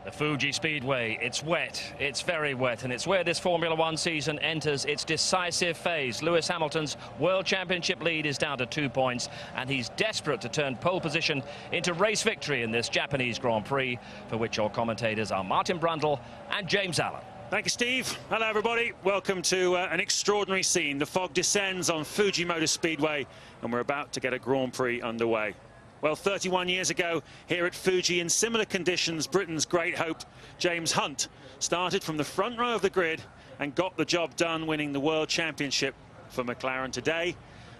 The Fuji Speedway, it's wet, it's very wet, and it's where this Formula One season enters its decisive phase. Lewis Hamilton's World Championship lead is down to 2 points, and he's desperate to turn pole position into race victory in this Japanese Grand Prix, for which your commentators are Martin Brundle and James Allen. Thank you, Steve. Hello, everybody. Welcome to an extraordinary scene. The fog descends on Fuji Motor Speedway, and we're about to get a Grand Prix underway. Well, 31 years ago, here at Fuji, in similar conditions, Britain's great hope, James Hunt, started from the front row of the grid and got the job done, winning the World Championship for McLaren. Today,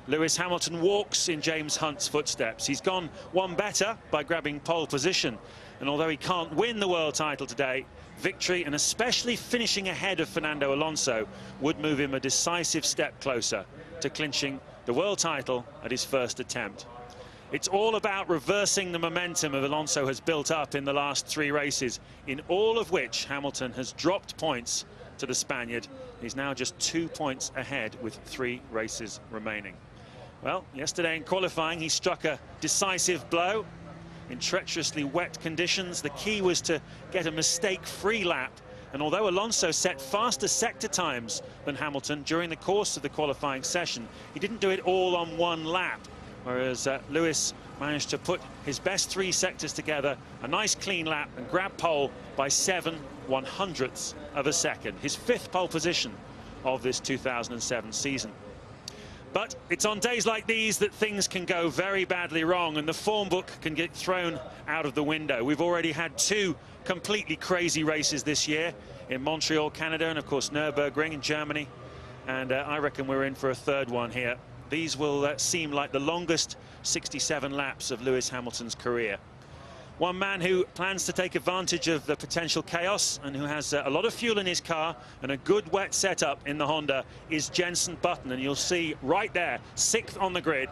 Lewis Hamilton walks in James Hunt's footsteps. He's gone one better by grabbing pole position. And although he can't win the world title today, victory, and especially finishing ahead of Fernando Alonso, would move him a decisive step closer to clinching the world title at his first attempt. It's all about reversing the momentum that Alonso has built up in the last 3 races, in all of which Hamilton has dropped points to the Spaniard. He's now just 2 points ahead with 3 races remaining. Well, yesterday in qualifying, he struck a decisive blow in treacherously wet conditions. The key was to get a mistake-free lap. And although Alonso set faster sector times than Hamilton during the course of the qualifying session, he didn't do it all on one lap. Whereas Lewis managed to put his best 3 sectors together, a nice clean lap, and grab pole by 7/100ths of a second. His 5th pole position of this 2007 season. But it's on days like these that things can go very badly wrong, and the form book can get thrown out of the window. We've already had 2 completely crazy races this year, in Montreal, Canada, and of course Nürburgring in Germany. And I reckon we're in for a 3rd one here. These will seem like the longest 67 laps of Lewis Hamilton's career. One man who plans to take advantage of the potential chaos and who has a lot of fuel in his car and a good wet setup in the Honda is Jenson Button. And you'll see right there, 6th on the grid,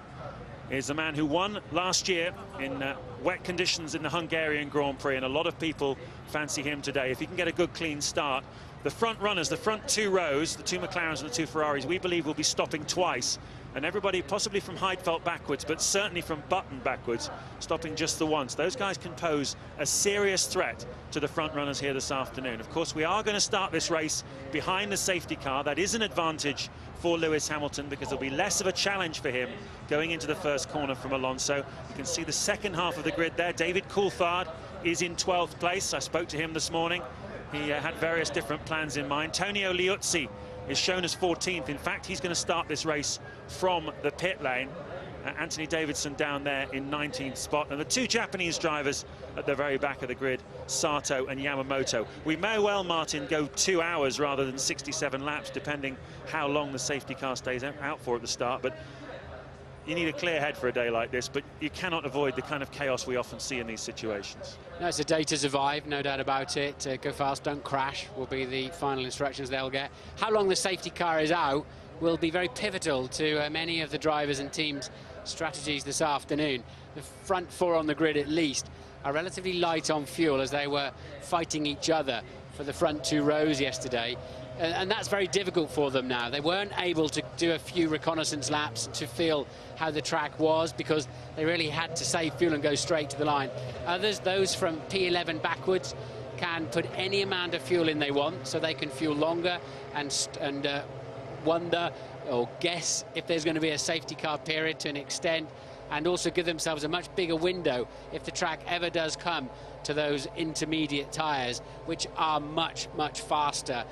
is the man who won last year in wet conditions in the Hungarian Grand Prix. And a lot of people fancy him today. If he can get a good clean start, the front runners, the front 2 rows, the 2 McLarens and the 2 Ferraris, we believe will be stopping twice. And everybody, possibly from Heidfeld backwards, but certainly from Button backwards, stopping just the once. Those guys can pose a serious threat to the front runners here this afternoon. Of course, we are going to start this race behind the safety car. That is an advantage for Lewis Hamilton because there'll be less of a challenge for him going into the first corner from Alonso. You can see the second half of the grid there. David Coulthard is in 12th place. I spoke to him this morning. He had various different plans in mind. Tonio Liuzzi is shown as 14th. In fact, he's going to start this race from the pit lane. Anthony Davidson down there in 19th spot. And the 2 Japanese drivers at the very back of the grid, Sato and Yamamoto. We may well, Martin, go 2 hours rather than 67 laps, depending how long the safety car stays out for at the start. But you need a clear head for a day like this, but you cannot avoid the kind of chaos we often see in these situations. No, it's a day to survive, no doubt about it. Go fast, don't crash will be the final instructions they'll get. How long the safety car is out will be very pivotal to many of the drivers and teams' strategies this afternoon. The front 4 on the grid, at least, are relatively light on fuel as they were fighting each other for the front 2 rows yesterday. And that's very difficult for them now. They weren't able to do a few reconnaissance laps to feel how the track was because they really had to save fuel and go straight to the line. Others, those from P11 backwards, can put any amount of fuel in they want, so they can fuel longer and wonder or guess if there's going to be a safety car period to an extent, and also give themselves a much bigger window if the track ever does come to those intermediate tyres, which are much, much faster,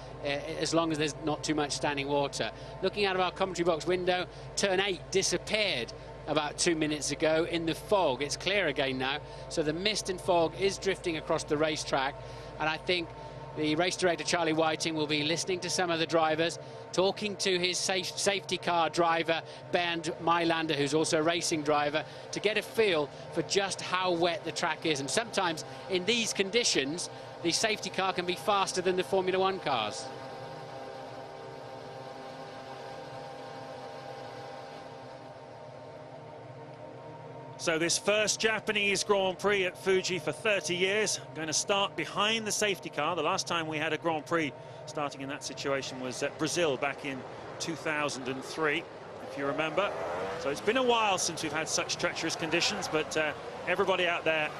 as long as there's not too much standing water. Looking out of our commentary box window, turn 8 disappeared about 2 minutes ago in the fog. It's clear again now, so the mist and fog is drifting across the racetrack, and I think the race director, Charlie Whiting, will be listening to some of the drivers, talking to his safety car driver, Bernd Mailander, who's also a racing driver, to get a feel for just how wet the track is. And sometimes in these conditions, the safety car can be faster than the Formula One cars. So this first Japanese Grand Prix at Fuji for 30 years, going to start behind the safety car. The last time we had a Grand Prix starting in that situation was at Brazil back in 2003, if you remember. So it's been a while since we've had such treacherous conditions, but everybody out there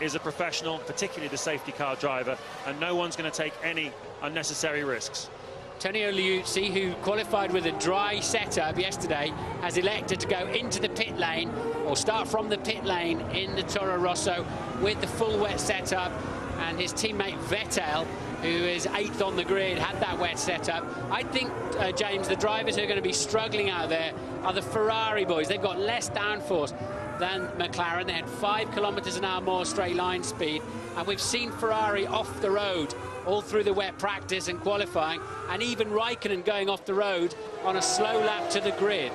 is a professional, particularly the safety car driver, and no one's going to take any unnecessary risks. Antonio Liuzzi, who qualified with a dry setup yesterday, has elected to go into the pit lane, or start from the pit lane in the Toro Rosso with the full wet setup. And his teammate Vettel, who is 8th on the grid, had that wet setup. I think, James, the drivers who are going to be struggling out there are the Ferrari boys. They've got less downforce than McLaren. They had 5 kilometers an hour more straight line speed. And we've seen Ferrari off the road all through the wet practice and qualifying, and even Raikkonen going off the road on a slow lap to the grid.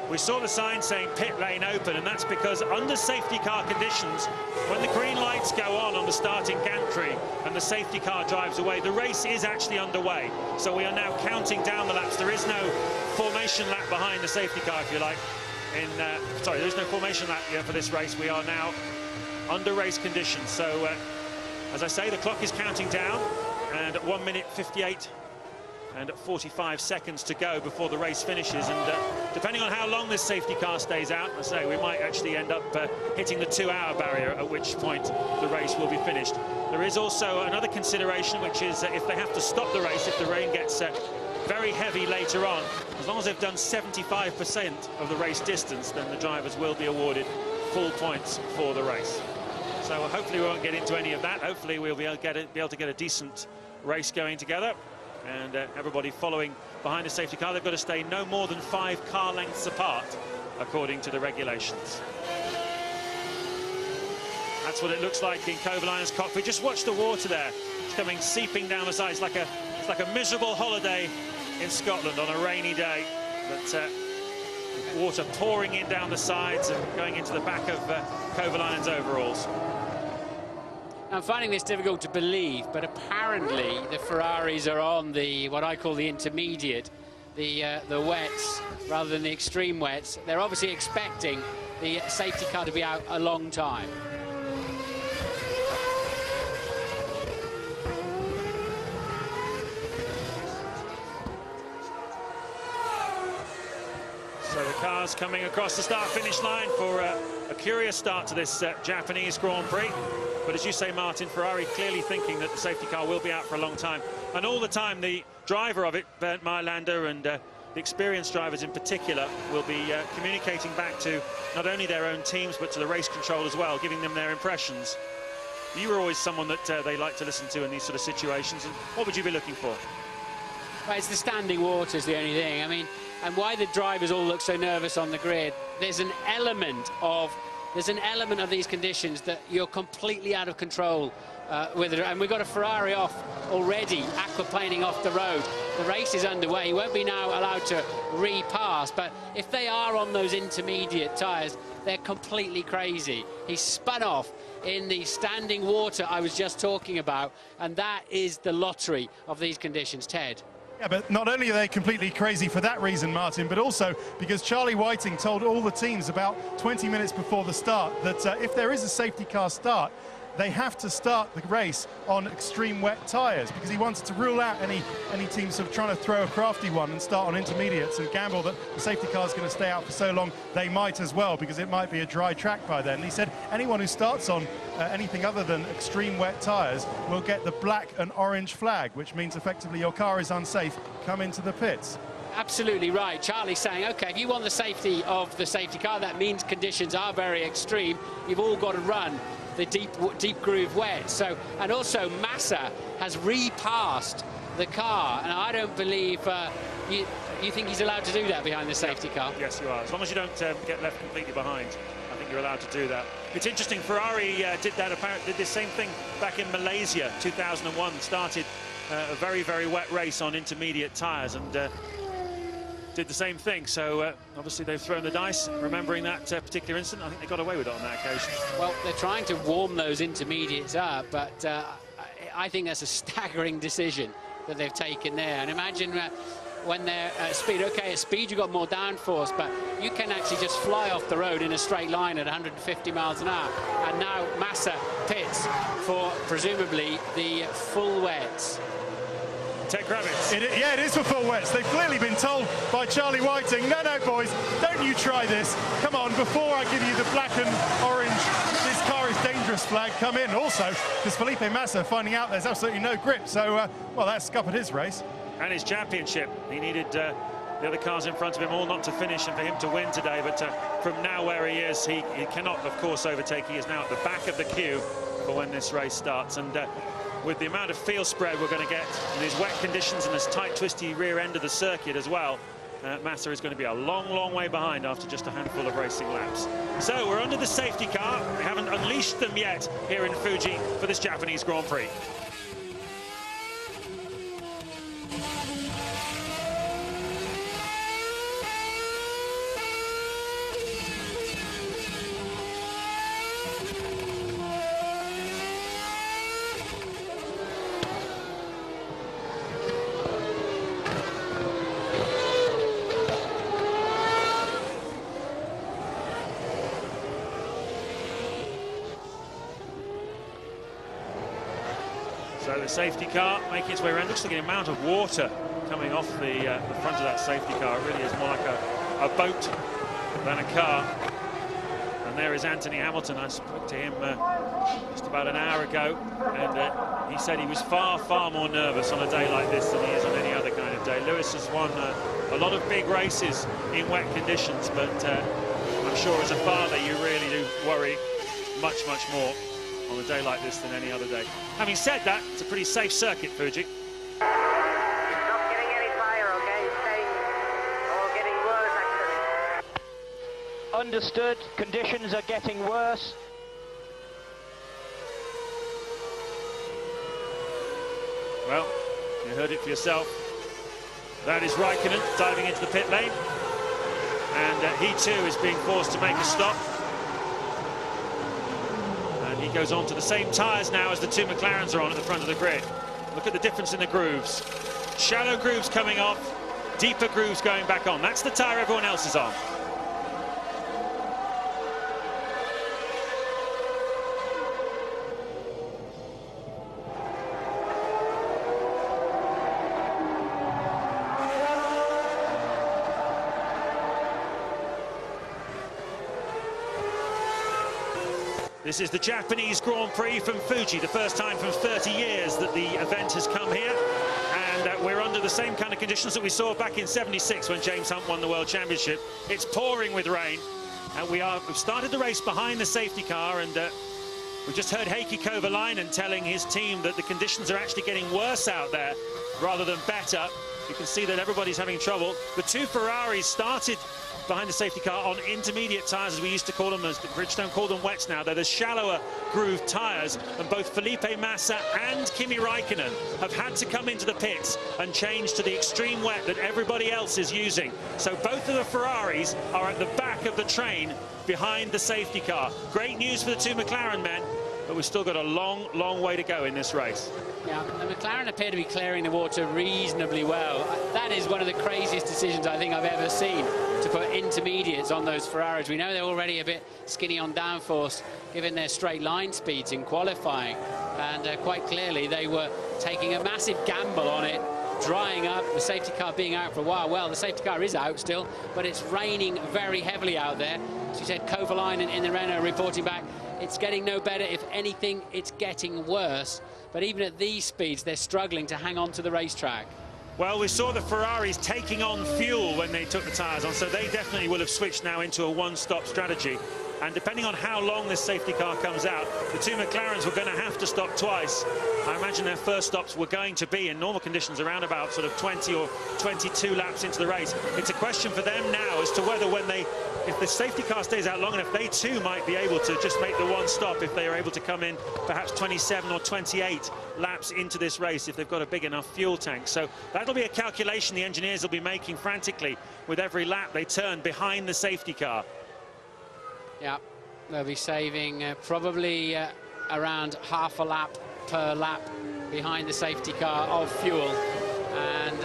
We saw the sign saying pit lane open, and that's because under safety car conditions, when the green lights go on the starting gantry and the safety car drives away, the race is actually underway. So we are now counting down the laps. There is no formation lap behind the safety car, if you like. Sorry, there is no formation lap for this race. We are now under race conditions. So, as I say, the clock is counting down, and 1 minute 58 and 45 seconds to go before the race finishes. And depending on how long this safety car stays out, I say we might actually end up hitting the 2-hour barrier, at which point the race will be finished. There is also another consideration, which is if they have to stop the race, if the rain gets very heavy later on, as long as they've done 75% of the race distance, then the drivers will be awarded full points for the race. So hopefully we won't get into any of that. Hopefully we'll be able to get a decent race going together. And everybody following behind the safety car, they've got to stay no more than 5 car lengths apart, according to the regulations. That's what it looks like in Kovalainer's cockpit. Just watch the water there. It's coming seeping down the sides. It's like a miserable holiday in Scotland on a rainy day. But water pouring in down the sides and going into the back of Kovalainer's overalls. I'm finding this difficult to believe, but apparently the Ferraris are on the what I call the intermediate, the wets rather than the extreme wets. They're obviously expecting the safety car to be out a long time. So the cars coming across the start-finish line for a curious start to this Japanese Grand Prix. But as you say, Martin, Ferrari clearly thinking that the safety car will be out for a long time. And all the time, the driver of it, Bernd Maylander, and the experienced drivers in particular, will be communicating back to not only their own teams, but to the race control as well, giving them their impressions. You were always someone that they like to listen to in these sort of situations. And what would you be looking for? Well, it's the standing water is the only thing. I mean, and why the drivers all look so nervous on the grid. There's an element of these conditions that you're completely out of control with it. And we've got a Ferrari off already, aquaplaning off the road. The race is underway. He won't be now allowed to repass. But if they are on those intermediate tyres, they're completely crazy. He spun off in the standing water I was just talking about. And that is the lottery of these conditions, Ted. Yeah, but not only are they completely crazy for that reason, Martin, but also because Charlie Whiting told all the teams about 20 minutes before the start that if there is a safety car start, they have to start the race on extreme wet tyres, because he wanted to rule out any teams sort of trying to throw a crafty one and start on intermediates and gamble that the safety car is going to stay out for so long. They might as well, because it might be a dry track by then. And he said anyone who starts on anything other than extreme wet tyres will get the black and orange flag, which means effectively your car is unsafe, come into the pits. Absolutely right. Charlie's saying, OK, if you want the safety of the safety car, that means conditions are very extreme. You've all got to run the deep groove wet. So, and also Massa has repassed the car, and I don't believe you think he's allowed to do that behind the safety car. Yes, you are. As long as you don't get left completely behind, I think you're allowed to do that. It's interesting, Ferrari did the same thing back in Malaysia 2001. Started a very, very wet race on intermediate tyres and did the same thing. So obviously they've thrown the dice, remembering that particular incident. I think they got away with it on that occasion. Well, they're trying to warm those intermediates up, but I think that's a staggering decision that they've taken there. And imagine when they're at speed. Okay, at speed you've got more downforce, but you can actually just fly off the road in a straight line at 150 miles an hour. And now Massa pits for presumably the full wets. Ted Kravitz. Yeah, it is for full wets. They've clearly been told by Charlie Whiting, no, boys, don't you try this. Come on, before I give you the black and orange, this car is dangerous. dangerous flag come in also, because Felipe Massa finding out there's absolutely no grip. So, well, that scuppered his race. And his championship. He needed the other cars in front of him all not to finish and for him to win today. But from now where he is, he cannot, of course, overtake. He is now at the back of the queue for when this race starts. And with the amount of field spread we're going to get in these wet conditions and this tight, twisty rear end of the circuit as well, Massa is going to be a long, long way behind after just a handful of racing laps. So we're under the safety car. We haven't unleashed them yet here in Fuji for this Japanese Grand Prix. So the safety car making its way around. Looks like the amount of water coming off the front of that safety car. It really is more like a boat than a car. And there is Anthony Hamilton. I spoke to him just about an hour ago, and he said he was far, far more nervous on a day like this than he is on any other kind of day. Lewis has won a lot of big races in wet conditions, but I'm sure as a father you really do worry much, much more on a day like this than any other day. Having said that, it's a pretty safe circuit, Fuji. Not getting any fire, okay? It's getting worse, actually. Understood. Conditions are getting worse. Well, you heard it for yourself. That is Raikkonen diving into the pit lane. And he too is being forced to make a stop. He goes on to the same tyres now as the two McLarens are on at the front of the grid. Look at the difference in the grooves. Shallow grooves coming off, deeper grooves going back on. That's the tyre everyone else is on. This is the Japanese Grand Prix from Fuji, the first time from 30 years that the event has come here. And we're under the same kind of conditions that we saw back in '76 when James Hunt won the World Championship. It's pouring with rain, and we've started the race behind the safety car, and we just heard Heikki Kovalainen telling his team that the conditions are actually getting worse out there rather than better. You can see that everybody's having trouble. The two Ferraris started behind the safety car on intermediate tyres, as we used to call them, as the Bridgestone call them wets now. They're the shallower grooved tyres, and both Felipe Massa and Kimi Raikkonen have had to come into the pits and change to the extreme wet that everybody else is using. So both of the Ferraris are at the back of the train behind the safety car. Great news for the two McLaren men, but we've still got a long, long way to go in this race. Yeah, the McLaren appear to be clearing the water reasonably well. That is one of the craziest decisions I think I've ever seen, to put intermediates on those Ferraris. We know they're already a bit skinny on downforce, given their straight line speeds in qualifying. And quite clearly, they were taking a massive gamble on it, drying up, the safety car being out for a while. Well, the safety car is out still, but it's raining very heavily out there. As you said, Kovalainen in the Renault reporting back, it's getting no better. If anything, it's getting worse. But even at these speeds, they're struggling to hang on to the racetrack. Well, we saw the Ferraris taking on fuel when they took the tyres on, so they definitely will have switched now into a one-stop strategy. And depending on how long this safety car comes out, the two McLarens were going to have to stop twice. I imagine their first stops were going to be in normal conditions around about sort of 20 or 22 laps into the race. It's a question for them now as to whether if the safety car stays out long enough, they too might be able to just make the one stop if they are able to come in perhaps 27 or 28 laps into this race if they've got a big enough fuel tank. So that'll be a calculation the engineers will be making frantically with every lap they turn behind the safety car. Yeah, they'll be saving probably around half a lap per lap behind the safety car of fuel. And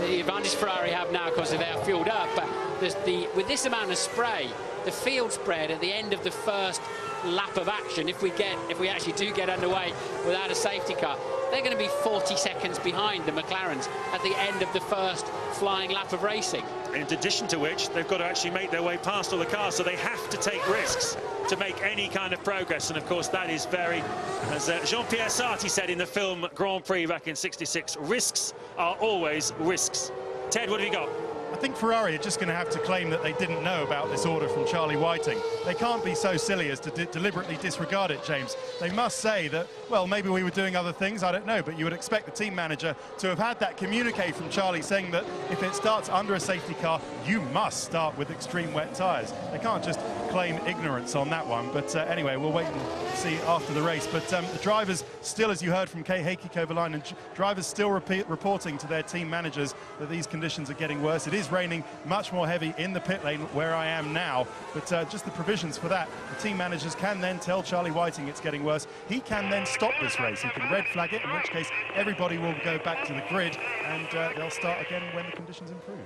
the advantage Ferrari have now, of course, they are fueled up, but with this amount of spray, the field spread at the end of the first lap of action, if we actually do get underway without a safety car, they're going to be 40 seconds behind the McLarens at the end of the first flying lap of racing. In addition to which, they've got to actually make their way past all the cars, so they have to take risks. to make any kind of progress. And of course that is very, as Jean-Pierre Sarti said in the film Grand Prix back in '66, risks are always risks. Ted, what have you got? I think Ferrari are just going to have to claim that they didn't know about this order from Charlie Whiting. They can't be so silly as to deliberately disregard it, James. They must say that, well, maybe we were doing other things, I don't know, but you would expect the team manager to have had that communique from Charlie saying that if it starts under a safety car, you must start with extreme wet tyres. They can't just claim ignorance on that one. But anyway, we'll wait and see after the race. But the drivers still, as you heard from Heikki Kovalainen, drivers still reporting to their team managers that these conditions are getting worse. It is raining much more heavy in the pit lane where I am now, but just the provisions for that, the team managers can then tell Charlie Whiting it's getting worse. He can then stop this race. He can red flag it, in which case everybody will go back to the grid and they'll start again when the conditions improve.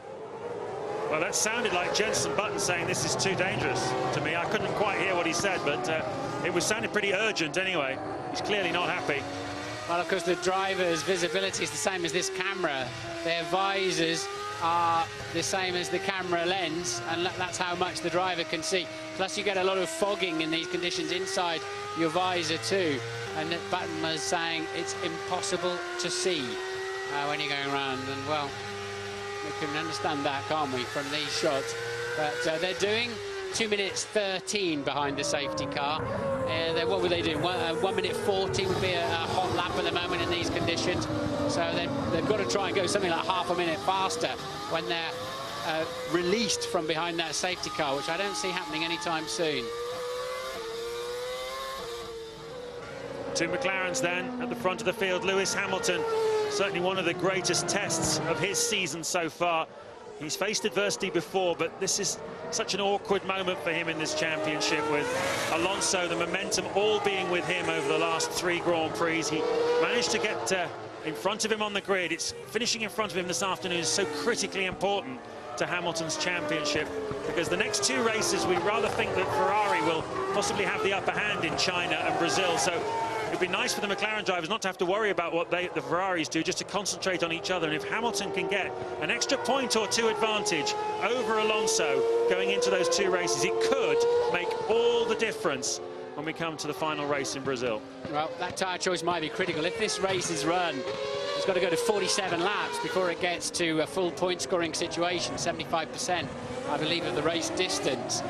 Well, that sounded like Jenson Button saying this is too dangerous to me. I couldn't quite hear what he said, but it was sounded pretty urgent anyway. He's clearly not happy. Well, of course, the driver's visibility is the same as this camera. Their visors are the same as the camera lens, and that's how much the driver can see. Plus, you get a lot of fogging in these conditions inside your visor too. And Button was saying it's impossible to see when you're going around. And well, we can understand that, can't we, from these shots? But they're doing 2 minutes 13 behind the safety car. What were they doing? 1 minute 40 would be a hot lap at the moment in these conditions. So they've got to try and go something like half a minute faster when they're released from behind that safety car, which I don't see happening anytime soon. Two McLarens then at the front of the field. Lewis Hamilton, certainly one of the greatest tests of his season so far. He's faced adversity before, but this is such an awkward moment for him in this championship, with Alonso, the momentum all being with him over the last 3 Grand Prix. He managed to get in front of him on the grid. It's finishing in front of him this afternoon is so critically important to Hamilton's championship, because the next 2 races we rather think that Ferrari will possibly have the upper hand in China and Brazil. So it'd be nice for the McLaren drivers not to have to worry about what the Ferraris do, just to concentrate on each other. And if Hamilton can get an extra point or 2 advantage over Alonso going into those 2 races, it could make all the difference when we come to the final race in Brazil. Well, that tyre choice might be critical. If this race is run, it's got to go to 47 laps before it gets to a full point scoring situation, 75%, I believe, of the race distance.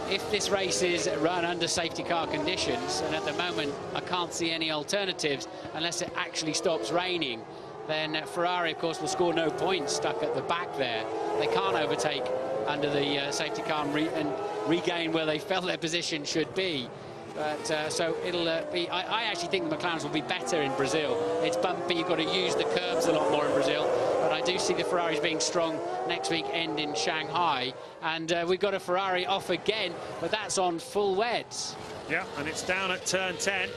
If this race is run under safety car conditions, and at the moment I can't see any alternatives unless it actually stops raining, then Ferrari, of course, will score no points stuck at the back there. They can't overtake under the safety car and regain where they felt their position should be. But so it'll be. I actually think the McLarens will be better in Brazil. It's bumpy. You've got to use the curbs a lot more in Brazil. But I do see the Ferraris being strong next weekend in Shanghai. And we've got a Ferrari off again, but that's on full wets. Yeah, and it's down at turn 10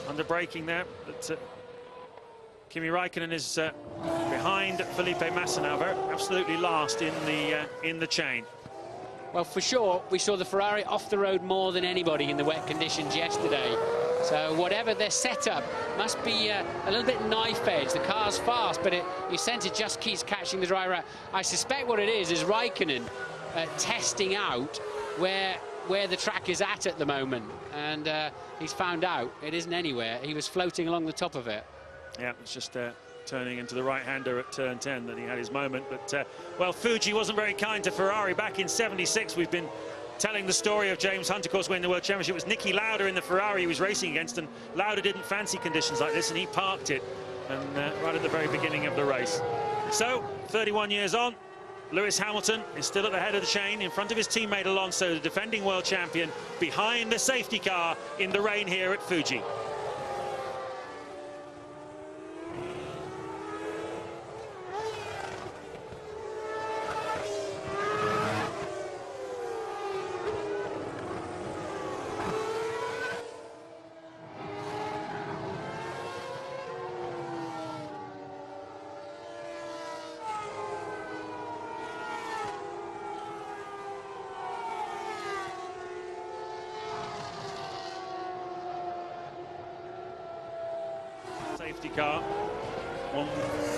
under braking there. But Kimi Raikkonen is behind Felipe Massa now, absolutely last in the chain. Well, for sure, we saw the Ferrari off the road more than anybody in the wet conditions yesterday. So whatever their setup must be a little bit knife edge. The car's fast, but you sense it just keeps catching the driver out. I suspect what it is Raikkonen testing out where the track is at the moment. And he's found out it isn't anywhere. He was floating along the top of it. Yeah, it's just turning into the right-hander at turn 10 that he had his moment. But, well, Fuji wasn't very kind to Ferrari. Back in '76, we've been telling the story of James Hunt, of course, winning the World Championship. It was Niki Lauda in the Ferrari he was racing against, and Lauda didn't fancy conditions like this, and he parked it and right at the very beginning of the race. So, 31 years on, Lewis Hamilton is still at the head of the chain in front of his teammate Alonso, the defending world champion, behind the safety car in the rain here at Fuji. Safety car. One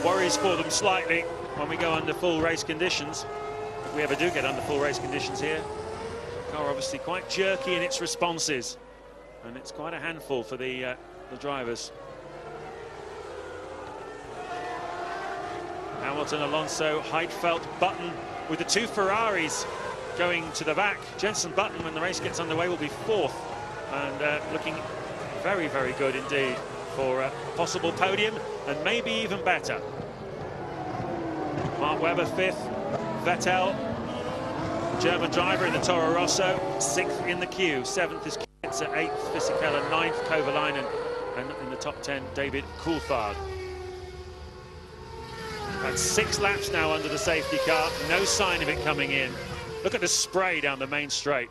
worries for them slightly when we go under full race conditions, if we ever do get under full race conditions here. car obviously quite jerky in its responses, and it's quite a handful for the drivers. Hamilton, Alonso, Heidfeld, Button, with the two Ferraris going to the back. Jenson Button, when the race gets underway, will be fourth, and looking very, very good indeed for a possible podium, and maybe even better. Mark Webber fifth, Vettel, German driver in the Toro Rosso, sixth in the queue. Seventh is Kietzer, eighth Fisichella, ninth Kovalainen, and in the top 10 David Coulthard. That's 6 laps now under the safety car, no sign of it coming in. Look at the spray down the main straight.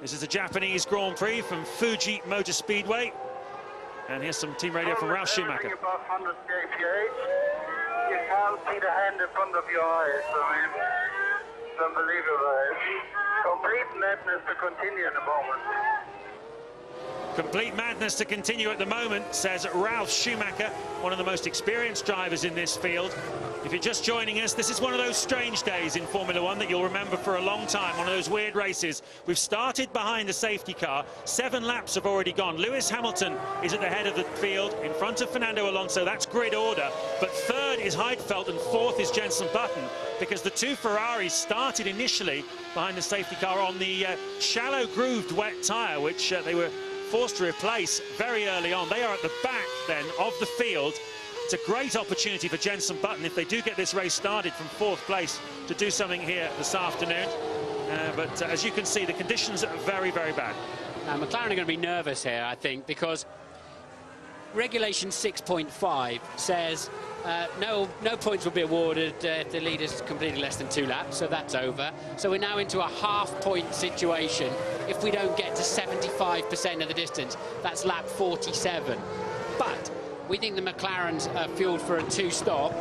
This is the Japanese Grand Prix from Fuji Motor Speedway. And here's some team radio from Ralf Schumacher. Above 100 kph, you can't see the hand in front of your eyes. I mean, it's unbelievable. Complete madness to continue in a moment. Complete madness to continue at the moment, says Ralf Schumacher, one of the most experienced drivers in this field. If you're just joining us, this is one of those strange days in Formula One that you'll remember for a long time, one of those weird races. We've started behind the safety car. 7 laps have already gone. Lewis Hamilton is at the head of the field in front of Fernando Alonso. That's grid order. But third is Heidfeld and fourth is Jenson Button, because the two Ferraris started initially behind the safety car on the shallow grooved wet tyre, which they were forced to replace very early on. They are at the back then of the field. It's a great opportunity for Jenson Button, if they do get this race started from 4th place, to do something here this afternoon. But as you can see, the conditions are very, very bad. McLaren are going to be nervous here, I think, because regulation 6.5 says no points will be awarded if the leader's completed less than 2 laps, so that's over. So we're now into a half-point situation if we don't get to 75% of the distance. That's lap 47. But we think the McLarens are fueled for a 2-stop.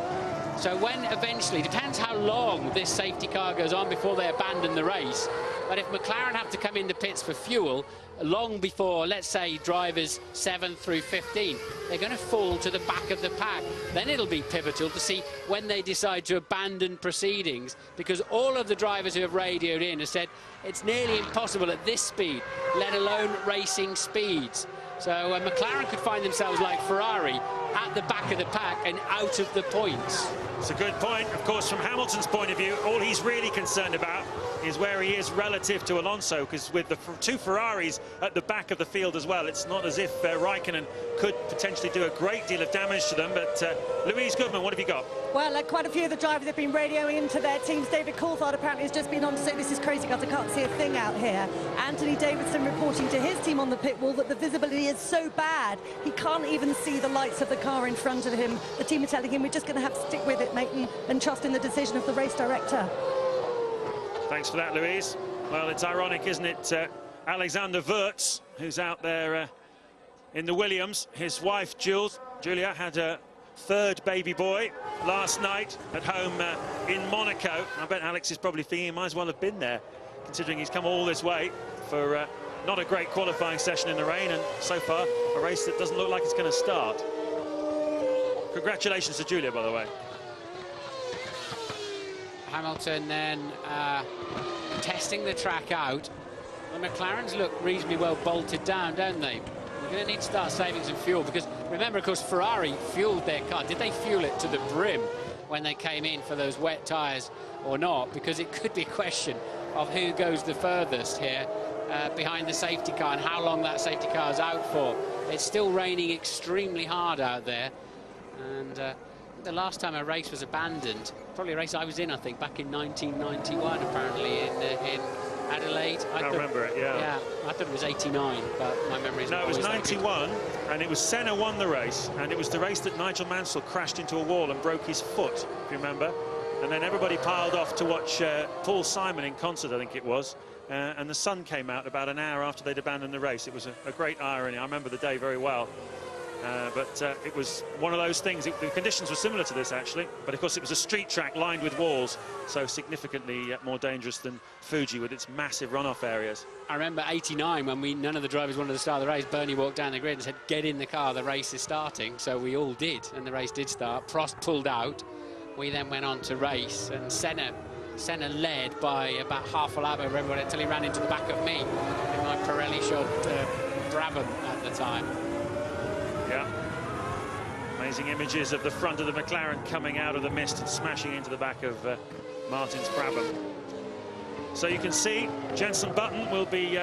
So when eventually, depends how long this safety car goes on before they abandon the race. But if McLaren have to come into pits for fuel long before, let's say, drivers 7 through 15, they're going to fall to the back of the pack. Then it'll be pivotal to see when they decide to abandon proceedings, because all of the drivers who have radioed in have said it's nearly impossible at this speed, let alone racing speeds. So McLaren could find themselves like Ferrari, at the back of the pack and out of the points. It's a good point. Of course, from Hamilton's point of view, all he's really concerned about is where he is relative to Alonso, because with the two Ferraris at the back of the field as well, it's not as if Raikkonen could potentially do a great deal of damage to them. But Louise Goodman, what have you got? Well, like quite a few of the drivers have been radioing into their teams. David Coulthard apparently has just been on to say this is crazy because I can't see a thing out here. Anthony Davidson reporting to his team on the pit wall that the visibility is so bad he can't even see the lights of the car in front of him. The team are telling him we're just going to have to stick with it, mate, and trust in the decision of the race director. Thanks for that, Louise. Well, it's ironic, isn't it? Alexander Wurz, who's out there in the Williams. His wife, Julia, had a 3rd baby boy last night at home in Monaco. I bet Alex is probably thinking he might as well have been there, considering he's come all this way for not a great qualifying session in the rain, and so far a race that doesn't look like it's going to start. Congratulations to Julia, by the way. Hamilton then testing the track out. The McLarens look reasonably well bolted down, don't they? We're going to need to start saving some fuel, because remember, of course, Ferrari fueled their car. Did they fuel it to the brim when they came in for those wet tyres or not? Because it could be a question of who goes the furthest here behind the safety car and how long that safety car is out for. It's still raining extremely hard out there, and the last time a race was abandoned, probably a race I was in, I think, back in 1991, apparently, in Adelaide. I can't remember it, yeah. Yeah, I thought it was 89, but my memory is... No, it was 91, and it was Senna won the race, and it was the race that Nigel Mansell crashed into a wall and broke his foot, if you remember. And then everybody piled off to watch Paul Simon in concert, I think it was. And the sun came out about an hour after they'd abandoned the race. It was a great irony. I remember the day very well. But it was one of those things. The conditions were similar to this, actually. But, of course, it was a street track lined with walls, so significantly more dangerous than Fuji with its massive runoff areas. I remember 89 when none of the drivers wanted to start the race. Bernie walked down the grid and said, "Get in the car, the race is starting." So we all did, and the race did start. Prost pulled out. We then went on to race, and Senna led by about half a lap over everyone until he ran into the back of me in my Pirelli shod Brabham at the time. Yeah. Amazing images of the front of the McLaren coming out of the mist and smashing into the back of Martin's Brabham. So you can see Jenson Button will be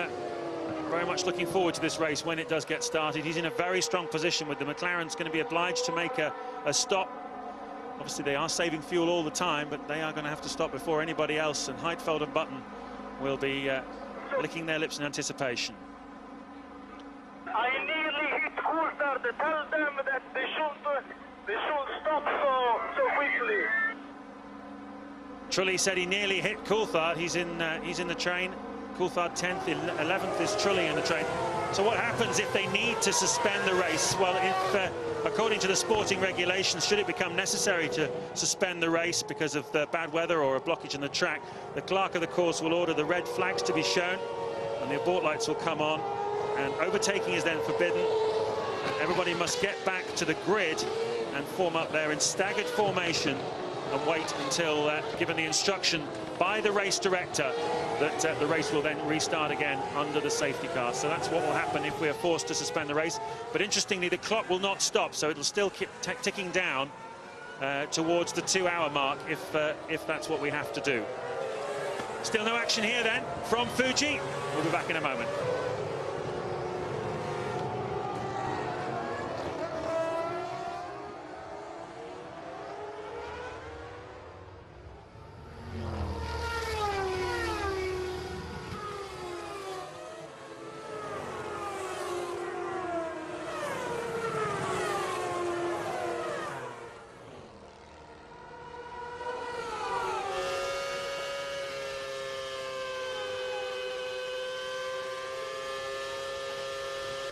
very much looking forward to this race when it does get started. He's in a very strong position with the McLaren's going to be obliged to make a stop. Obviously, they are saving fuel all the time, but they are going to have to stop before anybody else, and Heidfeld and Button will be licking their lips in anticipation. I nearly hit Coulthard to tell them that they should stop so quickly. Trulli said he nearly hit Coulthard. He's in the train. Coulthard 10th, 11th is Trulli in the train. So what happens if they need to suspend the race? Well, if according to the sporting regulations, should it become necessary to suspend the race because of the bad weather or a blockage in the track, the clerk of the course will order the red flags to be shown and the abort lights will come on, and overtaking is then forbidden. Everybody must get back to the grid and form up there in staggered formation and wait until given the instruction by the race director that the race will then restart again under the safety car. So that's what will happen if we are forced to suspend the race. But interestingly, the clock will not stop, so it'll still keep ticking down towards the 2-hour mark if that's what we have to do. Still no action here then from Fuji. We'll be back in a moment.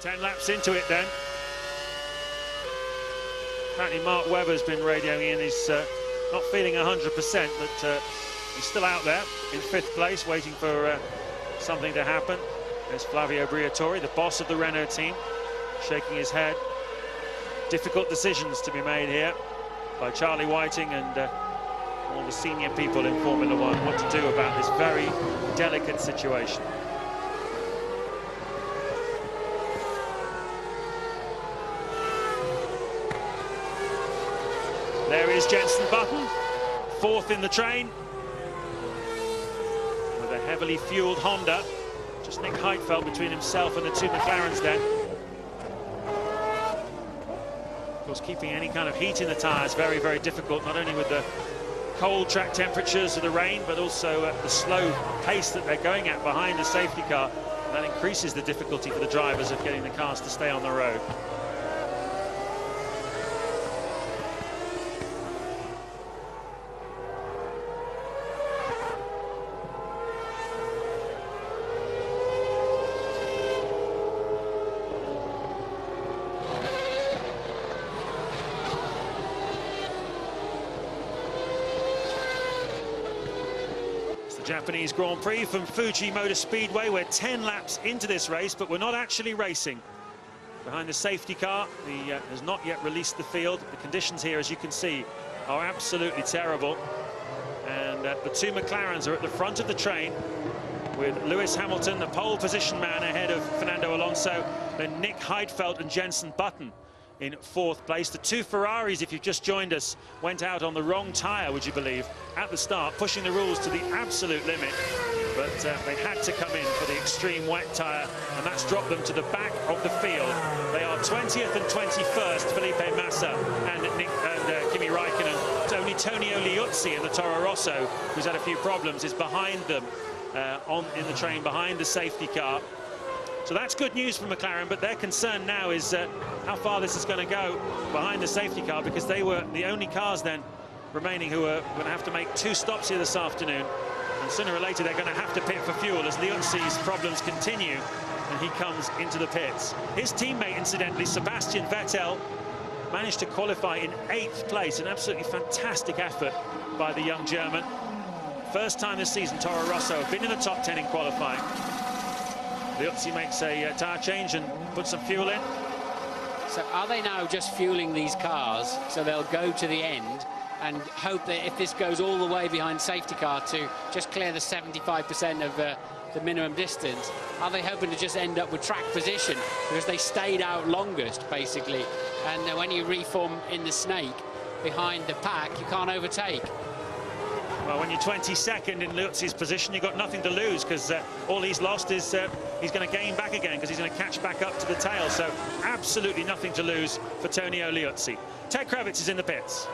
Ten laps into it then. Apparently Mark Webber's been radioing in. He's not feeling 100%, but he's still out there in 5th place waiting for something to happen. There's Flavio Briatore, the boss of the Renault team, shaking his head. Difficult decisions to be made here by Charlie Whiting and all the senior people in Formula One, what to do about this very delicate situation. There is Jenson Button, 4th in the train, with a heavily fueled Honda. Just Nick Heidfeld between himself and the 2 McLarens then. Of course, keeping any kind of heat in the tyres very, very difficult, not only with the cold track temperatures of the rain, but also the slow pace that they're going at behind the safety car. And that increases the difficulty for the drivers of getting the cars to stay on the road. Japanese Grand Prix from Fuji Motor Speedway. We're 10 laps into this race, but we're not actually racing. Behind the safety car, has not yet released the field. The conditions here, as you can see, are absolutely terrible. And the 2 McLarens are at the front of the train, with Lewis Hamilton, the pole position man, ahead of Fernando Alonso, then Nick Heidfeld and Jenson Button in 4th place. The 2 Ferraris, if you've just joined us, went out on the wrong tyre, would you believe, at the start, pushing the rules to the absolute limit. But they had to come in for the extreme wet tyre, and that's dropped them to the back of the field. They are 20th and 21st, Felipe Massa and Kimi Raikkonen. It's only Tonio Liuzzi in the Toro Rosso, who's had a few problems, is behind them in the train, behind the safety car. So that's good news for McLaren, but their concern now is how far this is going to go behind the safety car, because they were the only cars then remaining who are going to have to make 2 stops here this afternoon. And sooner or later, they're going to have to pit for fuel as Liuzzi's problems continue and he comes into the pits. His teammate, incidentally, Sebastian Vettel, managed to qualify in 8th place. An absolutely fantastic effort by the young German. First time this season, Toro Rosso have been in the top 10 in qualifying. Liuzzi makes a tyre change and puts some fuel in. So are they now just fueling these cars so they'll go to the end and hope that if this goes all the way behind safety car to just clear the 75% of the minimum distance, are they hoping to just end up with track position because they stayed out longest, basically? And when you reform in the snake behind the pack, you can't overtake. Well, when you're 22nd in Liuzzi's position, you've got nothing to lose because all he's lost is he's going to gain back again because he's going to catch back up to the tail. So absolutely nothing to lose for Tonio Liuzzi. Ted Kravitz is in the pits.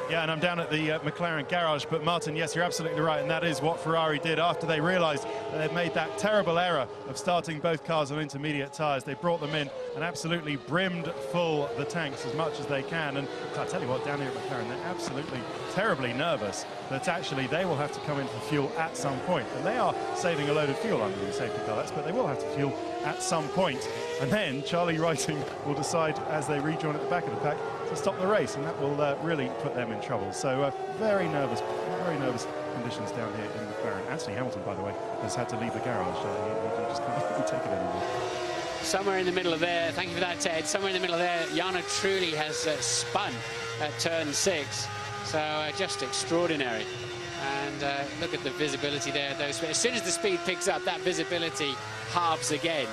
Yeah, and I'm down at the McLaren garage, but Martin, yes, you're absolutely right, and that is what Ferrari did after they realised that they'd made that terrible error of starting both cars on intermediate tyres. They brought them in and absolutely brimmed full the tanks as much as they can. And I tell you what, down here at McLaren, they're absolutely terribly nervous that actually they will have to come in for fuel at some point. And they are saving a load of fuel under these safety car lights, but they will have to fuel at some point. And then Charlie Whiting will decide as they rejoin at the back of the pack to stop the race, and that will really put them in trouble. So very nervous conditions down here in McLaren. Anthony Hamilton, by the way, has had to leave the garage. He just can't take it anymore. Somewhere in the middle of there, thank you for that, Ted, somewhere in the middle of there, Jarno Trulli has spun at turn 6. So just extraordinary. And look at the visibility there. As soon as the speed picks up, that visibility halves again.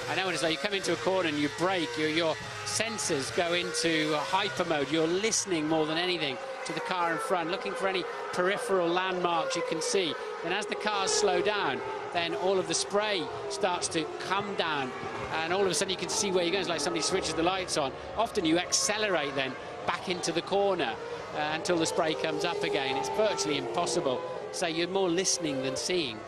I know it's like you come into a corner and you brake, your sensors go into hyper mode. You're listening more than anything to the car in front, looking for any peripheral landmarks you can see. Then as the cars slow down, then all of the spray starts to come down, and all of a sudden you can see where you're going. It's like somebody switches the lights on. Often you accelerate then back into the corner until the spray comes up again. It's virtually impossible. So you're more listening than seeing.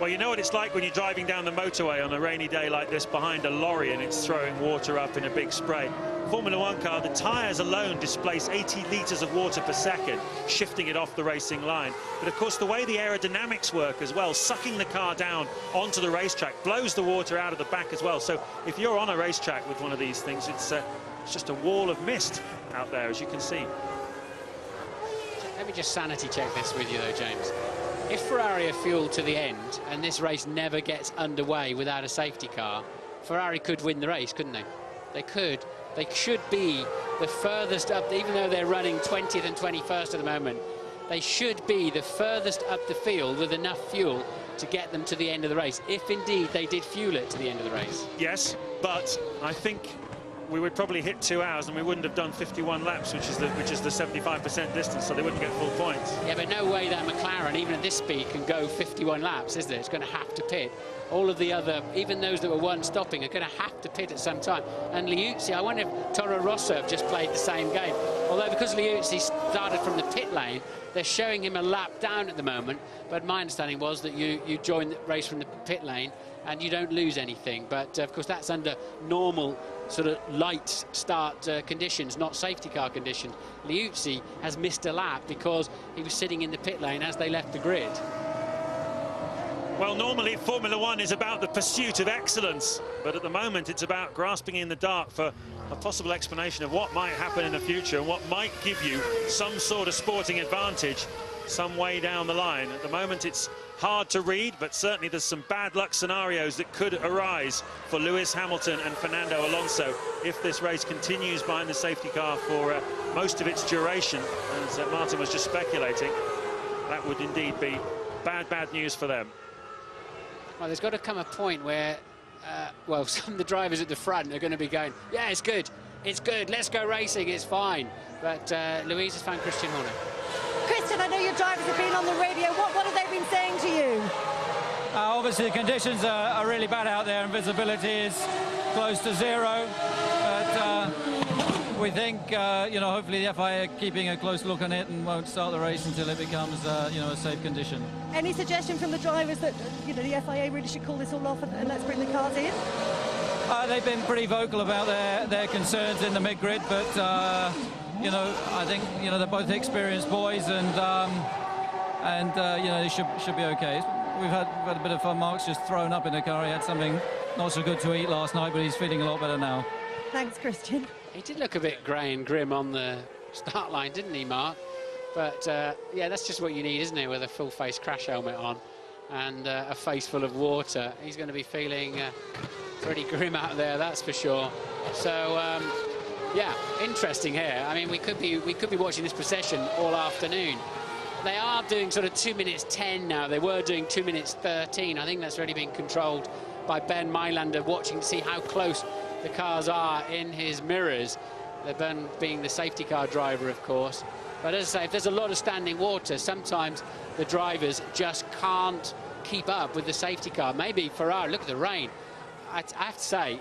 Well, you know what it's like when you're driving down the motorway on a rainy day like this behind a lorry and it's throwing water up in a big spray. Formula One car, the tyres alone displace 80 litres of water per second, shifting it off the racing line. But of course, the way the aerodynamics work as well, sucking the car down onto the racetrack, blows the water out of the back as well. So if you're on a racetrack with one of these things, it's just a wall of mist out there, as you can see. Let me just sanity check this with you, though, James. If Ferrari are fueled to the end and this race never gets underway without a safety car, Ferrari could win the race, couldn't they? They could. They should be the furthest up, even though they're running 20th and 21st at the moment, they should be the furthest up the field with enough fuel to get them to the end of the race, if indeed they did fuel it to the end of the race. Yes, but I think we would probably hit 2 hours and we wouldn't have done 51 laps, which is the 75% distance, so they wouldn't get full points. Yeah, but no way that McLaren, even at this speed, can go 51 laps, is there? It's going to have to pit. All of the other, even those that were one stopping, are going to have to pit at some time. And Liuzzi, I wonder if Toro Rosso have just played the same game. Although because Liuzzi started from the pit lane, they're showing him a lap down at the moment. But my understanding was that you join the race from the pit lane and you don't lose anything. But of course, that's under normal sort of light start conditions, not safety car conditions. Liuzzi has missed a lap because he was sitting in the pit lane as they left the grid. Well, normally Formula One is about the pursuit of excellence, but at the moment it's about grasping in the dark for a possible explanation of what might happen in the future and what might give you some sort of sporting advantage some way down the line. At the moment it's hard to read, but certainly there's some bad luck scenarios that could arise for Lewis Hamilton and Fernando Alonso if this race continues behind the safety car for most of its duration, as Martin was just speculating. That would indeed be bad news for them. Well, there's got to come a point where, well, some of the drivers at the front are going to be going, yeah, it's good, let's go racing, it's fine. But Louise has found Christian Horner. Christian, I know your drivers have been on the radio. What have they been saying to you? Obviously, the conditions are really bad out there and visibility is close to zero. But we think, you know, hopefully the FIA are keeping a close look on it and won't start the race until it becomes, you know, a safe condition. Any suggestion from the drivers that, you know, the FIA really should call this all off and let's bring the cars in? They've been pretty vocal about their concerns in the mid-grid, but you know, I think, you know, they're both experienced boys, and you know, they should be okay. We've had a bit of fun. Mark's just thrown up in the car. He had something not so good to eat last night, but he's feeling a lot better now. Thanks, Christian. He did look a bit grey and grim on the start line, didn't he, Mark? But yeah, that's just what you need, isn't it, with a full-face crash helmet on and a face full of water. He's going to be feeling pretty grim out there, that's for sure. So yeah, interesting here. I mean, we could be watching this procession all afternoon. They are doing sort of 2 minutes 10 now. They were doing 2 minutes 13. I think that's really been controlled by Ben Mailander, watching to see how close the cars are in his mirrors. Ben being the safety car driver, of course. But as I say, if there's a lot of standing water, sometimes the drivers just can't keep up with the safety car. Maybe Ferrari, look at the rain. I have to say,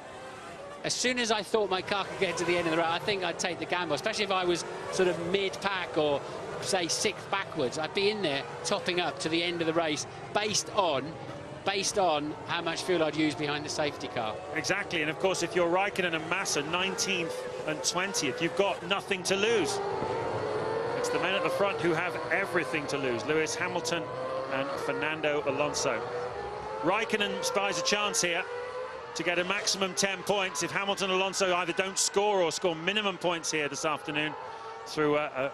as soon as I thought my car could get to the end of the road, I think I'd take the gamble, especially if I was sort of mid-pack or, say, 6th backwards. I'd be in there topping up to the end of the race based on how much fuel I'd use behind the safety car. Exactly, and of course, if you're Raikkonen and Massa, 19th and 20th, you've got nothing to lose. It's the men at the front who have everything to lose. Lewis Hamilton and Fernando Alonso. Raikkonen spies a chance here to get a maximum 10 points if Hamilton and Alonso either don't score or score minimum points here this afternoon through a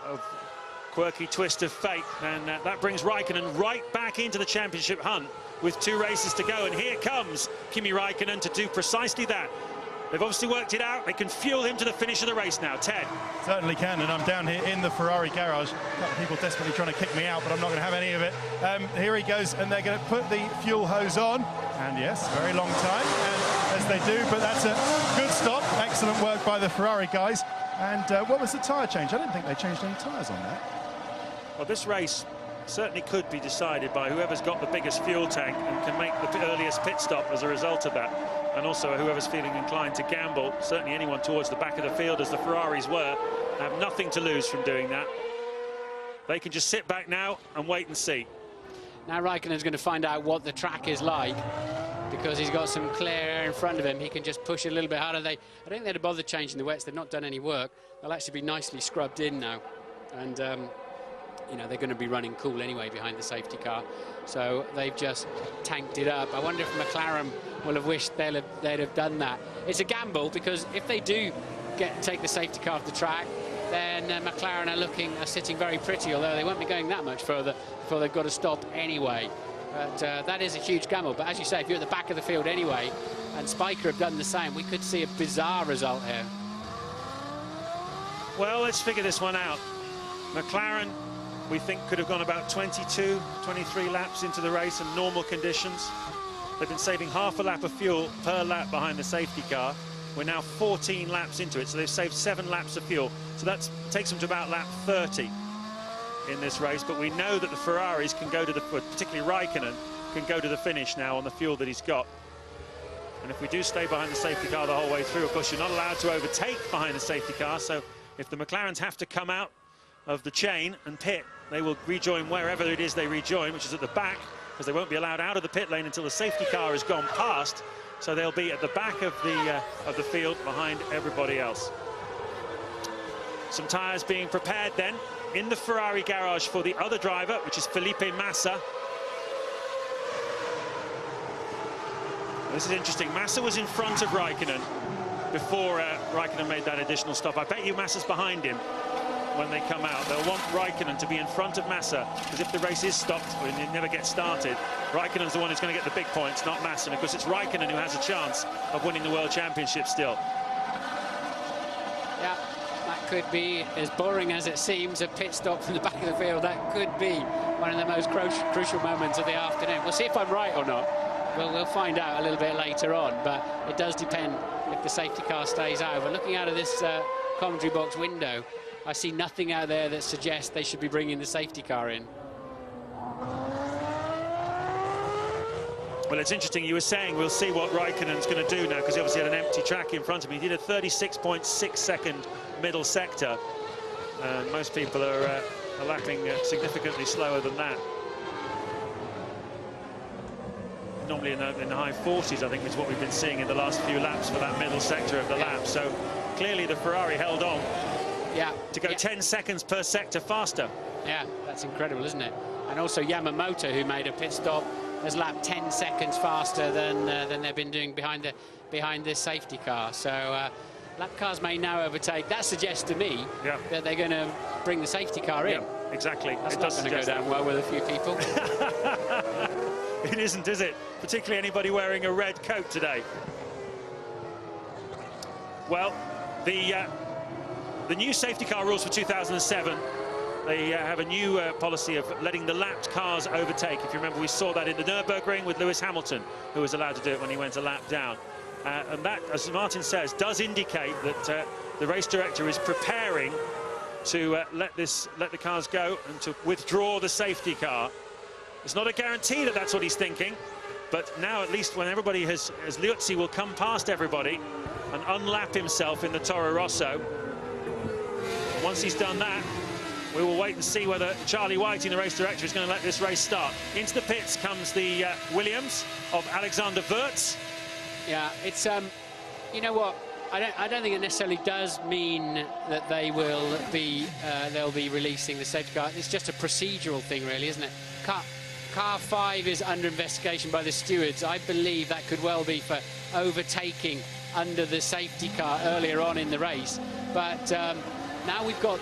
quirky twist of fate. And that brings Raikkonen right back into the championship hunt with 2 races to go. And here comes Kimi Raikkonen to do precisely that. They've obviously worked it out. They can fuel him to the finish of the race now. Ted. Certainly can, and I'm down here in the Ferrari garage. A couple of people desperately trying to kick me out, but I'm not going to have any of it. Here he goes, and they're going to put the fuel hose on. And yes, very long time, and as they do, but that's a good stop. Excellent work by the Ferrari guys. And what was the tyre change? I didn't think they changed any tyres on that. Well, this race certainly could be decided by whoever's got the biggest fuel tank and can make the earliest pit stop as a result of that. And also whoever's feeling inclined to gamble, certainly anyone towards the back of the field, as the Ferraris were, have nothing to lose from doing that. They can just sit back now and wait and see. Now Raikkonen's going to find out what the track is like, because he's got some clear air in front of him. He can just push a little bit harder. I don't think they'd have bothered changing the wets. They've not done any work. They'll actually be nicely scrubbed in now. And you know, they're going to be running cool anyway behind the safety car, so they've just tanked it up. I wonder if McLaren will have wished they'd have done that. It's a gamble, because if they do take the safety car off the track, then McLaren are sitting very pretty, although they won't be going that much further before they've got to stop anyway. But that is a huge gamble. But as you say, if you're at the back of the field anyway, and Spiker have done the same, we could see a bizarre result here. Well, let's figure this one out. McLaren, we think, could have gone about 22, 23 laps into the race in normal conditions. They've been saving half a lap of fuel per lap behind the safety car. We're now 14 laps into it, so they've saved 7 laps of fuel. So that takes them to about lap 30 in this race. But we know that the Ferraris can go to the, particularly Raikkonen, can go to the finish now on the fuel that he's got. And if we do stay behind the safety car the whole way through, of course, you're not allowed to overtake behind the safety car. So if the McLarens have to come out of the chain and pit, they will rejoin wherever it is they rejoin, which is at the back, because they won't be allowed out of the pit lane until the safety car has gone past. So they'll be at the back of the field behind everybody else. Some tyres being prepared then in the Ferrari garage for the other driver, which is Felipe Massa. This is interesting. Massa was in front of Raikkonen before Raikkonen made that additional stop. I bet you Massa's behind him when they come out. They'll want Raikkonen to be in front of Massa, because if the race is stopped and it never gets started, Raikkonen's the one who's going to get the big points, not Massa. And of course, it's Raikkonen who has a chance of winning the World Championship still. Yeah, that could be, as boring as it seems, a pit stop from the back of the field. That could be one of the most crucial moments of the afternoon. We'll see if I'm right or not. We'll find out a little bit later on, but it does depend if the safety car stays out. But looking out of this commentary box window, I see nothing out there that suggests they should be bringing the safety car in. Well, it's interesting. You were saying we'll see what Raikkonen's going to do now, because he obviously had an empty track in front of him. He did a 36.6 second middle sector. Most people are lapping significantly slower than that. normally in the high 40s, I think, is what we've been seeing in the last few laps for that middle sector of the lap. So clearly the Ferrari held on to go 10 seconds per sector faster. Yeah, that's incredible, isn't it? And also Yamamoto, who made a pit stop, has lapped 10 seconds faster than they've been doing behind this safety car. So lap cars may now overtake. That suggests to me that they're going to bring the safety car in. Yeah, exactly. That's not going to go down well with a few people. It isn't, is it? Particularly anybody wearing a red coat today. Well, the new safety car rules for 2007, they have a new policy of letting the lapped cars overtake. If you remember, we saw that in the Nürburgring with Lewis Hamilton, who was allowed to do it when he went a lap down. And that, as Martin says, does indicate that the race director is preparing to let the cars go and to withdraw the safety car. It's not a guarantee that that's what he's thinking, but now at least when everybody as Liuzzi will come past everybody and unlap himself in the Toro Rosso. Once he's done that, we will wait and see whether Charlie Whiting, the race director, is going to let this race start. Into the pits comes the Williams of Alexander Wurz. Yeah, it's you know what? I don't think it necessarily does mean that they will be they'll be releasing the safety car. It's just a procedural thing, really, isn't it? Car 5 is under investigation by the stewards. I believe that could well be for overtaking under the safety car earlier on in the race. But now we've got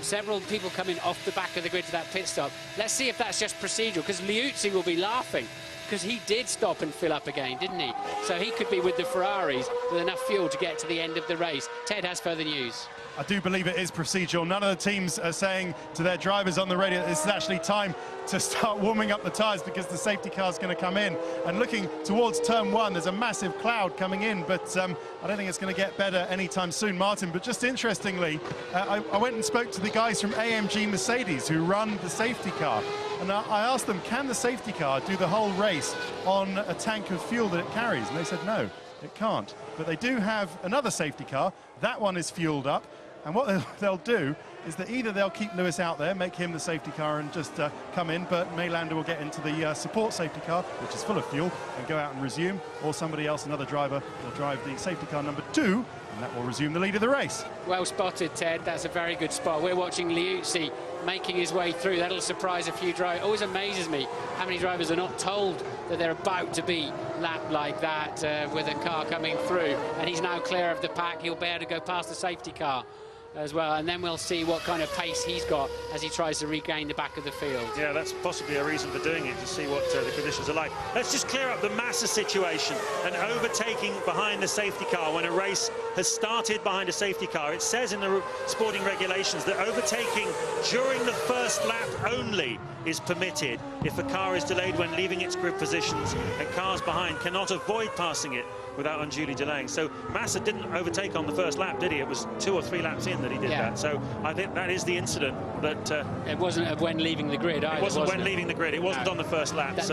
several people coming off the back of the grid to that pit stop. Let's see if that's just procedural, because Liuzzi will be laughing, because he did stop and fill up again, didn't he? So he could be with the Ferraris with enough fuel to get to the end of the race. Ted has further news. I do believe it is procedural. None of the teams are saying to their drivers on the radio that this is actually time to start warming up the tyres because the safety car is going to come in. And looking towards turn 1, there's a massive cloud coming in, but I don't think it's going to get better anytime soon, Martin. But just interestingly, I went and spoke to the guys from AMG Mercedes who run the safety car. And I asked them, can the safety car do the whole race on a tank of fuel that it carries? And they said, no, it can't. But they do have another safety car. That one is fueled up. And what they'll do is that either they'll keep Lewis out there, make him the safety car and just come in, but Maylander will get into the support safety car, which is full of fuel, and go out and resume, or somebody else, another driver, will drive the safety car number 2, and that will resume the lead of the race. Well spotted, Ted. That's a very good spot. We're watching Liuzzi making his way through. That'll surprise a few drivers. Always amazes me how many drivers are not told that they're about to be lapped like that with a car coming through. And he's now clear of the pack. He'll be able to go past the safety car as well, and then we'll see what kind of pace he's got as he tries to regain the back of the field. Yeah, that's possibly a reason for doing it, to see what the conditions are like. Let's just clear up the Massa situation and overtaking behind the safety car when a race has started behind a safety car. It says in the sporting regulations that overtaking during the first lap only is permitted if a car is delayed when leaving its grid positions and cars behind cannot avoid passing it without unduly delaying. So Massa didn't overtake on the first lap, did he? It was 2 or 3 laps in that he did that. So I think that is the incident that... it wasn't when leaving the grid either, It wasn't when leaving the grid. It wasn't on the first lap. That's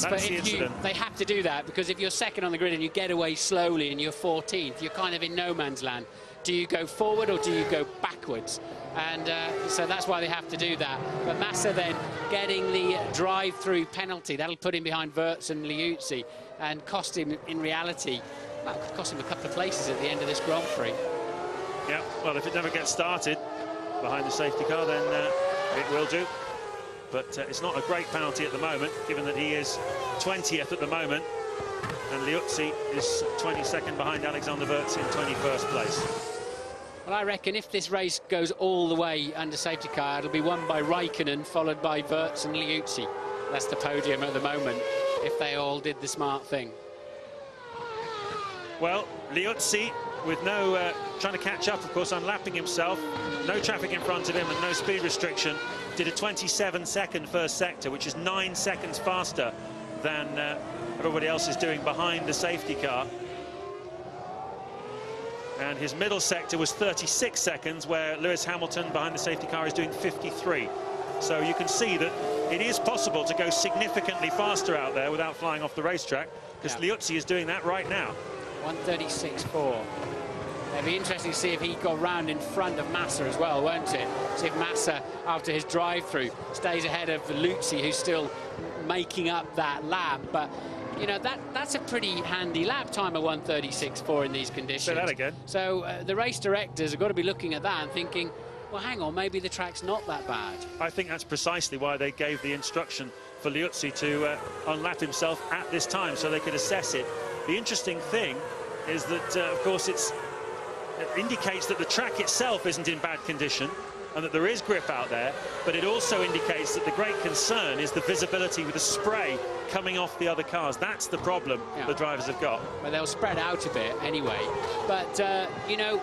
the incident. They have to do that, because if you're second on the grid and you get away slowly and you're 14th, you're kind of in no man's land. Do you go forward or do you go backwards? And so that's why they have to do that. But Massa then getting the drive-through penalty, that'll put him behind Wurz and Liuzzi and cost him, in reality, well, could cost him a couple of places at the end of this Grand Prix. Yeah, well, if it never gets started behind the safety car, then it will do. But it's not a great penalty at the moment, given that he is 20th at the moment, and Liuzzi is 22nd behind Alexander Wurz in 21st place. Well, I reckon if this race goes all the way under safety car, it'll be won by Raikkonen, followed by Wurz and Liuzzi. That's the podium at the moment, if they all did the smart thing. Well, Liuzzi, with no trying to catch up, of course, unlapping himself, no traffic in front of him and no speed restriction, did a 27-second first sector, which is 9 seconds faster than everybody else is doing behind the safety car. And his middle sector was 36 seconds, where Lewis Hamilton behind the safety car is doing 53. So you can see that it is possible to go significantly faster out there without flying off the racetrack, because Liuzzi is doing that right now. 136.4. It'd be interesting to see if he got round in front of Massa as well, won't it? See if Massa, after his drive-through, stays ahead of Liuzzi, who's still making up that lap. But you know, that's a pretty handy lap time of 1:36.4 in these conditions. Say that again. So the race directors have got to be looking at that and thinking, well, hang on, maybe the track's not that bad. I think that's precisely why they gave the instruction for Liuzzi to unlap himself at this time, so they could assess it. The interesting thing is that, of course, it indicates that the track itself isn't in bad condition and that there is grip out there, but it also indicates that the great concern is the visibility with the spray coming off the other cars. That's the problem the drivers have got. Well, they'll spread out a bit anyway. But, you know,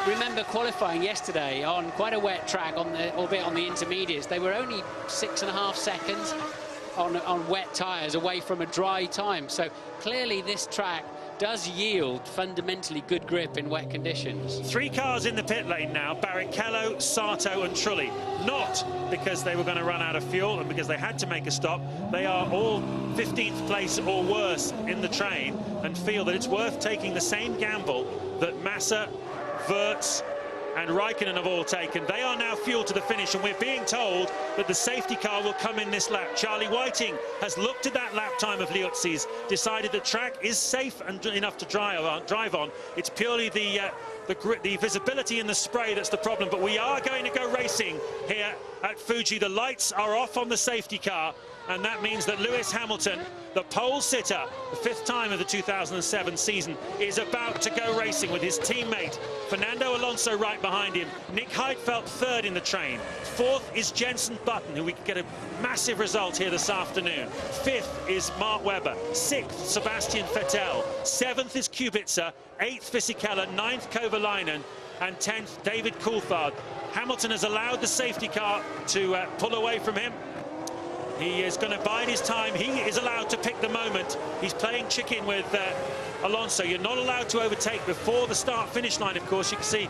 remember qualifying yesterday on quite a wet track, albeit on the intermediates. They were only 6.5 seconds on wet tyres away from a dry time. So clearly this track does yield fundamentally good grip in wet conditions. 3 cars in the pit lane now: Barrichello, Sato and Trulli. Not because they were going to run out of fuel and because they had to make a stop. They are all 15th place or worse in the train and feel that it's worth taking the same gamble that Massa, Wirtz and Raikkonen have all taken. They are now fueled to the finish, and we're being told that the safety car will come in this lap. Charlie Whiting has looked at that lap time of Liuzzi's, decided the track is safe and enough to drive on. It's purely the visibility in the spray that's the problem. But we are going to go racing here at Fuji. The lights are off on the safety car, and that means that Lewis Hamilton, the pole sitter, the 5th time of the 2007 season, is about to go racing with his teammate Fernando Alonso right behind him. Nick Heidfeld 3rd in the train. 4th is Jenson Button, who we could get a massive result here this afternoon. 5th is Mark Webber. 6th, Sebastian Vettel. 7th is Kubica. 8th, Fisichella. 9th, Kovalainen. And 10th, David Coulthard. Hamilton has allowed the safety car to pull away from him. He is going to bide his time. He is allowed to pick the moment. He's playing chicken with Alonso. You're not allowed to overtake before the start-finish line, of course. You can see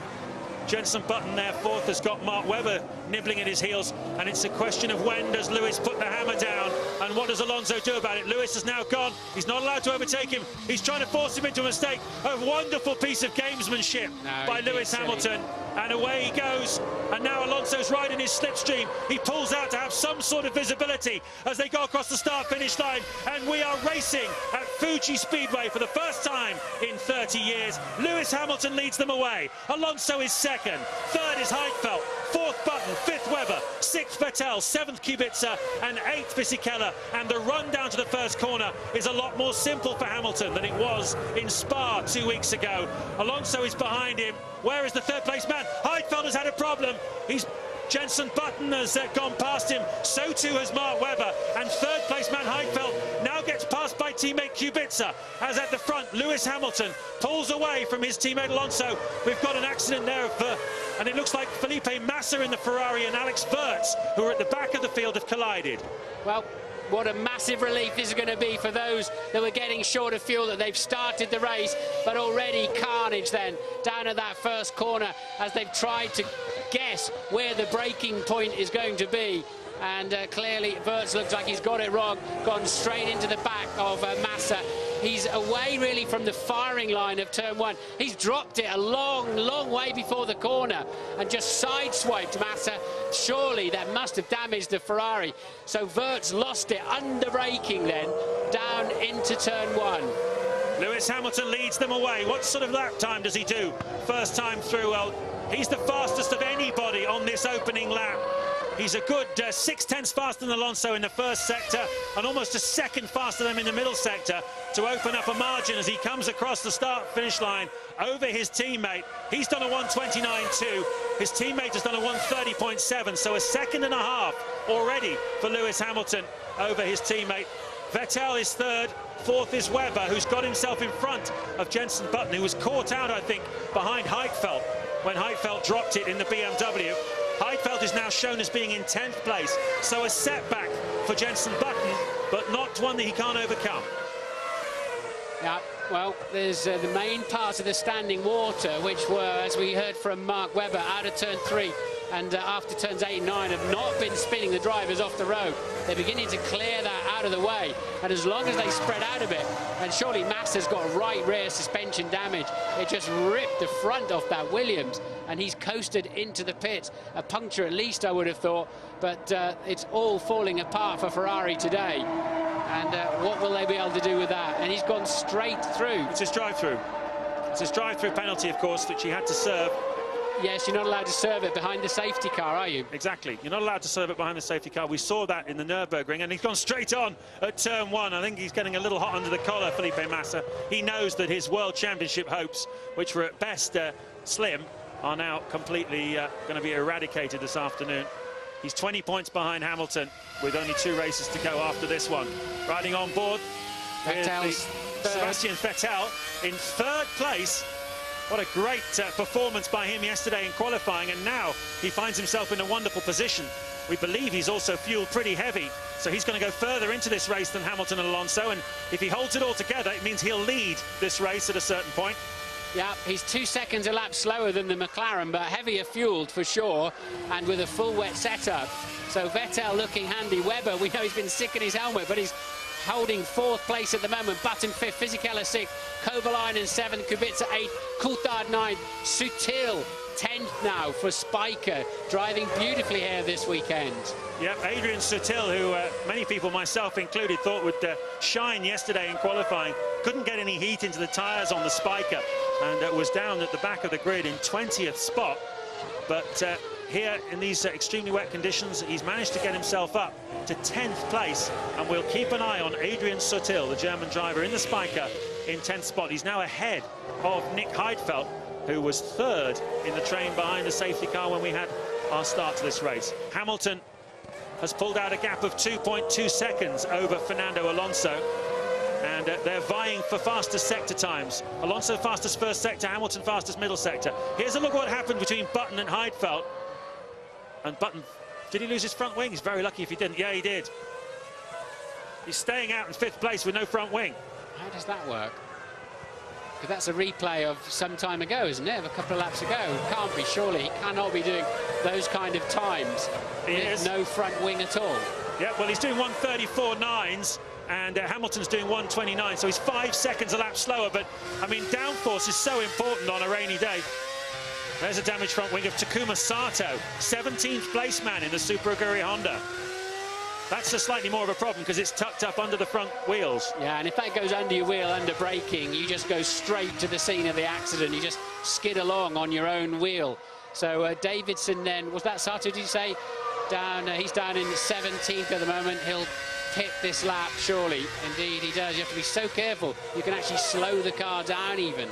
Jenson Button there, 4th, has got Mark Webber nibbling at his heels. And it's a question of when does Lewis put the hammer down and what does Alonso do about it? Lewis has now gone. He's not allowed to overtake him. He's trying to force him into a mistake. A wonderful piece of gamesmanship by Lewis Hamilton. And away he goes. And now Alonso's riding his slipstream. He pulls out to have some sort of visibility as they go across the start-finish line. And we are racing at Fuji Speedway for the first time in 30 years. Lewis Hamilton leads them away. Alonso is 2nd. 3rd is Heidfeld. 4th Button. 5th Webber. 6th Vettel. 7th Kubica. And 8th Fisichella. And the run down to the first corner is a lot more simple for Hamilton than it was in Spa 2 weeks ago. Alonso is behind him. Where is the 3rd place man? Heidfeld has had a problem. Jenson Button has gone past him. So too has Mark Webber. And 3rd place man Heidfeld now gets passed by teammate Kubica. As at the front, Lewis Hamilton pulls away from his teammate Alonso. We've got an accident there, and it looks like Felipe Massa in the Ferrari and Alex Wirtz, who are at the back of the field, have collided. Well, what a massive relief this is going to be for those that were getting short of fuel, that they've started the race, but already carnage then down at that first corner as they've tried to guess where the braking point is going to be. And clearly Wirtz looks like he's got it wrong, gone straight into the back of Massa. He's away really from the firing line of turn 1. He's dropped it a long way before the corner and just sideswiped Massa. Surely that must have damaged the Ferrari. So Wirtz lost it under braking then down into turn 1. Lewis Hamilton leads them away. What sort of lap time does he do first time through? Well, he's the fastest of anybody on this opening lap. He's a good 6/10 faster than Alonso in the first sector and almost a second faster than him in the middle sector to open up a margin as he comes across the start-finish line over his teammate. He's done a 1:29.2. His teammate has done a 1:30.7, so a second and a half already for Lewis Hamilton over his teammate. Vettel is 3rd. 4th is Webber, who's got himself in front of Jenson Button, who was caught out, I think, behind Heidfeld when Heidfeld dropped it in the BMW. Heidfeld is now shown as being in 10th place, so a setback for Jenson Button, but not one that he can't overcome. Yeah, well, there's the main parts of the standing water, which were, as we heard from Mark Webber, out of turn 3 and after turns 8 and 9 have not been spinning the drivers off the road. They're beginning to clear that out of the way, and as long as they spread out a bit, and surely Massa's got right rear suspension damage, it just ripped the front off that Williams, and he's coasted into the pits. A puncture at least, I would have thought, but it's all falling apart for Ferrari today. And what will they be able to do with that? And he's gone straight through. It's his drive-through. It's his drive-through penalty, of course, which he had to serve. Yes, you're not allowed to serve it behind the safety car, are you? Exactly. You're not allowed to serve it behind the safety car. We saw that in the Nürburgring, and he's gone straight on at turn one. I think he's getting a little hot under the collar, Felipe Massa. He knows that his World Championship hopes, which were at best slim, are now completely going to be eradicated this afternoon. He's 20 points behind Hamilton, with only 2 races to go after this one. Riding on board, Sebastian Vettel in 3rd place. What a great performance by him yesterday in qualifying, and now he finds himself in a wonderful position. We believe he's also fueled pretty heavy, so he's going to go further into this race than Hamilton and Alonso, and if he holds it all together, it means he'll lead this race at a certain point. Yeah, he's 2 seconds a lap slower than the McLaren, but heavier fueled for sure, and with a full wet setup. So Vettel looking handy. Webber, we know he's been sick in his helmet, but he's holding 4th place at the moment. Button 5th, Fisichella 6th, Kovalainen 7th, Kubica 8th, Coulthard 9th, Sutil 10th now for Spiker, driving beautifully here this weekend. Yep, Adrian Sutil, who many people, myself included, thought would shine yesterday in qualifying, couldn't get any heat into the tyres on the Spiker, and was down at the back of the grid in 20th spot. But here in these extremely wet conditions, he's managed to get himself up to 10th place, and we'll keep an eye on Adrian Sutil, the German driver, in the Spiker in 10th spot. He's now ahead of Nick Heidfeld, who was 3rd in the train behind the safety car when we had our start to this race. Hamilton has pulled out a gap of 2.2 seconds over Fernando Alonso, and they're vying for fastest sector times. Alonso fastest first sector, Hamilton fastest middle sector. Here's a look at what happened between Button and Heidfeld. And Button, did he lose his front wing? He's very lucky if he didn't. Yeah, he did. He's staying out in 5th place with no front wing. How does that work? Because that's a replay of some time ago, isn't it? Of a couple of laps ago. Can't be, surely. He cannot be doing those kind of times with no front wing at all. Yeah, well, he's doing 1:34.9s, and Hamilton's doing 1:29, so he's 5 seconds a lap slower. But, I mean, downforce is so important on a rainy day. There's a damaged front wing of Takuma Sato, 17th place man in the Super Aguri Honda. That's a slightly more of a problem because it's tucked up under the front wheels. Yeah, and if that goes under your wheel, under braking, you just go straight to the scene of the accident. You just skid along on your own wheel. So Davidson then, was that Sato, did you say? Down, he's down in 17th at the moment. He'll pit this lap, surely. Indeed, he does. You have to be so careful. You can actually slow the car down even.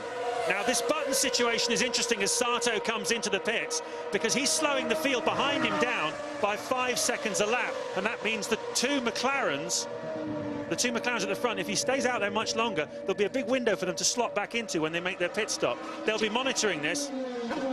Now, this Button situation is interesting as Sato comes into the pits, because he's slowing the field behind him down by 5 seconds a lap, and that means the two McLarens at the front, if he stays out there much longer, there'll be a big window for them to slot back into when they make their pit stop. They'll be monitoring this.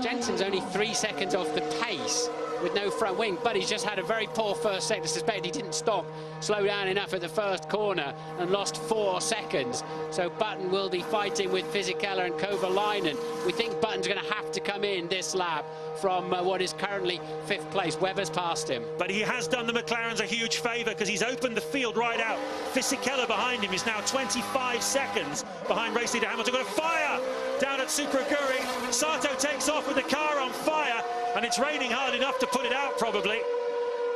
Jensen's only 3 seconds off the pace with no front wing, but he's just had a very poor first sector. Suspect he didn't slow down enough at the first corner and lost 4 seconds. So Button will be fighting with Fisichella and Kovalainen. We think Button's going to have to come in this lap from what is currently 5th place. Webber's passed him. But he has done the McLarens a huge favour because he's opened the field right out. Fisichella behind him is now 25 seconds behind race leader Hamilton. Got a fire down at Super Aguri. Sato takes off with the car on fire, and it's raining hard enough to put it out probably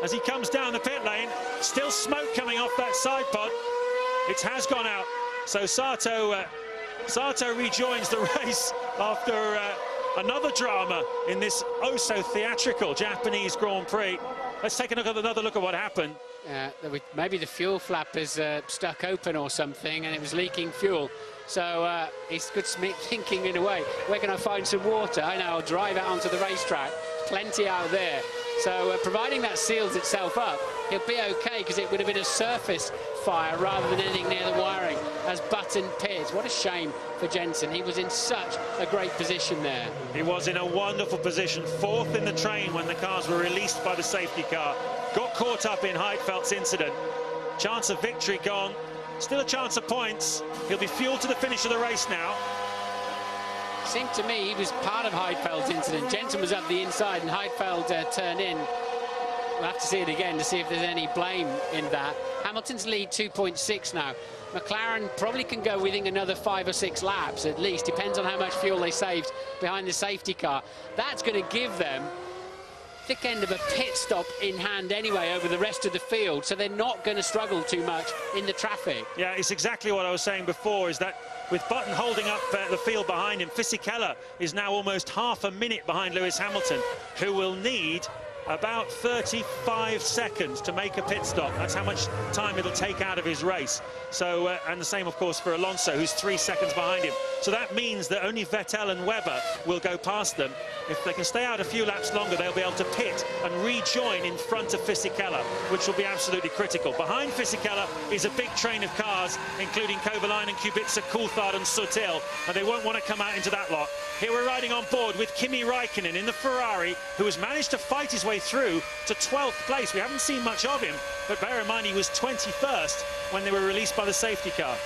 as he comes down the pit lane. Still smoke coming off that side pod. It has gone out. So Sato rejoins the race after another drama in this oh-so-theatrical Japanese Grand Prix. Let's take another look at what happened. Maybe the fuel flap is stuck open or something, and it was leaking fuel. So it's good thinking in a way. Where can I find some water? I know, I'll drive out onto the racetrack. Plenty out there. So providing that seals itself up, he'll be okay, because it would have been a surface fire rather than anything near the wiring as Button pits. What a shame for Jensen. He was in such a great position there. He was in a wonderful position, 4th in the train when the cars were released by the safety car. Got caught up in Heidfeld's incident. Chance of victory gone. Still a chance of points. He'll be fueled to the finish of the race now. Seemed to me he was part of Heidfeld's incident. Jensen was up the inside and Heidfeld turned in. We'll have to see it again to see if there's any blame in that. Hamilton's lead 2.6 now. McLaren probably can go within another 5 or 6 laps at least. Depends on how much fuel they saved behind the safety car. That's going to give them thick end of a pit stop in hand anyway over the rest of the field, so they're not going to struggle too much in the traffic. Yeah, it's exactly what I was saying before, is that with Button holding up the field behind him, Fisichella is now almost half a minute behind Lewis Hamilton, who will need about 35 seconds to make a pit stop. That's how much time it'll take out of his race. So, and the same, of course, for Alonso, who's 3 seconds behind him. So that means that only Vettel and Webber will go past them. If they can stay out a few laps longer, they'll be able to pit and rejoin in front of Fisichella, which will be absolutely critical. Behind Fisichella is a big train of cars, including Kovalainen, Kubica, Coulthard and Sutil, and they won't want to come out into that lot. Here we're riding on board with Kimi Raikkonen in the Ferrari, who has managed to fight his way through to 12th place. We haven't seen much of him, but bear in mind he was 21st when they were released by the safety car.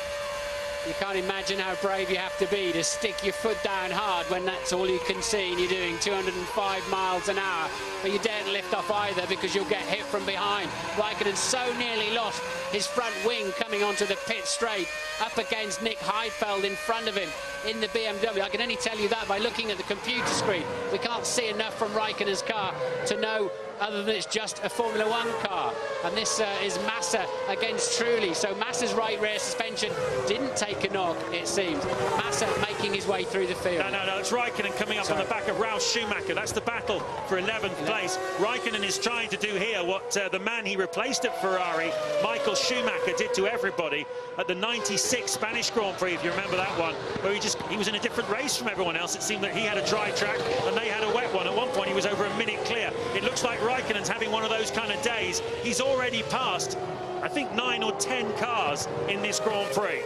You can't imagine how brave you have to be to stick your foot down hard when that's all you can see and you're doing 205 miles an hour. But you daren't lift off either because you'll get hit from behind. Raikkonen so nearly lost his front wing coming onto the pit straight up against Nick Heidfeld in front of him in the BMW. I can only tell you that by looking at the computer screen. We can't see enough from Raikkonen's car to know other than it's just a Formula One car. And this is Massa against Trulli. So Massa's right rear suspension didn't take a knock, it seems. Massa making his way through the field. No, it's Raikkonen coming up on the back of Ralf Schumacher. That's the battle for 11th place. Raikkonen is trying to do here what the man he replaced at Ferrari, Michael Schumacher, did to everybody at the 96 Spanish Grand Prix, if you remember that one, where he was in a different race from everyone else. It seemed that he had a dry track and they had a wet one. At one point he was over a minute clear. It looks like Raikkonen's having one of those kind of days. He's already passed, I think, 9 or 10 cars in this Grand Prix.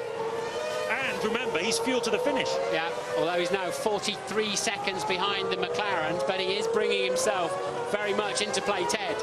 And remember, he's fuel to the finish. Yeah, although he's now 43 seconds behind the McLarens, but he is bringing himself very much into play, Ted.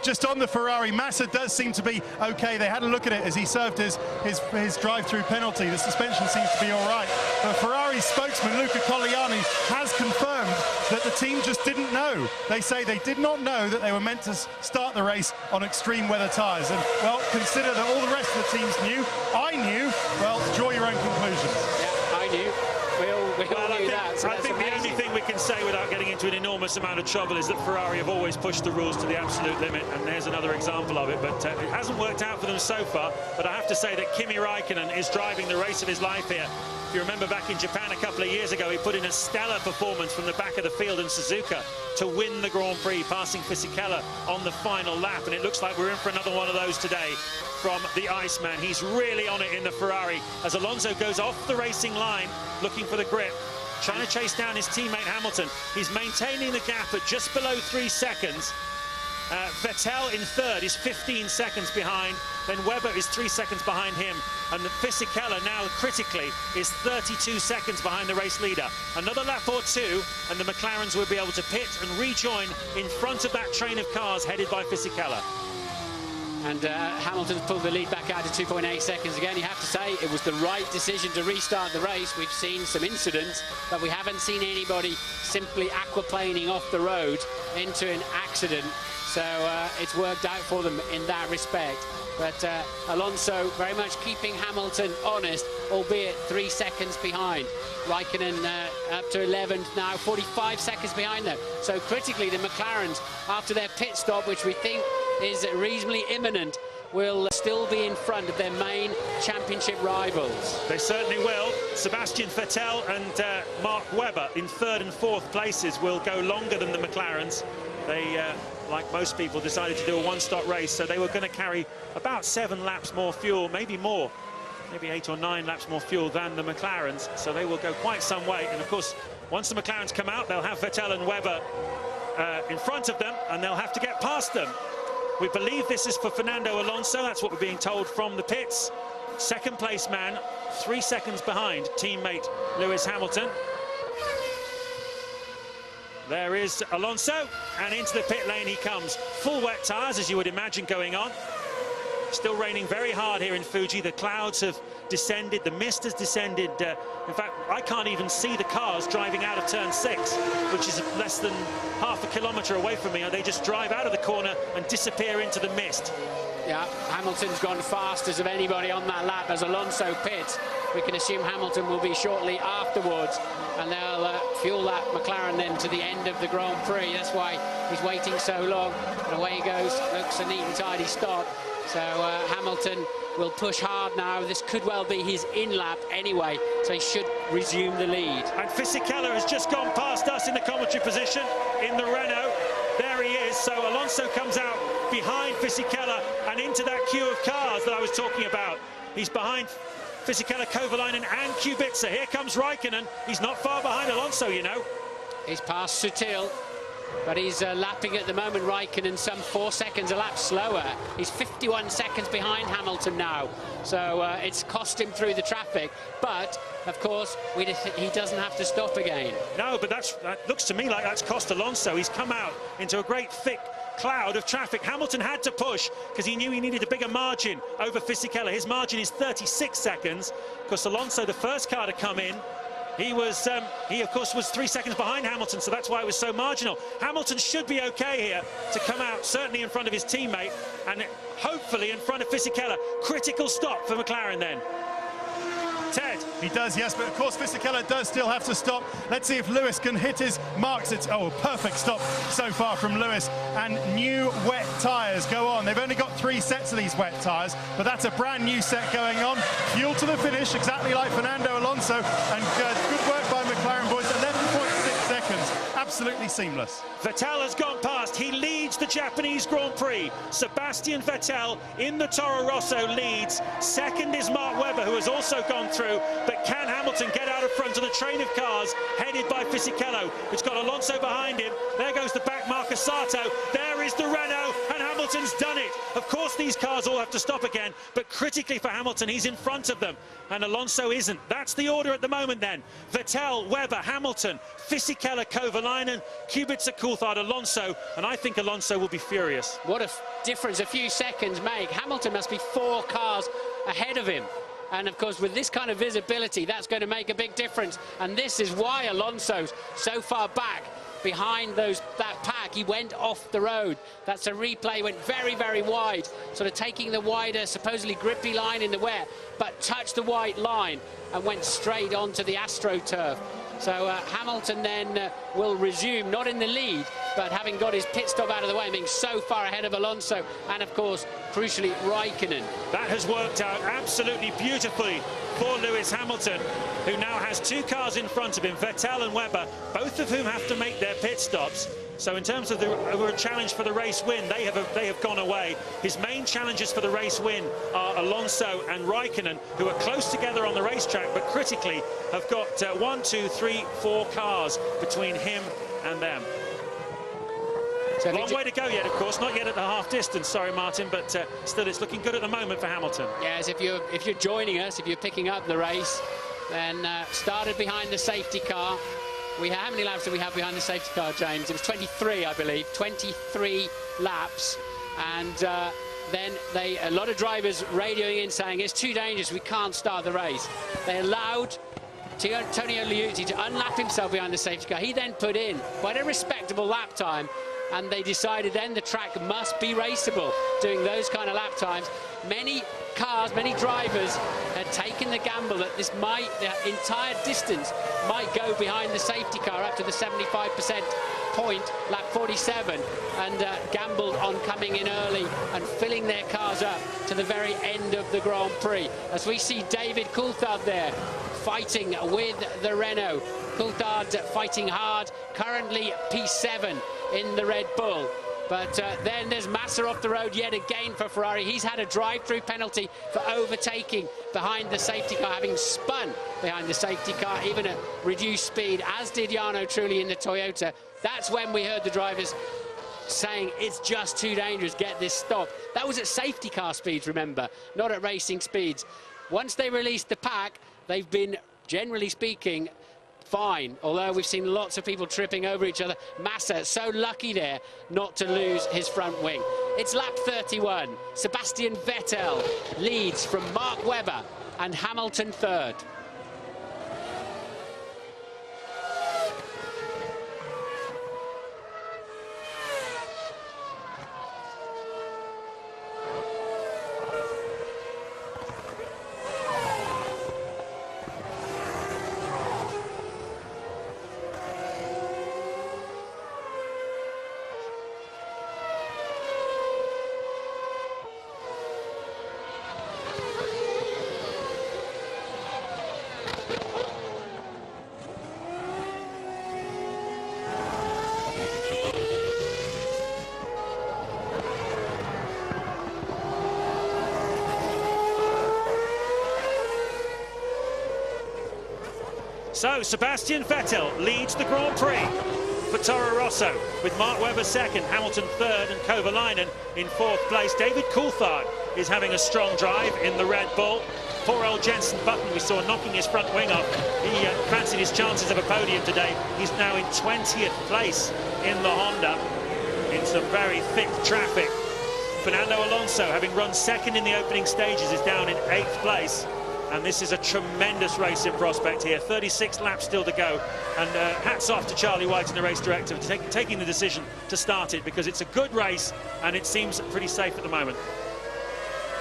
Just on the Ferrari, Massa does seem to be okay. They had a look at it as he served his drive-through penalty. The suspension seems to be all right. The Ferrari spokesman, Luca Colliani, has confirmed that the team just didn't know. They say they did not know that they were meant to start the race on extreme weather tyres. And, well, consider that all the rest of the teams knew. I knew. Well, draw your own conclusions. Yeah, I knew. We all knew that. So I think the only thing we can say without getting into an enormous amount of trouble is that Ferrari have always pushed the rules to the absolute limit, and there's another example of it. But it hasn't worked out for them so far. But I have to say that Kimi Raikkonen is driving the race of his life here. If you remember back in Japan a couple of years ago, he put in a stellar performance from the back of the field in Suzuka to win the Grand Prix, passing Fisichella on the final lap. And it looks like we're in for another one of those today from the Iceman. He's really on it in the Ferrari as Alonso goes off the racing line looking for the grip, trying to chase down his teammate Hamilton. He's maintaining the gap at just below 3 seconds. Vettel in third is 15 seconds behind. Then Webber is 3 seconds behind him. And the Fisichella now critically is 32 seconds behind the race leader. Another lap or two and the McLarens will be able to pit and rejoin in front of that train of cars headed by Fisichella. And Hamilton's pulled the lead back out to 2.8 seconds again. You have to say it was the right decision to restart the race. We've seen some incidents, but we haven't seen anybody simply aquaplaning off the road into an accident. So it's worked out for them in that respect. But Alonso very much keeping Hamilton honest, albeit 3 seconds behind. Raikkonen up to 11th now, 45 seconds behind them. So critically, the McLarens, after their pit stop, which we think is reasonably imminent, will still be in front of their main championship rivals. They certainly will. Sebastian Vettel and Mark Webber in third and fourth places will go longer than the McLarens. They, like most people, decided to do a one-stop race, so they were going to carry about 7 laps more fuel, maybe more, maybe 8 or 9 laps more fuel than the McLarens, so they will go quite some way. And of course, once the McLarens come out, they'll have Vettel and Webber in front of them, and they'll have to get past them. We believe this is for Fernando Alonso. That's what we're being told from the pits. Second place man, 3 seconds behind teammate Lewis Hamilton. There is Alonso, and into the pit lane he comes. Full wet tyres, as you would imagine, going on. Still raining very hard here in Fuji. The clouds have descended, the mist has descended. In fact, I can't even see the cars driving out of turn 6, which is less than half a kilometre away from me. They just drive out of the corner and disappear into the mist. Yeah, Hamilton's gone fastest of anybody on that lap as Alonso pits. We can assume Hamilton will be shortly afterwards, and they'll fuel that McLaren then to the end of the Grand Prix. That's why he's waiting so long. And away he goes. Looks a neat and tidy stop. So Hamilton will push hard now. This could well be his in-lap anyway, so he should resume the lead. And Fisichella has just gone past us in the commentary position in the Renault. There he is. So Alonso comes out behind Fisichella and into that queue of cars that I was talking about. He's behind Fisichella, Kovalainen and Kubica. Here comes Raikkonen. He's not far behind Alonso, you know. He's past Sutil, but he's lapping at the moment Raikkonen some 4 seconds a lap slower. He's 51 seconds behind Hamilton now, so it's cost him through the traffic, but of course he doesn't have to stop again. No, but that looks to me like that's cost Alonso. He's come out into a great thick cloud of traffic. Hamilton had to push because he knew he needed a bigger margin over Fisichella. His margin is 36 seconds because Alonso, the first car to come in, he of course was 3 seconds behind Hamilton, so that's why it was so marginal. Hamilton should be okay here to come out certainly in front of his teammate and hopefully in front of Fisichella. Critical stop for McLaren then. Ted. He does, yes, but of course Fisichella does still have to stop. Let's see if Lewis can hit his marks. It's, oh, perfect stop so far from Lewis. And new wet tyres go on. They've only got 3 sets of these wet tyres, but that's a brand new set going on. Fuel to the finish, exactly like Fernando Alonso. And good work by McLaren, boys. 11.6 seconds. Absolutely seamless. Vettel has gone past. He leads the Japanese Grand Prix. Sebastian Vettel in the Toro Rosso leads. Second is Mark Webber, who has also gone through. But can Hamilton get out of front of the train of cars headed by Fisichella? It's got Alonso behind him. There goes the back marker Sato. There is the Renault, and Hamilton's done it. Of course, these cars all have to stop again, but critically for Hamilton, he's in front of them, and Alonso isn't. That's the order at the moment then. Vettel, Webber, Hamilton, Fisichella, Kovalainen, Kubica, Coulthard, Alonso, and I think Alonso will be furious. What a difference a few seconds make. Hamilton must be 4 cars ahead of him. And of course, with this kind of visibility, that's going to make a big difference. And this is why Alonso's so far back behind that pack. He went off the road. That's a replay, went very, very wide, sort of taking the wider, supposedly grippy line in the wet, but touched the white line and went straight onto the AstroTurf. So Hamilton then will resume, not in the lead, but having got his pit stop out of the way, being so far ahead of Alonso and, of course, crucially, Raikkonen. That has worked out absolutely beautifully for Lewis Hamilton, who now has 2 cars in front of him, Vettel and Webber, both of whom have to make their pit stops. So in terms of the challenge for the race win, they have gone away. His main challenges for the race win are Alonso and Raikkonen, who are close together on the racetrack, but critically have got 1, 2, 3, 4 cars between him and them. So long way to go yet, of course, not yet at the half distance, sorry Martin, but still it's looking good at the moment for Hamilton. Yes, if you're joining us, if you're picking up the race, then started behind the safety car. How many laps did we have behind the safety car, James? It was 23, I believe, 23 laps. And then a lot of drivers radioing in saying it's too dangerous, we can't start the race. They allowed Antonio Liuzzi to unlap himself behind the safety car. He then put in quite a respectable lap time, and they decided then the track must be raceable, doing those kind of lap times. Many cars, many drivers had taken the gamble that the entire distance might go behind the safety car up to the 75% point, lap 47, and gambled on coming in early and filling their cars up to the very end of the Grand Prix. As we see David Coulthard there fighting with the Renault. Coulthard fighting hard, currently P7 in the Red Bull. But then there's Massa off the road yet again for Ferrari. He's had a drive-through penalty for overtaking behind the safety car, having spun behind the safety car, even at reduced speed, as did Jarno Trulli in the Toyota. That's when we heard the drivers saying it's just too dangerous, get this stop. That was at safety car speeds, remember, not at racing speeds. Once they released the pack, they've been, generally speaking, fine, although we've seen lots of people tripping over each other. Massa so lucky there not to lose his front wing. It's lap 31. Sebastian Vettel leads from Mark Webber and Hamilton third. So Sebastian Vettel leads the Grand Prix for Toro Rosso, with Mark Webber second, Hamilton third, and Kovalainen in fourth place. David Coulthard is having a strong drive in the Red Bull. Poor old Jenson Button, we saw knocking his front wing off. He fancied his chances of a podium today. He's now in 20th place in the Honda, in some very thick traffic. Fernando Alonso, having run second in the opening stages, is down in 8th place. And this is a tremendous racing prospect here. 36 laps still to go. And hats off to Charlie White and the race director for taking the decision to start it, because it's a good race and it seems pretty safe at the moment.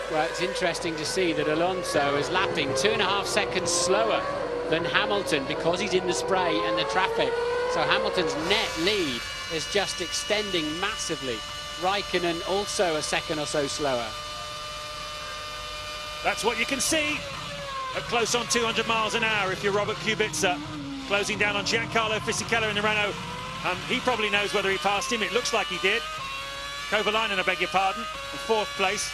Well, it's interesting to see that Alonso is lapping 2.5 seconds slower than Hamilton because he's in the spray and the traffic. So Hamilton's net lead is just extending massively. Raikkonen also a second or so slower. That's what you can see at close on 200 miles an hour if you're Robert Kubica, closing down on Giancarlo Fisichella in the Renault. He probably knows whether he passed him. It looks like he did. Kovalainen, I beg your pardon, in fourth place.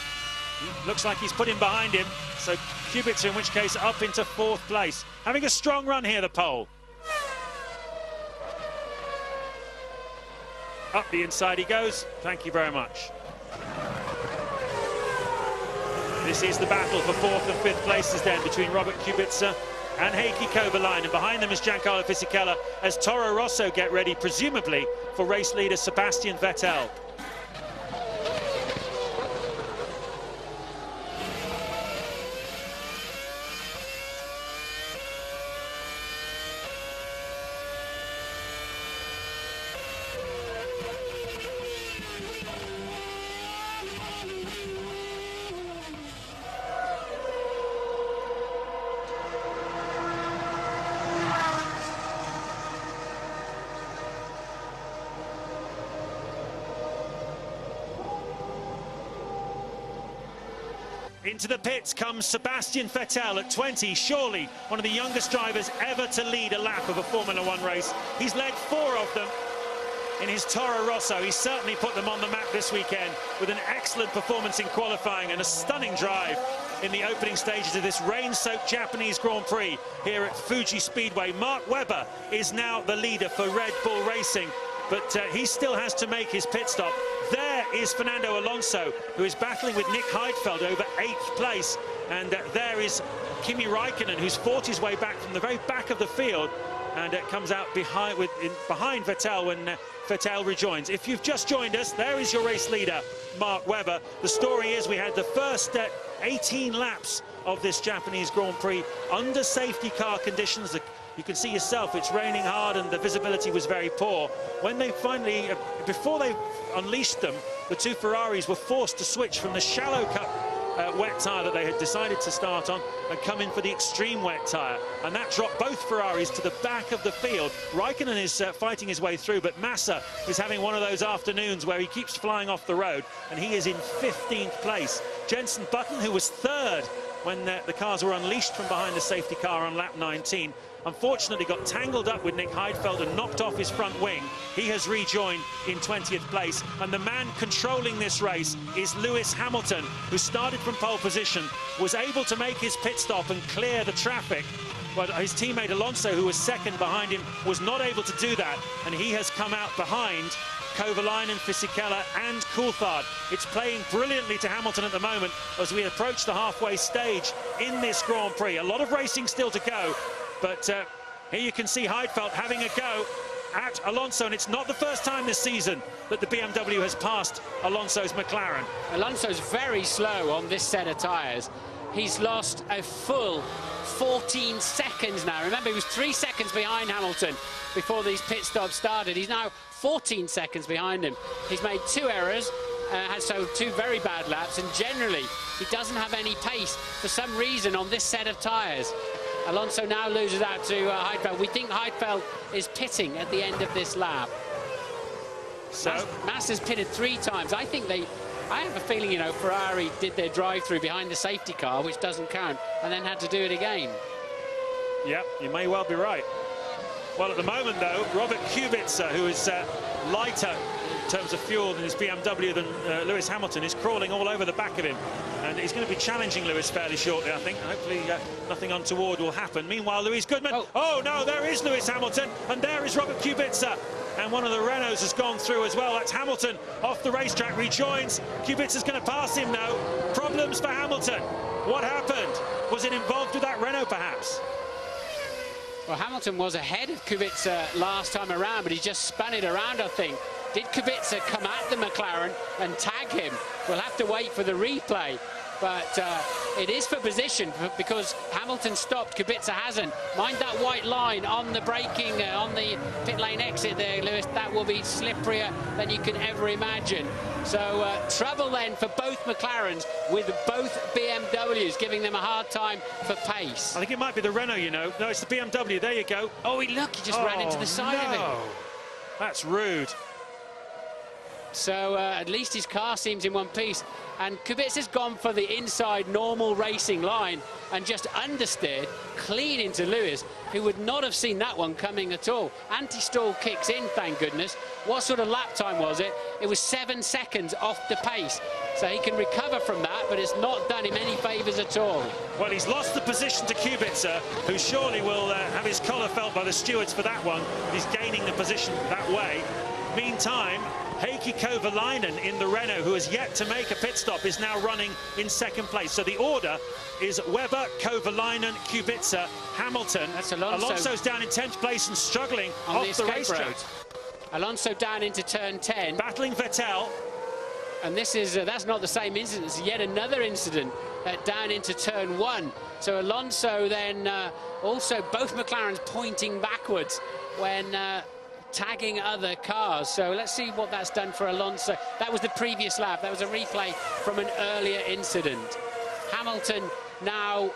Looks like he's put him behind him. So Kubica, in which case, up into fourth place. Having a strong run here, the pole. Up the inside he goes. Thank you very much. This is the battle for fourth and fifth places then between Robert Kubica and Heikki Kovalainen. Behind them is Giancarlo Fisichella as Toro Rosso get ready, presumably, for race leader Sebastian Vettel. Into the pits comes Sebastian Vettel at 20, surely one of the youngest drivers ever to lead a lap of a Formula One race. He's led 4 of them in his Toro Rosso. He's certainly put them on the map this weekend with an excellent performance in qualifying and a stunning drive in the opening stages of this rain-soaked Japanese Grand Prix here at Fuji Speedway. Mark Webber is now the leader for Red Bull Racing, but he still has to make his pit stop. There is Fernando Alonso, who is battling with Nick Heidfeld over 8th place. And there is Kimi Raikkonen, who's fought his way back from the very back of the field and comes out behind Vettel when Vettel rejoins. If you've just joined us, there is your race leader, Mark Webber. The story is we had the first 18 laps of this Japanese Grand Prix under safety car conditions. You can see yourself, it's raining hard and the visibility was very poor. When they finally, before they unleashed them, the 2 Ferraris were forced to switch from the shallow cut wet tyre that they had decided to start on and come in for the extreme wet tyre. And that dropped both Ferraris to the back of the field. Raikkonen is fighting his way through, but Massa is having one of those afternoons where he keeps flying off the road, and he is in 15th place. Jenson Button, who was 3rd when the cars were unleashed from behind the safety car on lap 19, unfortunately got tangled up with Nick Heidfeld and knocked off his front wing. He has rejoined in 20th place. And the man controlling this race is Lewis Hamilton, who started from pole position, was able to make his pit stop and clear the traffic. But his teammate Alonso, who was second behind him, was not able to do that. And he has come out behind Kovalainen, Fisichella and Coulthard. It's playing brilliantly to Hamilton at the moment as we approach the halfway stage in this Grand Prix. A lot of racing still to go. But here you can see Heidfeld having a go at Alonso, and it's not the first time this season that the BMW has passed Alonso's McLaren. Alonso's very slow on this set of tyres. He's lost a full 14 seconds now. Remember, he was 3 seconds behind Hamilton before these pit stops started. He's now 14 seconds behind him. He's made 2 errors, so 2 very bad laps, and generally he doesn't have any pace for some reason on this set of tyres. Alonso now loses out to Heidfeld. We think Heidfeld is pitting at the end of this lap. So Massa's pitted 3 times. I have a feeling, you know, Ferrari did their drive-through behind the safety car, which doesn't count, and then had to do it again. Yep, you may well be right. Well, at the moment, though, Robert Kubica, who is lighter in terms of fuel than his BMW than Lewis Hamilton, is crawling all over the back of him. And he's going to be challenging Lewis fairly shortly, I think. Hopefully nothing untoward will happen. Meanwhile, Lewis Goodman. Oh, no, there is Lewis Hamilton. And there is Robert Kubica. And one of the Renaults has gone through as well. That's Hamilton off the racetrack, rejoins. Kubica's going to pass him now. Problems for Hamilton. What happened? Was it involved with that Renault, perhaps? Well, Hamilton was ahead of Kubica last time around, but he just spun it around, I think. Did Kubica come at the McLaren and tag him? We'll have to wait for the replay. But it is for position because Hamilton stopped, Kubica hasn't. Mind that white line on the braking, on the pit lane exit there, Lewis. That will be slipperier than you can ever imagine. So trouble then for both McLarens with both BMWs, giving them a hard time for pace. I think it might be the Renault, you know. No, it's the BMW. There you go. Oh, look, he just ran into the side of it. That's rude. So at least his car seems in one piece. And Kubica's gone for the inside normal racing line and just understeered clean into Lewis, who would not have seen that one coming at all. Anti-stall kicks in, thank goodness. What sort of lap time was it? It was 7 seconds off the pace. So he can recover from that, but it's not done him any favours at all. Well, he's lost the position to Kubica, who surely will have his collar felt by the stewards for that one. He's gaining the position that way. Meantime, Heikki Kovalainen in the Renault, who has yet to make a pit stop, is now running in 2nd place. So the order is Webber, Kovalainen, Kubica, Hamilton. That's Alonso. Alonso's down in 10th place and struggling off the racetrack. Alonso down into turn 10. Battling Vettel. And this is that's not the same incident. It's yet another incident down into turn 1. So Alonso then also both McLarens pointing backwards when tagging other cars. So let's see what that's done for Alonso. That was the previous lap. That was a replay from an earlier incident. Hamilton now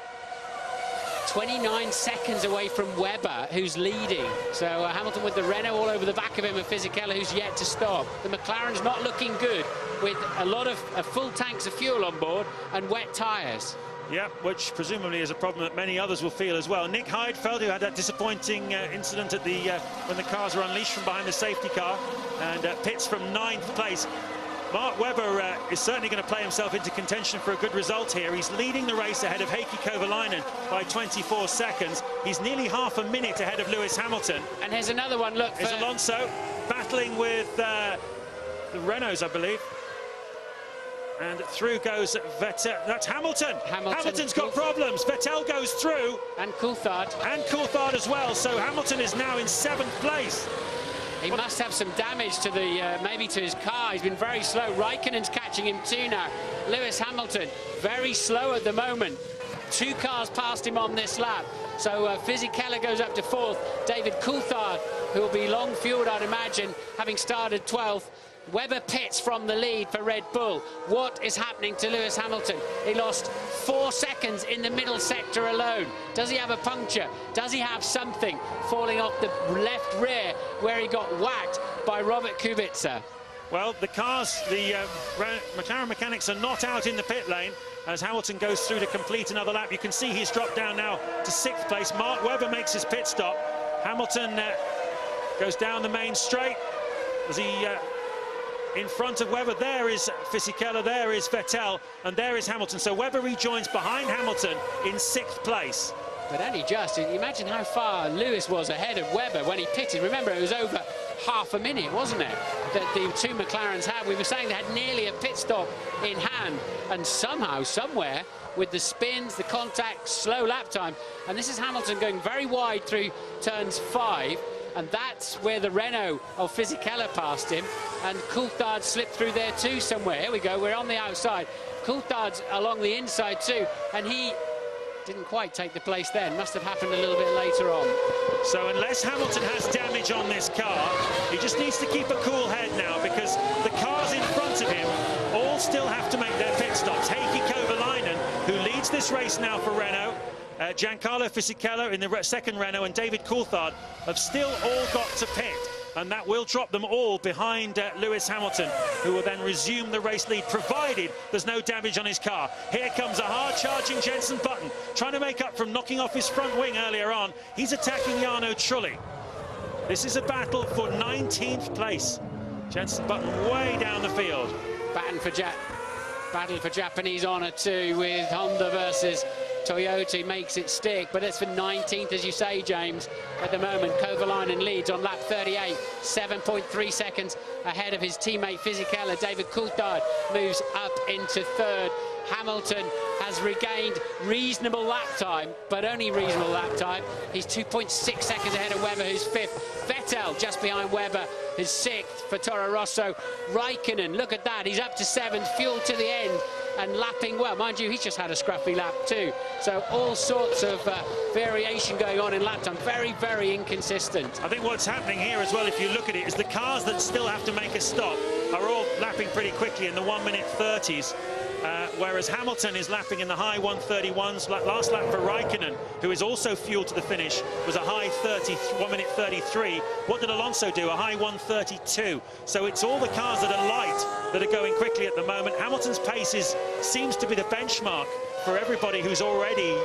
29 seconds away from Webber, who's leading. So Hamilton with the Renault all over the back of him, and Fisichella, who's yet to stop. The McLaren's not looking good, with a lot of full tanks of fuel on board and wet tyres. Yeah, which presumably is a problem that many others will feel as well. Nick Heidfeld, who had that disappointing incident at the when the cars were unleashed from behind the safety car, and pits from 9th place. Mark Webber is certainly going to play himself into contention for a good result here. He's leading the race ahead of Heikki Kovalainen by 24 seconds. He's nearly half a minute ahead of Lewis Hamilton. And here's another one, look. There's Alonso battling with the Renaults, I believe. And through goes Vettel. That's Hamilton. Hamilton's got problems. Vettel goes through. And Coulthard. And Coulthard as well. So Hamilton is now in 7th place. He must have some damage to the, maybe to his car. He's been very slow. Raikkonen's catching him too now. Lewis Hamilton, very slow at the moment. 2 cars past him on this lap. So Fisichella goes up to 4th. David Coulthard, who will be long fueled, I'd imagine, having started 12th. Webber pits from the lead for Red Bull. What is happening to Lewis Hamilton? He lost 4 seconds in the middle sector alone. Does he have a puncture? Does he have something falling off the left rear where he got whacked by Robert Kubica? Well, the cars, the McLaren mechanics are not out in the pit lane as Hamilton goes through to complete another lap. You can see he's dropped down now to 6th place. Mark Webber makes his pit stop. Hamilton goes down the main straight as he... in front of Webber, there is Fisichella, there is Vettel, and there is Hamilton. So Webber rejoins behind Hamilton in 6th place. But only just. Imagine how far Lewis was ahead of Webber when he pitted. Remember, it was over half a minute, wasn't it, that the 2 McLarens had. We were saying they had nearly a pit stop in hand, and somehow, somewhere, with the spins, the contact, slow lap time, and this is Hamilton going very wide through turns 5, and that's where the Renault of Fisichella passed him, and Coulthard slipped through there too somewhere. Here we go, we're on the outside. Coulthard's along the inside too, and he didn't quite take the place then. Must have happened a little bit later on. So unless Hamilton has damage on this car, he just needs to keep a cool head now, because the cars in front of him all still have to make their pit stops. Heikki Kovalainen, who leads this race now for Renault, Giancarlo Fisichella in the second Renault, and David Coulthard have still all got to pit. And that will drop them all behind Lewis Hamilton, who will then resume the race lead, provided there's no damage on his car. Here comes a hard-charging Jenson Button, trying to make up from knocking off his front wing earlier on. He's attacking Jarno Trulli. This is a battle for 19th place. Jenson Button way down the field. Battle for Japanese honour too, with Honda versus Toyota makes it stick, but it's for 19th, as you say, James. At the moment, Kovalainen leads on lap 38, 7.3 seconds ahead of his teammate Fisichella. David Coulthard moves up into third. Hamilton has regained reasonable lap time, but only reasonable lap time. He's 2.6 seconds ahead of Webber, who's fifth. Vettel just behind Webber, who's sixth for Toro Rosso. Raikkonen, look at that, he's up to seventh, fuel to the end, and lapping well. Mind you, he's just had a scruffy lap too. So all sorts of variation going on in lap time. Very, very inconsistent. I think what's happening here as well, if you look at it, is the cars that still have to make a stop are all lapping pretty quickly in the 1:30 30s. Whereas Hamilton is lapping in the high 1:31s. Last lap for Raikkonen, who is also fueled to the finish, was a high 1:33. What did Alonso do? A high 1:32. So it's all the cars that are light that are going quickly at the moment. Hamilton's pace seems to be the benchmark for everybody who's already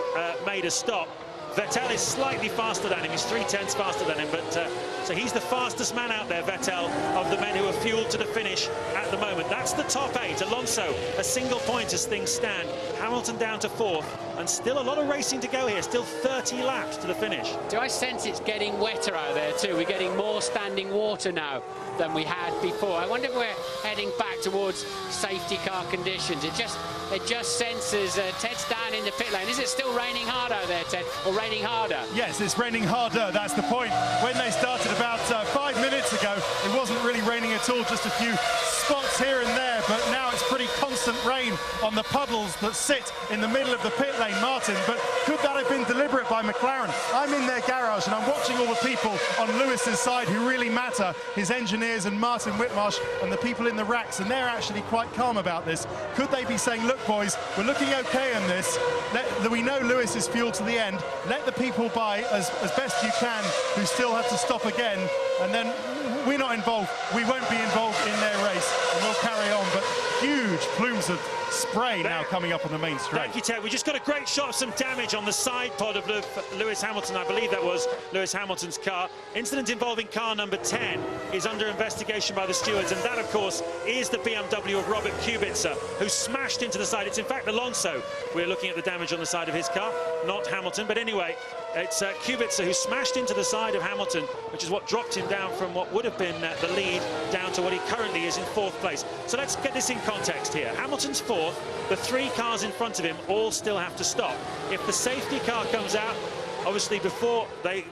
made a stop. Vettel is slightly faster than him. He's 0.3 faster than him, but so he's the fastest man out there, Vettel, of the men who are fueled to the finish at the moment. That's the top 8. Alonso, a single point as things stand. Hamilton down to 4th, and still a lot of racing to go here. Still 30 laps to the finish. Do I sense it's getting wetter out there too? We're getting more standing water now than we had before. I wonder if we're heading back towards safety car conditions. It just senses Ted's down in the pit lane. Is it still raining hard out there, Ted, or raining harder? Yes, it's raining harder. That's the point. When they started about 5 minutes ago, it wasn't really raining at all, just a few spots here and there, but now it's pretty constant rain on the puddles that sit in the middle of the pit lane, Martin. But could that have been deliberate by McLaren? I'm in their garage and I'm watching all the people on Lewis's side who really matter, his engineers and Martin Whitmarsh and the people in the racks, and they're actually quite calm about this. Could they be saying, look boys, we're looking okay on this, we know Lewis is fueled to the end, let the people by as best you can who still have to stop again, and then we're not involved, we won't be involved in their race, and we'll carry on. But huge plumes of spray now coming up on the main straight. Thank you, Ted. We just got a great shot of some damage on the side pod of Lewis Hamilton. I believe that was Lewis Hamilton's car. Incident involving car number 10 is under investigation by the stewards, and that, of course, is the BMW of Robert Kubica, who smashed into the side. It's, in fact, Alonso. We're looking at the damage on the side of his car, not Hamilton. But anyway, it's Kubica who smashed into the side of Hamilton, which is what dropped him down from what would have been the lead down to what he currently is in 4th place. So let's get this in context here. Hamilton's 4th. The 3 cars in front of him all still have to stop. If the safety car comes out, obviously before they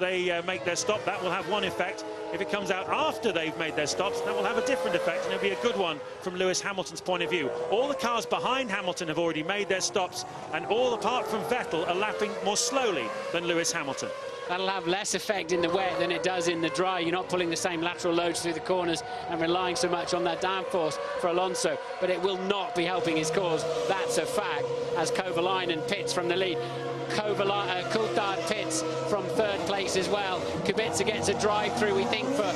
make their stop, that will have one effect. If it comes out after they've made their stops, that will have a different effect, and it'll be a good one from Lewis Hamilton's point of view. All the cars behind Hamilton have already made their stops, and all apart from Vettel are lapping more slowly than Lewis Hamilton. That'll have less effect in the wet than it does in the dry. You're not pulling the same lateral loads through the corners and relying so much on that downforce for Alonso, but it will not be helping his cause. That's a fact, as Kovalainen pits from the lead. Coulthard pits from 3rd place as well. Kubica gets a drive-through, we think, for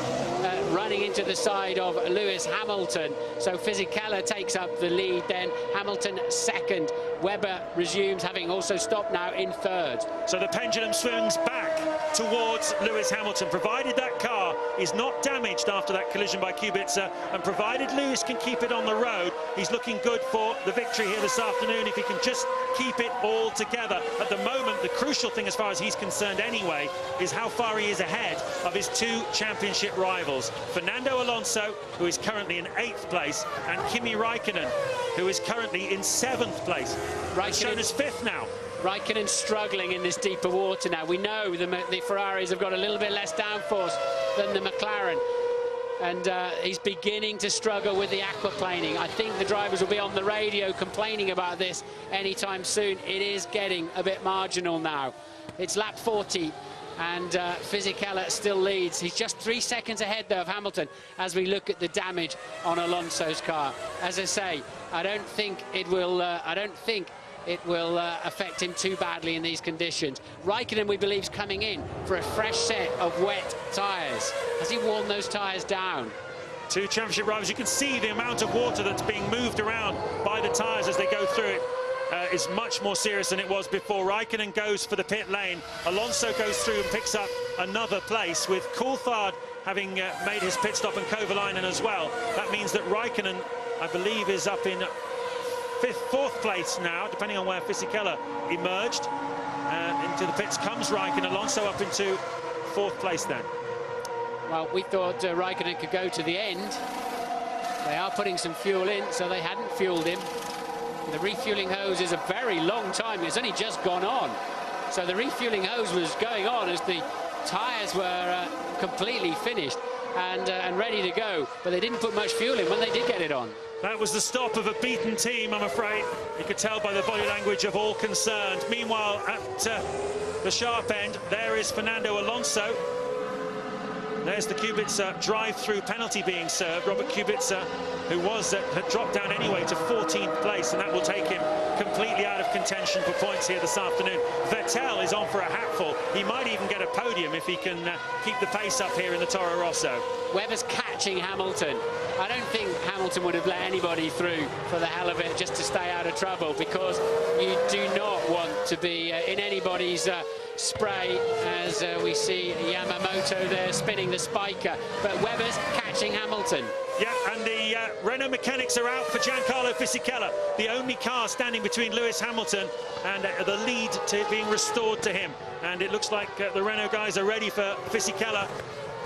running into the side of Lewis Hamilton. So Fisichella takes up the lead then. Hamilton 2nd. Webber resumes, having also stopped now in 3rd. So the pendulum swings back towards Lewis Hamilton, provided that car is not damaged after that collision by Kubica, and provided Lewis can keep it on the road, he's looking good for the victory here this afternoon, if he can just keep it all together. At the moment, the crucial thing, as far as he's concerned anyway, is how far he is ahead of his 2 championship rivals. Fernando Alonso, who is currently in 8th place, and Kimi Raikkonen, who is currently in 7th place. Shown as 5th now. Raikkonen struggling in this deeper water now. We know the Ferraris have got a little bit less downforce than the McLaren. And he's beginning to struggle with the aquaplaning. I think the drivers will be on the radio complaining about this anytime soon. It is getting a bit marginal now. It's lap 40, and Fisichella still leads. He's just 3 seconds ahead, though, of Hamilton as we look at the damage on Alonso's car. As I say, I don't think it will affect him too badly in these conditions. Raikkonen, we believe, is coming in for a fresh set of wet tyres. Has he worn those tyres down? Two championship drivers, you can see the amount of water that's being moved around by the tyres as they go through it. Is much more serious than it was before. Raikkonen goes for the pit lane. Alonso goes through and picks up another place, with Coulthard having made his pit stop and Kovalainen as well. That means that Raikkonen, I believe, is up in fourth place now, depending on where Fisichella emerged. Into the pits comes Raikkonen. Alonso up into fourth place then. Well, we thought Raikkonen could go to the end. They are putting some fuel in, so they hadn't fueled him. The refueling hose is a very long time. It's only just gone on. So the refueling hose was going on as the tyres were completely finished and ready to go. But they didn't put much fuel in when they did get it on. That was the stop of a beaten team, I'm afraid. You could tell by the body language of all concerned. Meanwhile, at the sharp end, there is Fernando Alonso. There's the Kubica drive-through penalty being served. Robert Kubica, who had dropped down anyway to 14th place, and that will take him completely out of contention for points here this afternoon. Vettel is on for a hatful. He might even get a podium if he can keep the pace up here in the Toro Rosso. Webber's catching Hamilton. I don't think Hamilton would have let anybody through for the hell of it, just to stay out of trouble, because you do not want to be in anybody's spray, as we see Yamamoto there spinning the spiker. But Webber's catching Hamilton. Yeah, and the Renault mechanics are out for Giancarlo Fisichella, the only car standing between Lewis Hamilton and the lead being restored to him. And it looks like the Renault guys are ready for Fisichella.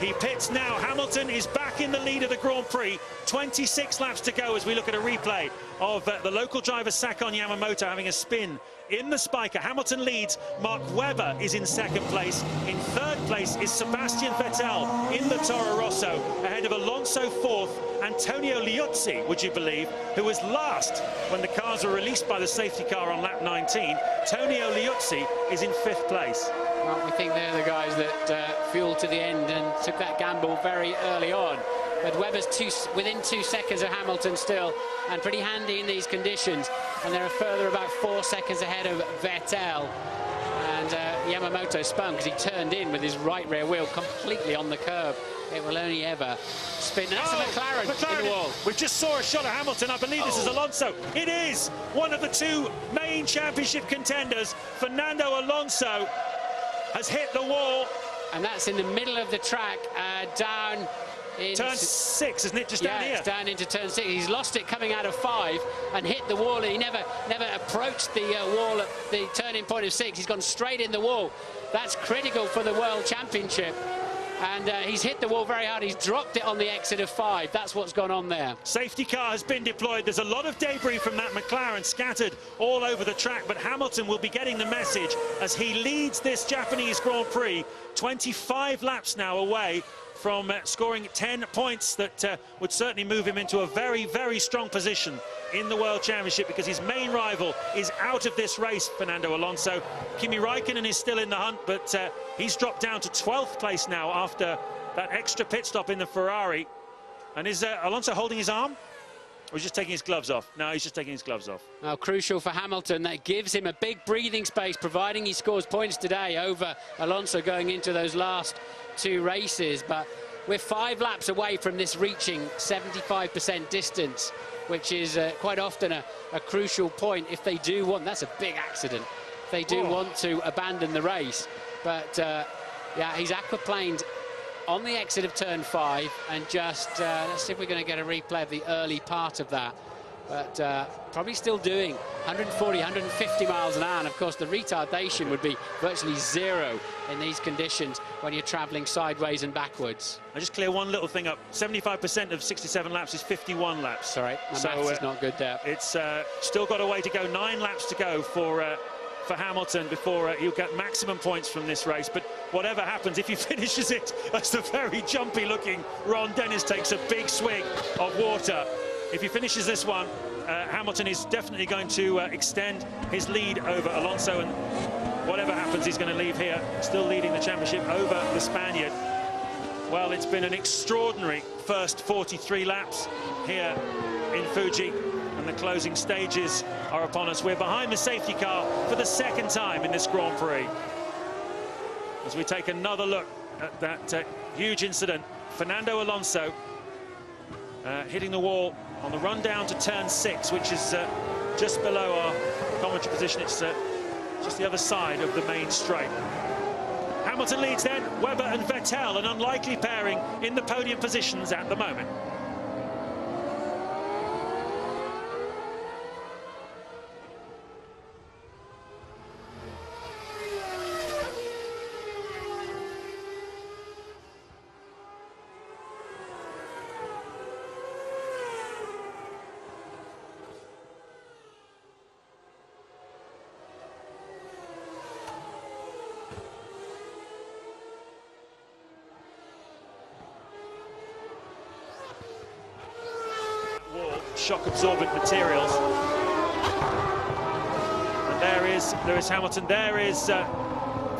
He pits now. Hamilton is back in the lead of the Grand Prix. 26 laps to go as we look at a replay of the local driver Sakon Yamamoto having a spin in the spiker. Hamilton leads. Mark Webber is in second place. In third place is Sebastian Vettel in the Toro Rosso, ahead of Alonso fourth. Antonio Liuzzi, would you believe, who was last when the cars were released by the safety car on lap 19. Antonio Liuzzi is in fifth place. Well, we think they're the guys that fueled to the end and took that gamble very early on. But Webber's within 2 seconds of Hamilton still, and pretty handy in these conditions. And they're a further about 4 seconds ahead of Vettel. And Yamamoto spun because he turned in with his right rear wheel completely on the curb. It will only ever spin. That's a McLaren in the wall. We just saw a shot of Hamilton. I believe this is Alonso. It is one of the two main championship contenders. Fernando Alonso has hit the wall. And that's in the middle of the track, down in turn 6, isn't it? Just down here. It's down into turn 6. He's lost it coming out of 5 and hit the wall, and he never approached the wall at the turning point of 6. He's gone straight in the wall. That's critical for the World Championship. And he's hit the wall very hard. He's dropped it on the exit of 5. That's what's gone on there. Safety car has been deployed. There's a lot of debris from that McLaren scattered all over the track, but Hamilton will be getting the message as he leads this Japanese Grand Prix. 25 laps now away from scoring 10 points that would certainly move him into a very, very strong position in the World Championship, because his main rival is out of this race, Fernando Alonso. Kimi Raikkonen is still in the hunt, but he's dropped down to 12th place now after that extra pit stop in the Ferrari. And is Alonso holding his arm? Or is he just taking his gloves off? No, he's just taking his gloves off. Well, crucial for Hamilton. That gives him a big breathing space, providing he scores points today over Alonso going into those last 2 races. But we're 5 laps away from this reaching 75% distance, which is quite often a crucial point if they do want. That's a big accident. If they do want to abandon the race. But yeah, he's aquaplaned on the exit of turn 5, and just let's see if we're going to get a replay of the early part of that. But probably still doing 140, 150 miles an hour. And of course, the retardation would be virtually 0 in these conditions when you're traveling sideways and backwards. I just clear one little thing up. 75% of 67 laps is 51 laps. Sorry, my maths is not good there. It's still got a way to go. 9 laps to go for Hamilton before he'll get maximum points from this race. But whatever happens, if he finishes it as the very jumpy-looking Ron Dennis takes a big swig of water, if he finishes this one, Hamilton is definitely going to extend his lead over Alonso, and whatever happens, he's going to leave here still leading the championship over the Spaniard. Well, it's been an extraordinary first 43 laps here in Fuji, and the closing stages are upon us. We're behind the safety car for the second time in this Grand Prix. As we take another look at that huge incident, Fernando Alonso hitting the wall on the run down to turn 6, which is just below our commentary position. It's just the other side of the main straight. Hamilton leads then, Webber and Vettel, an unlikely pairing in the podium positions at the moment. Shock-absorbent materials. And there is Lewis Hamilton. There is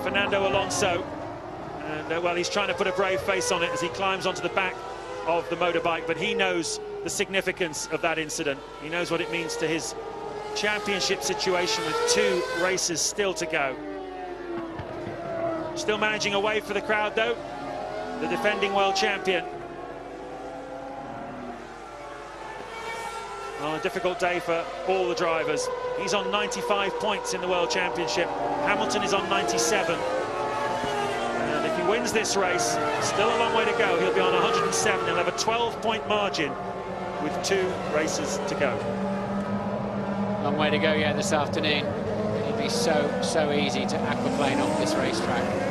Fernando Alonso. And, well, he's trying to put a brave face on it as he climbs onto the back of the motorbike, but he knows the significance of that incident. He knows what it means to his championship situation with 2 races still to go. Still managing a wave for the crowd, though, the defending world champion. On a difficult day for all the drivers. He's on 95 points in the World Championship. Hamilton is on 97. And if he wins this race, still a long way to go. He'll be on 107. He'll have a 12-point margin with 2 races to go. Long way to go yet this afternoon. It'll be so easy to aquaplane off this racetrack.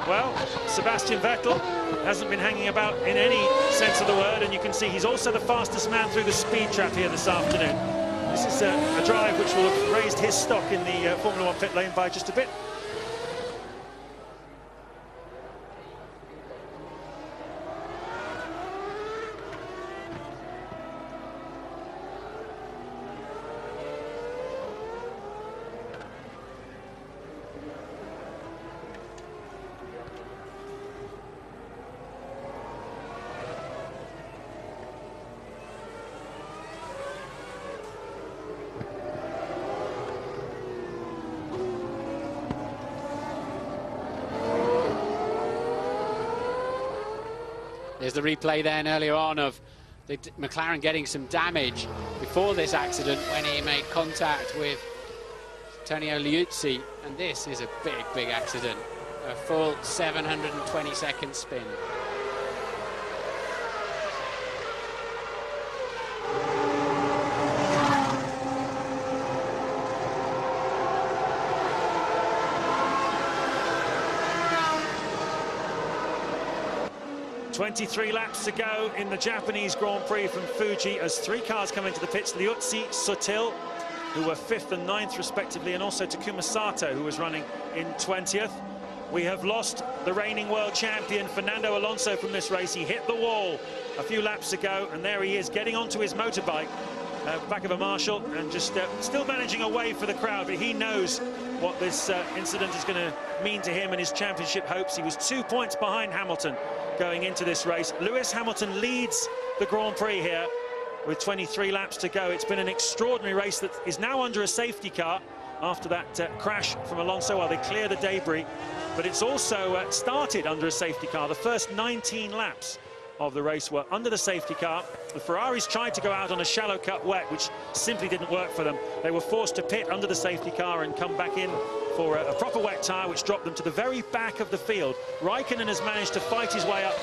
Well, Sebastian Vettel hasn't been hanging about in any sense of the word, and you can see he's also the fastest man through the speed trap here this afternoon. This is a drive which will have raised his stock in the Formula 1 pit lane by just a bit. There's the replay then earlier on of the McLaren getting some damage before this accident when he made contact with Antonio Liuzzi, and this is a big accident. A full 720-second spin. .23 laps to go in the Japanese Grand Prix from Fuji as 3 cars come into the pits. Liuzzi, Sutil, who were 5th and 9th respectively, and also Takuma Sato, who was running in 20th. We have lost the reigning world champion Fernando Alonso from this race. He hit the wall a few laps ago, and there he is getting onto his motorbike, back of a Marshall, and just still managing a wave for the crowd, but he knows what this incident is going to mean to him and his championship hopes. He was 2 points behind Hamilton going into this race. Lewis Hamilton leads the Grand Prix here with 23 laps to go. It's been an extraordinary race that is now under a safety car after that crash from Alonso while they clear the debris, but it's also started under a safety car. The first 19 laps of the race were under the safety car. The Ferraris tried to go out on a shallow cut wet, which simply didn't work for them. They were forced to pit under the safety car and come back in for a proper wet tyre, which dropped them to the very back of the field. Raikkonen has managed to fight his way up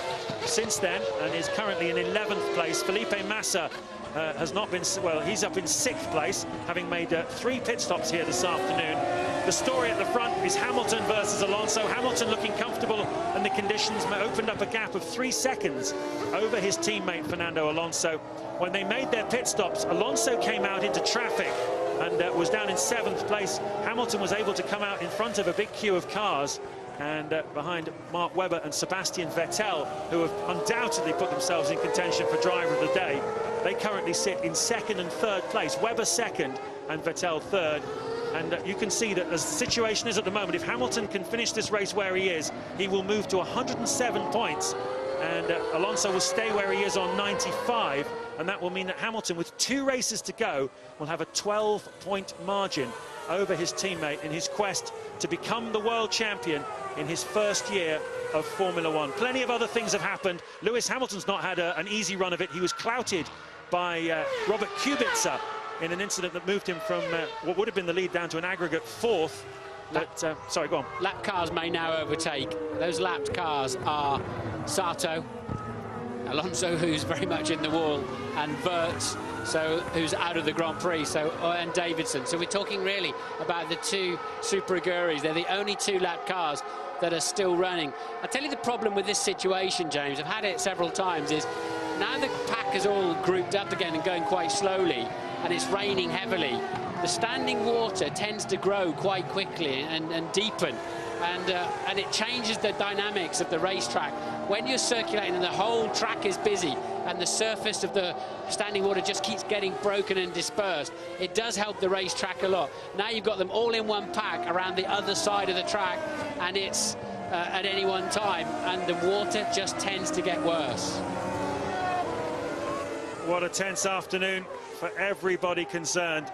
since then and is currently in 11th place. Felipe Massa has not been, well, he's up in 6th place, having made 3 pit stops here this afternoon. The story at the front is Hamilton versus Alonso. Hamilton looking comfortable, and the conditions opened up a gap of 3 seconds over his teammate Fernando Alonso. When they made their pit stops, Alonso came out into traffic and was down in 7th place. Hamilton was able to come out in front of a big queue of cars and behind Mark Webber and Sebastian Vettel, who have undoubtedly put themselves in contention for driver of the day. They currently sit in 2nd and 3rd place. Webber 2nd and Vettel 3rd. And you can see that as the situation is at the moment, if Hamilton can finish this race where he is, he will move to 107 points. And Alonso will stay where he is on 95. And that will mean that Hamilton, with 2 races to go, will have a 12-point margin over his teammate in his quest to become the world champion in his first year of Formula One. Plenty of other things have happened. Lewis Hamilton's not had an easy run of it. He was clouted by Robert Kubica in an incident that moved him from what would have been the lead down to an aggregate 4th. But, sorry, go on. Lap cars may now overtake. Those lapped cars are Sato, Alonso, who's very much in the wall, and Wirtz, so who's out of the Grand Prix, and Davidson. So we're talking really about the 2 Super Aguris. They're the only 2 lap cars that are still running. I'll tell you the problem with this situation, James, I've had it several times, is now the pack is all grouped up again and going quite slowly, and it's raining heavily. The standing water tends to grow quite quickly and deepen, and it changes the dynamics of the racetrack. When you're circulating and the whole track is busy and the surface of the standing water just keeps getting broken and dispersed, it does help the racetrack a lot. Now you've got them all in one pack around the other side of the track, and it's at any one time, and the water just tends to get worse. What a tense afternoon for everybody concerned.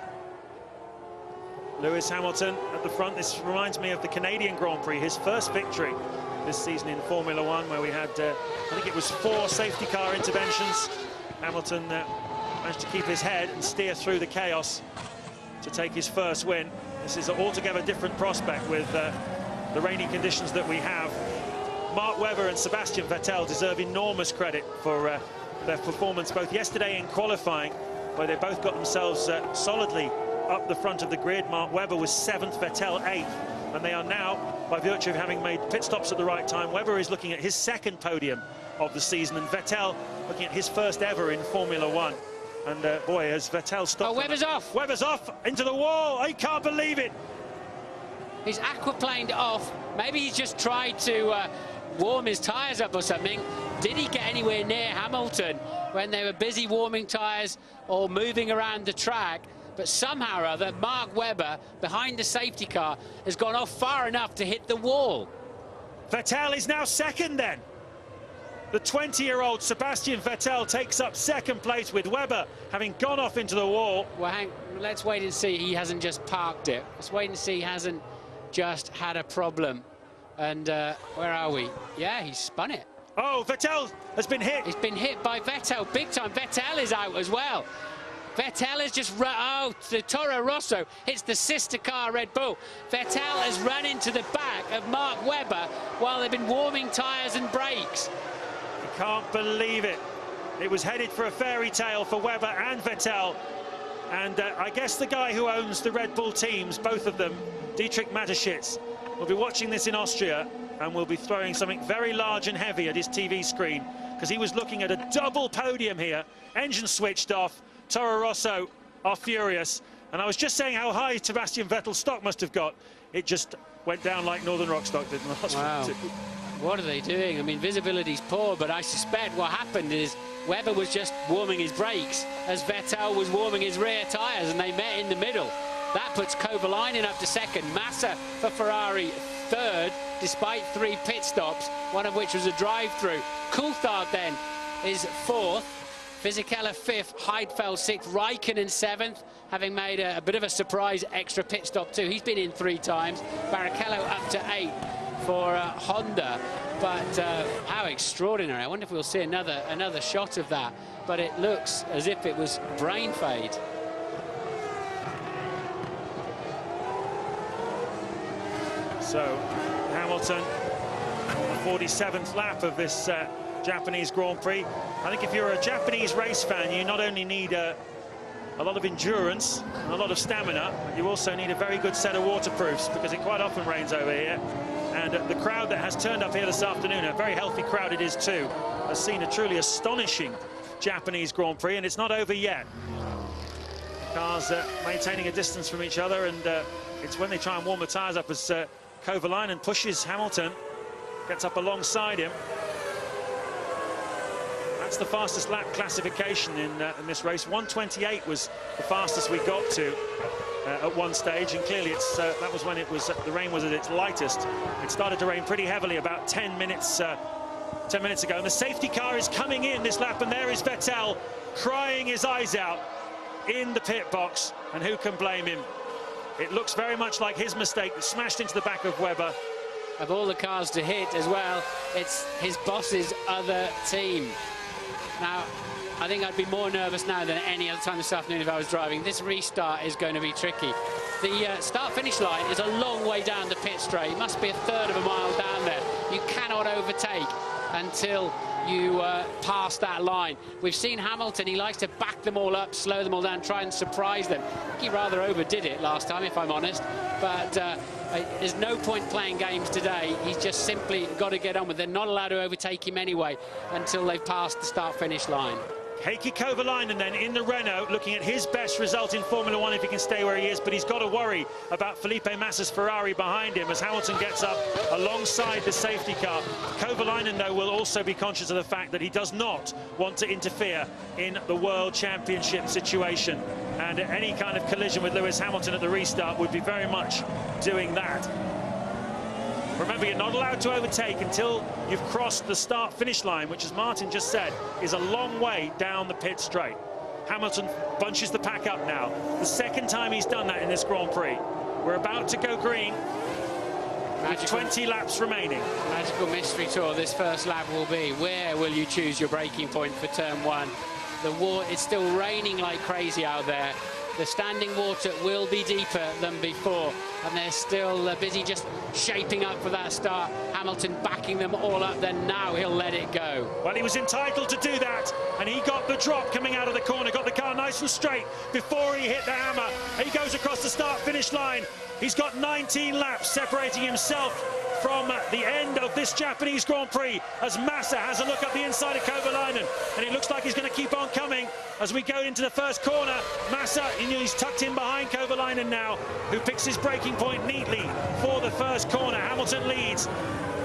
Lewis Hamilton at the front. This reminds me of the Canadian Grand Prix, his first victory this season in Formula One, where we had, I think it was 4 safety car interventions. Hamilton managed to keep his head and steer through the chaos to take his first win. This is an altogether different prospect with the rainy conditions that we have. Mark Webber and Sebastian Vettel deserve enormous credit for their performance both yesterday in qualifying, where they both got themselves solidly up the front of the grid. Mark Webber was 7th, Vettel 8th, and they are now, by virtue of having made pit stops at the right time, Webber is looking at his 2nd podium of the season, and Vettel looking at his first ever in Formula One. And boy, has Vettel stopped. Oh, Webber's off! Webber's off into the wall. I can't believe it. He's aquaplaned off. Maybe he's just tried to warm his tyres up or something. Did he get anywhere near Hamilton when they were busy warming tyres or moving around the track? But somehow or other, Mark Webber, behind the safety car, has gone off far enough to hit the wall. Vettel is now 2nd then. The 20-year-old Sebastian Vettel takes up 2nd place, with Webber having gone off into the wall. Well, let's wait and see he hasn't just parked it. Let's wait and see he hasn't just had a problem. And where are we? Yeah, he's spun it. Oh, Vettel has been hit. He's been hit by Vettel big time. Vettel is out as well. Vettel has just run, oh, the Toro Rosso hits the sister car Red Bull. Vettel has run into the back of Mark Webber while they've been warming tyres and brakes. You can't believe it. It was headed for a fairy tale for Webber and Vettel. And I guess the guy who owns the Red Bull teams, both of them, Dietrich Mateschitz, will be watching this in Austria and will be throwing something very large and heavy at his TV screen, because he was looking at a double podium here. Engine switched off. Toro Rosso are furious. And I was just saying how high Sebastian Vettel's stock must have got. It just went down like Northern Rock stock did in the last wow. What are they doing? I mean, visibility's poor, but I suspect what happened is Webber was just warming his brakes as Vettel was warming his rear tyres, and they met in the middle. That puts Kovalainen up to 2nd. Massa for Ferrari 3rd, despite 3 pit stops, one of which was a drive-through. Coulthard then is 4th. Fisichella 5th, Heidfeld 6th, Raikkonen 7th, having made a bit of a surprise extra pit stop too. He's been in 3 times. Barrichello up to 8th for Honda. But how extraordinary. I wonder if we'll see another shot of that. But it looks as if it was brain fade. So Hamilton on the 47th lap of this Japanese Grand Prix. I think if you're a Japanese race fan, you not only need a a lot of endurance and a lot of stamina, but you also need a very good set of waterproofs because it quite often rains over here. And the crowd that has turned up here this afternoon, a very healthy crowd it is too, has seen a truly astonishing Japanese Grand Prix, and it's not over yet. Cars maintaining a distance from each other, and it's when they try and warm the tyres up as Kovalainen pushes Hamilton, gets up alongside him. That's the fastest lap classification in this race. 1:28 was the fastest we got to at one stage, and clearly that was when the rain was at its lightest. It started to rain pretty heavily about 10 minutes ago, and the safety car is coming in this lap, and there is Vettel crying his eyes out in the pit box, and who can blame him? It looks very much like his mistake that smashed into the back of Webber. Of all the cars to hit as well, it's his boss's other team. Now, I think I'd be more nervous now than any other time this afternoon if I was driving. This restart is going to be tricky. The start-finish line is a long way down the pit straight. It must be a third of a mile down there. You cannot overtake until you pass that line. We've seen Hamilton, he likes to back them all up, slow them all down, try and surprise them. I think he rather overdid it last time, if I'm honest. But there's no point playing games today. He's just simply got to get on with it. They're not allowed to overtake him anyway until they've passed the start-finish line. Heikki Kovalainen then in the Renault, looking at his best result in Formula One if he can stay where he is, but he's got to worry about Felipe Massa's Ferrari behind him as Hamilton gets up alongside the safety car. Kovalainen, though, will also be conscious of the fact that he does not want to interfere in the World Championship situation, and any kind of collision with Lewis Hamilton at the restart would be very much doing that. Remember, you're not allowed to overtake until you've crossed the start-finish line, which, as Martin just said, is a long way down the pit straight. Hamilton bunches the pack up now. The second time he's done that in this Grand Prix. We're about to go green. With 20 laps remaining. Magical mystery tour this first lap will be, where will you choose your braking point for turn one? It's still raining like crazy out there. The standing water will be deeper than before, and they're still busy just shaping up for that start. Hamilton backing them all up, then now he'll let it go. Well, he was entitled to do that, and he got the drop coming out of the corner, got the car nice and straight before he hit the hammer. He goes across the start-finish line. He's got 19 laps separating himself from the end of this Japanese Grand Prix as Massa has a look up the inside of Kovalainen, and it looks like he's going to keep on coming as we go into the first corner. Massa, he's tucked in behind Kovalainen now, who picks his braking point neatly for the first corner. Hamilton leads.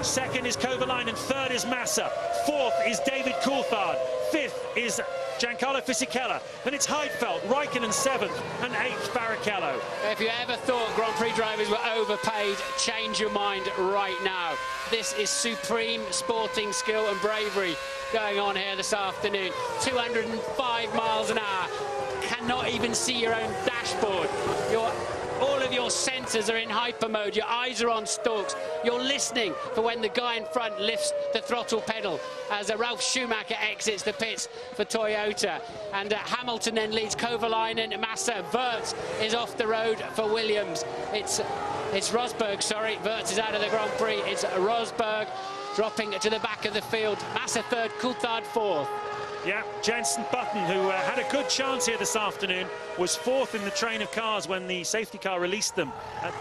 Second is Kovalainen, third is Massa, fourth is David Coulthard, fifth is Giancarlo Fisichella, then it's Heidfeld, Raikkonen seventh, and eighth Barrichello. If you ever thought Grand Prix drivers were overpaid, change your mind right now. This is supreme sporting skill and bravery going on here this afternoon. 205 miles an hour, cannot even see your own dashboard. All of your sensors are in hyper mode, your eyes are on stalks, you're listening for when the guy in front lifts the throttle pedal as Ralf Schumacher exits the pits for Toyota. And Hamilton then leads Kovalainen, Massa, Wirtz is off the road for Williams. It's Rosberg, sorry, Wirtz is out of the Grand Prix, it's Rosberg dropping to the back of the field. Massa third, Coulthard fourth. Yeah, Jenson Button, who had a good chance here this afternoon, was fourth in the train of cars when the safety car released them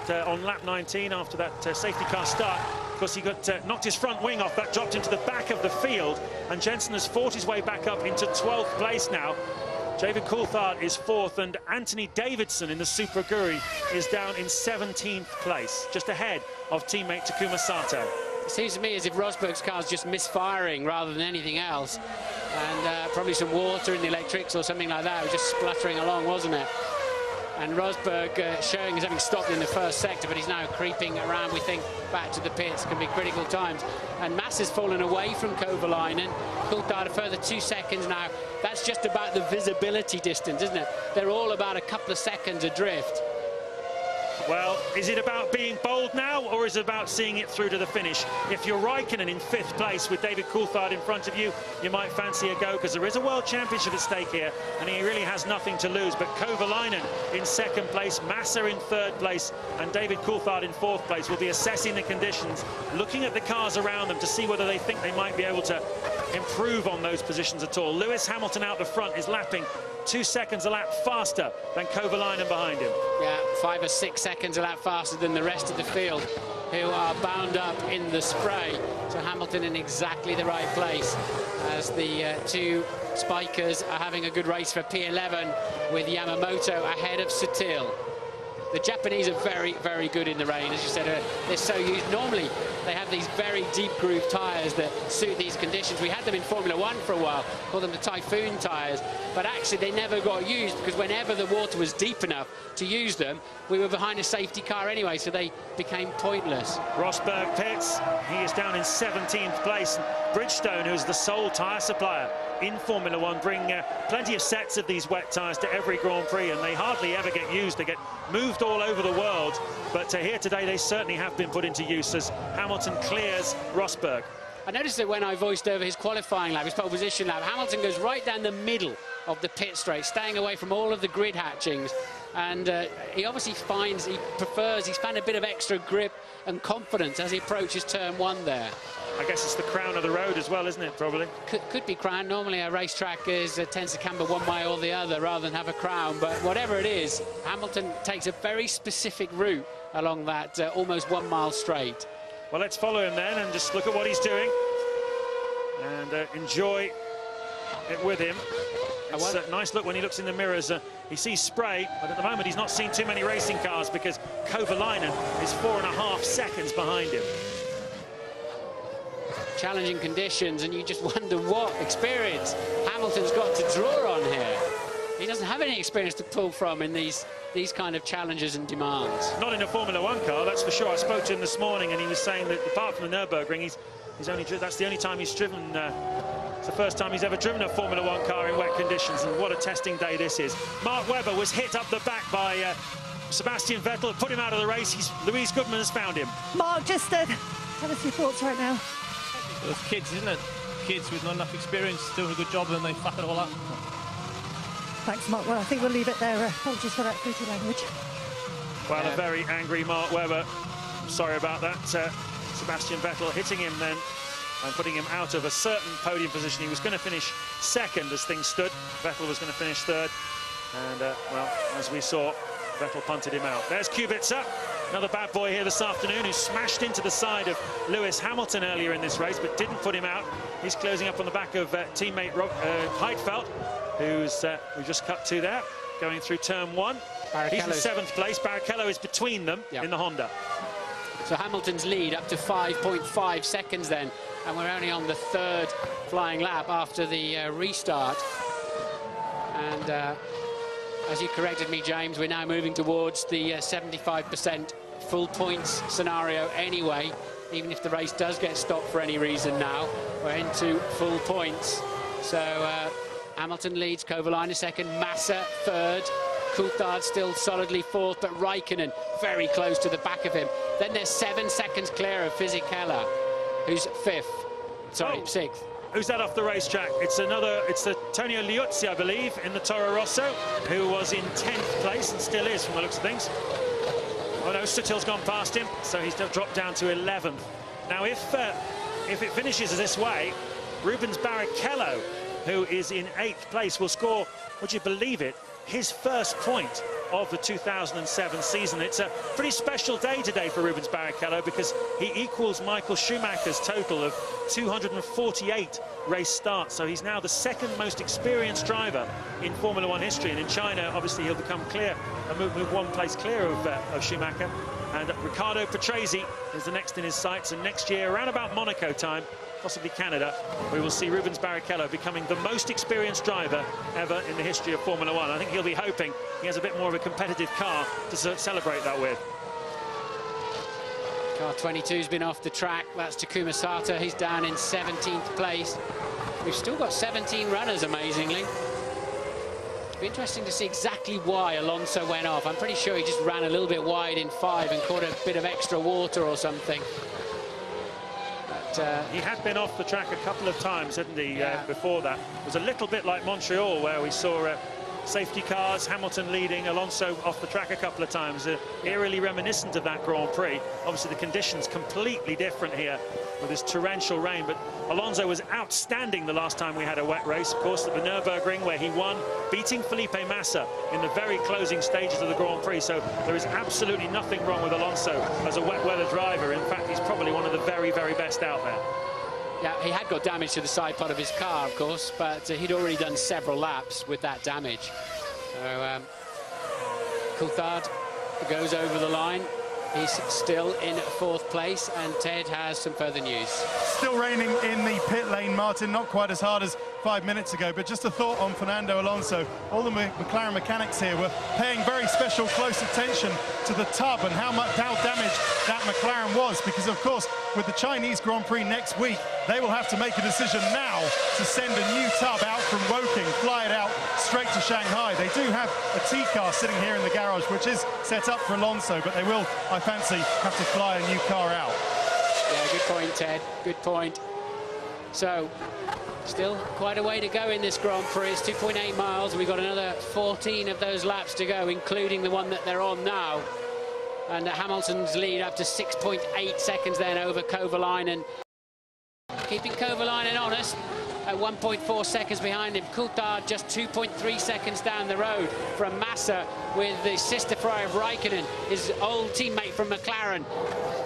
on lap 19 after that safety car start. Of course, he knocked his front wing off, that dropped into the back of the field, and Jenson has fought his way back up into 12th place now. David Coulthard is fourth, and Anthony Davidson in the Super Aguri is down in 17th place, just ahead of teammate Takuma Sato. It seems to me as if Rosberg's car's just misfiring rather than anything else. And probably some water in the electrics or something like that. It was just spluttering along, wasn't it? And Rosberg showing as having stopped in the first sector, but he's now creeping around, we think, back to the pits. Can be critical times. And Massa's fallen away from Kovalainen. Coulthard a further 2 seconds now. That's just about the visibility distance, isn't it? They're all about a couple of seconds adrift. Well, is it about being bold now, or is it about seeing it through to the finish? If you're Raikkonen in 5th place with David Coulthard in front of you, you might fancy a go, because there is a World Championship at stake here, and he really has nothing to lose. But Kovalainen in 2nd place, Massa in 3rd place, and David Coulthard in 4th place will be assessing the conditions, looking at the cars around them to see whether they think they might be able to improve on those positions at all. Lewis Hamilton out the front is lapping 2 seconds a lap faster than Kovalainen behind him. Yeah, 5 or 6 seconds a lap faster than the rest of the field, who are bound up in the spray. So Hamilton in exactly the right place as the two spikers are having a good race for P11 with Yamamoto ahead of Sutil. The Japanese are very, very good in the rain, as you said. They're so used. Normally, they have these very deep groove tyres that suit these conditions. We had them in Formula One for a while, called them the Typhoon tyres, but actually they never got used because whenever the water was deep enough to use them, we were behind a safety car anyway, so they became pointless. Rosberg pits. He is down in 17th place. Bridgestone, who's the sole tyre supplier in Formula One, bring plenty of sets of these wet tyres to every Grand Prix, and they hardly ever get used. They get moved all over the world, but here today they certainly have been put into use as Hamilton clears Rosberg. I noticed that when I voiced over his qualifying lap, his pole position lap, Hamilton goes right down the middle of the pit straight, staying away from all of the grid hatchings. And he obviously finds, he's found a bit of extra grip and confidence as he approaches turn 1 there. I guess it's the crown of the road as well, isn't it, probably? Could be crown. Normally a racetrack tends to camber one way or the other rather than have a crown. But whatever it is, Hamilton takes a very specific route along that almost 1 mile straight. Well, let's follow him then and just look at what he's doing and enjoy it with him. It's a nice look when he looks in the mirrors. He sees spray, but at the moment he's not seen too many racing cars because Kovalainen is 4.5 seconds behind him. Challenging conditions, and you just wonder what experience Hamilton's got to draw on here. He doesn't have any experience to pull from in these kind of challenges and demands. Not in a Formula One car, that's for sure. I spoke to him this morning, and he was saying that apart from the Nürburgring, that's the only time he's driven. It's the first time he's ever driven a Formula One car in wet conditions, and what a testing day this is. Mark Webber was hit up the back by Sebastian Vettel, put him out of the race. Louise Goodman has found him. Mark, just tell us your thoughts right now. Those kids, isn't it? Kids with not enough experience doing a good job and they fuck it all up. Thanks, Mark. Well, I think we'll leave it there. Apologies for that fruity language. Well, a very angry Mark Webber. Sorry about that. Sebastian Vettel hitting him then and putting him out of a certain podium position. He was going to finish second as things stood. Vettel was going to finish third. And, well, as we saw, Vettel punted him out. There's Kubica, another bad boy here this afternoon, who smashed into the side of Lewis Hamilton earlier in this race, but didn't put him out. He's closing up on the back of teammate Heidfeld, who's we just cut to there, going through turn 1. He's in 7th place. Barrichello is between them in the Honda. So Hamilton's lead up to 5.5 seconds then, and we're only on the 3rd flying lap after the restart. And as you corrected me, James, we're now moving towards the 75% full points scenario anyway. Even if the race does get stopped for any reason now, we're into full points. So Hamilton leads, Kovalainen second, Massa third, Coulthard still solidly 4th, but Raikkonen very close to the back of him. Then there's 7 seconds clear of Fisichella, who's 5th. Sorry, 6th. Who's that off the racetrack? It's Antonio Liuzzi, I believe, in the Toro Rosso, who was in 10th place and still is from the looks of things. Oh no, Sutil's gone past him, so he's dropped down to 11th. Now, if it finishes this way, Rubens Barrichello, who is in 8th place, will score, would you believe it, his first point of the 2007 season. It's a pretty special day today for Rubens Barrichello because he equals Michael Schumacher's total of 248 race starts. So he's now the 2nd most experienced driver in Formula One history. And in China, obviously, he'll become clear and move 1 place clear of Schumacher. And Riccardo Patrese is the next in his sights. And next year, around about Monaco time, possibly Canada, we will see Rubens Barrichello becoming the most experienced driver ever in the history of Formula One. I think he'll be hoping he has a bit more of a competitive car to celebrate that with. Car 22's been off the track. That's Takuma Sato. He's down in 17th place. We've still got 17 runners, amazingly. It'll be interesting to see exactly why Alonso went off. I'm pretty sure he just ran a little bit wide in 5 and caught a bit of extra water or something. He had been off the track a couple of times, hadn't he, before that. It was a little bit like Montreal, where we saw safety cars, Hamilton leading, Alonso off the track a couple of times, eerily reminiscent of that Grand Prix. Obviously the conditions completely different here with this torrential rain, but Alonso was outstanding the last time we had a wet race, of course, at the Nürburgring, where he won, beating Felipe Massa in the very closing stages of the Grand Prix. So there is absolutely nothing wrong with Alonso as a wet weather driver. In fact, he's probably one of the very, very best out there. Yeah, he had got damage to the side part of his car, of course, but he'd already done several laps with that damage. So Coulthard goes over the line. He's still in 4th place, and Ted has some further news. Still raining in the pit lane, Martin, not quite as hard as 5 minutes ago, but just a thought on Fernando Alonso. All the McLaren mechanics here were paying very special close attention to the tub and how damaged that McLaren was, because of course with the Chinese Grand Prix next week they will have to make a decision now to send a new tub out from Woking, fly it out straight to Shanghai. They do have a T-car sitting here in the garage which is set up for Alonso, but they will, I fancy, have to fly a new car out. Yeah, good point, Ted, good point. So still quite a way to go in this Grand Prix. It's 2.8 miles. We've got another 14 of those laps to go, including the one that they're on now. And Hamilton's lead up to 6.8 seconds then over Kovalainen. Keeping Kovalainen honest at 1.4 seconds behind him. Coulthard just 2.3 seconds down the road from Massa, with the sister fry of Raikkonen, his old teammate from McLaren,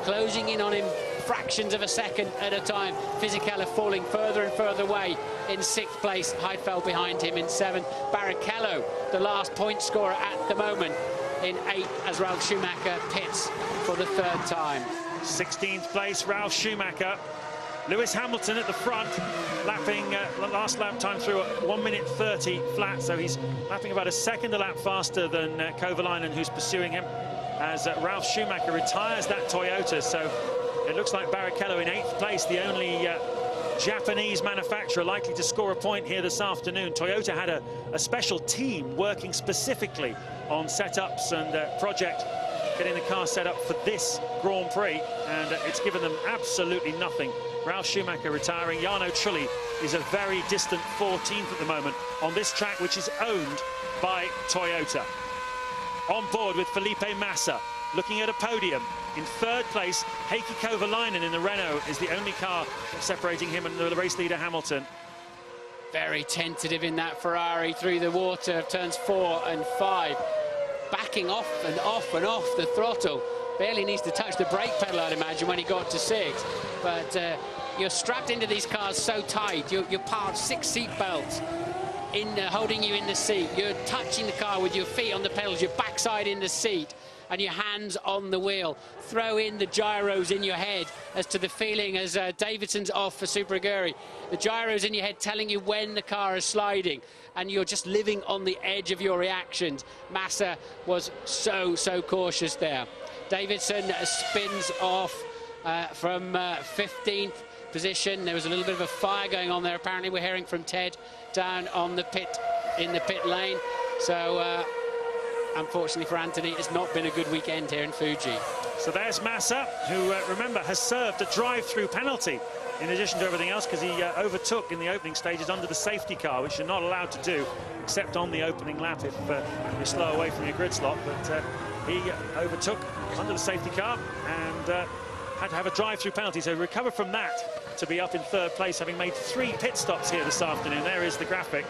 closing in on him fractions of a second at a time. Fisichella falling further and further away in 6th place. Heidfeld behind him in 7th. Barrichello, the last point scorer at the moment, in 8th, as Ralf Schumacher pits for the 3rd time. 16th place, Ralf Schumacher. Lewis Hamilton at the front, lapping the last lap time through at 1 minute 30 flat, so he's lapping about a second a lap faster than Kovalainen, who's pursuing him, as Ralf Schumacher retires that Toyota. So it looks like Barrichello in 8th place, the only Japanese manufacturer likely to score a point here this afternoon. Toyota had a special team working specifically on setups and project, getting the car set up for this Grand Prix, and it's given them absolutely nothing. Ralf Schumacher retiring. Jarno Trulli is a very distant 14th at the moment on this track, which is owned by Toyota. On board with Felipe Massa, looking at a podium. In 3rd place, Heikki Kovalainen in the Renault is the only car separating him and the race leader Hamilton. Very tentative in that Ferrari through the water of turns 4 and 5. Backing off and off and off the throttle. Barely needs to touch the brake pedal, I'd imagine, when he got to 6. But you're strapped into these cars so tight. You're part of 6 seat belts holding you in the seat. You're touching the car with your feet on the pedals, your backside in the seat, and your hands on the wheel. Throw in the gyros in your head as to the feeling as Davidson's off for Super Aguri. The gyros in your head telling you when the car is sliding, and you're just living on the edge of your reactions. Massa was so cautious there. Davidson spins off from 15th position. There was a little bit of a fire going on there. Apparently, we're hearing from Ted down on the in the pit lane. So unfortunately for Anthony, it's not been a good weekend here in Fuji. So there's Massa, who, remember, has served a drive-through penalty in addition to everything else, because he overtook in the opening stages under the safety car, which you're not allowed to do except on the opening lap if you're slow away from your grid slot. But he overtook under the safety car and had to have a drive-through penalty. So recover from that to be up in 3rd place, having made 3 pit stops here this afternoon. There is the graphic.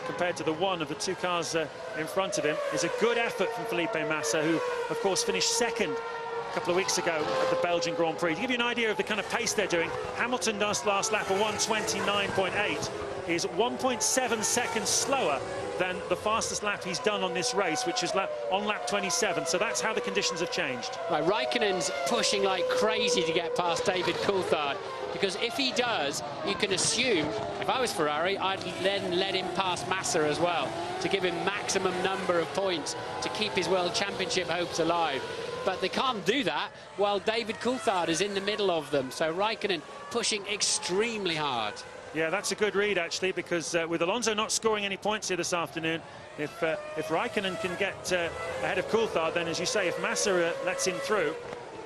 Compared to the one of the 2 cars in front of him, is a good effort from Felipe Massa, who of course finished 2nd a couple of weeks ago at the Belgian Grand Prix. To give you an idea of the kind of pace they're doing, Hamilton does last lap a 1:29.8, is 1.7 seconds slower than the fastest lap he's done on this race, which is on lap 27. So that's how the conditions have changed. Right, Raikkonen's pushing like crazy to get past David Coulthard, because if he does, you can assume, if I was Ferrari, I'd then let him pass Massa as well, to give him maximum number of points to keep his World Championship hopes alive. But they can't do that while David Coulthard is in the middle of them. So Raikkonen pushing extremely hard. Yeah, that's a good read, actually, because with Alonso not scoring any points here this afternoon, if Raikkonen can get ahead of Coulthard, then, as you say, if Massa lets him through,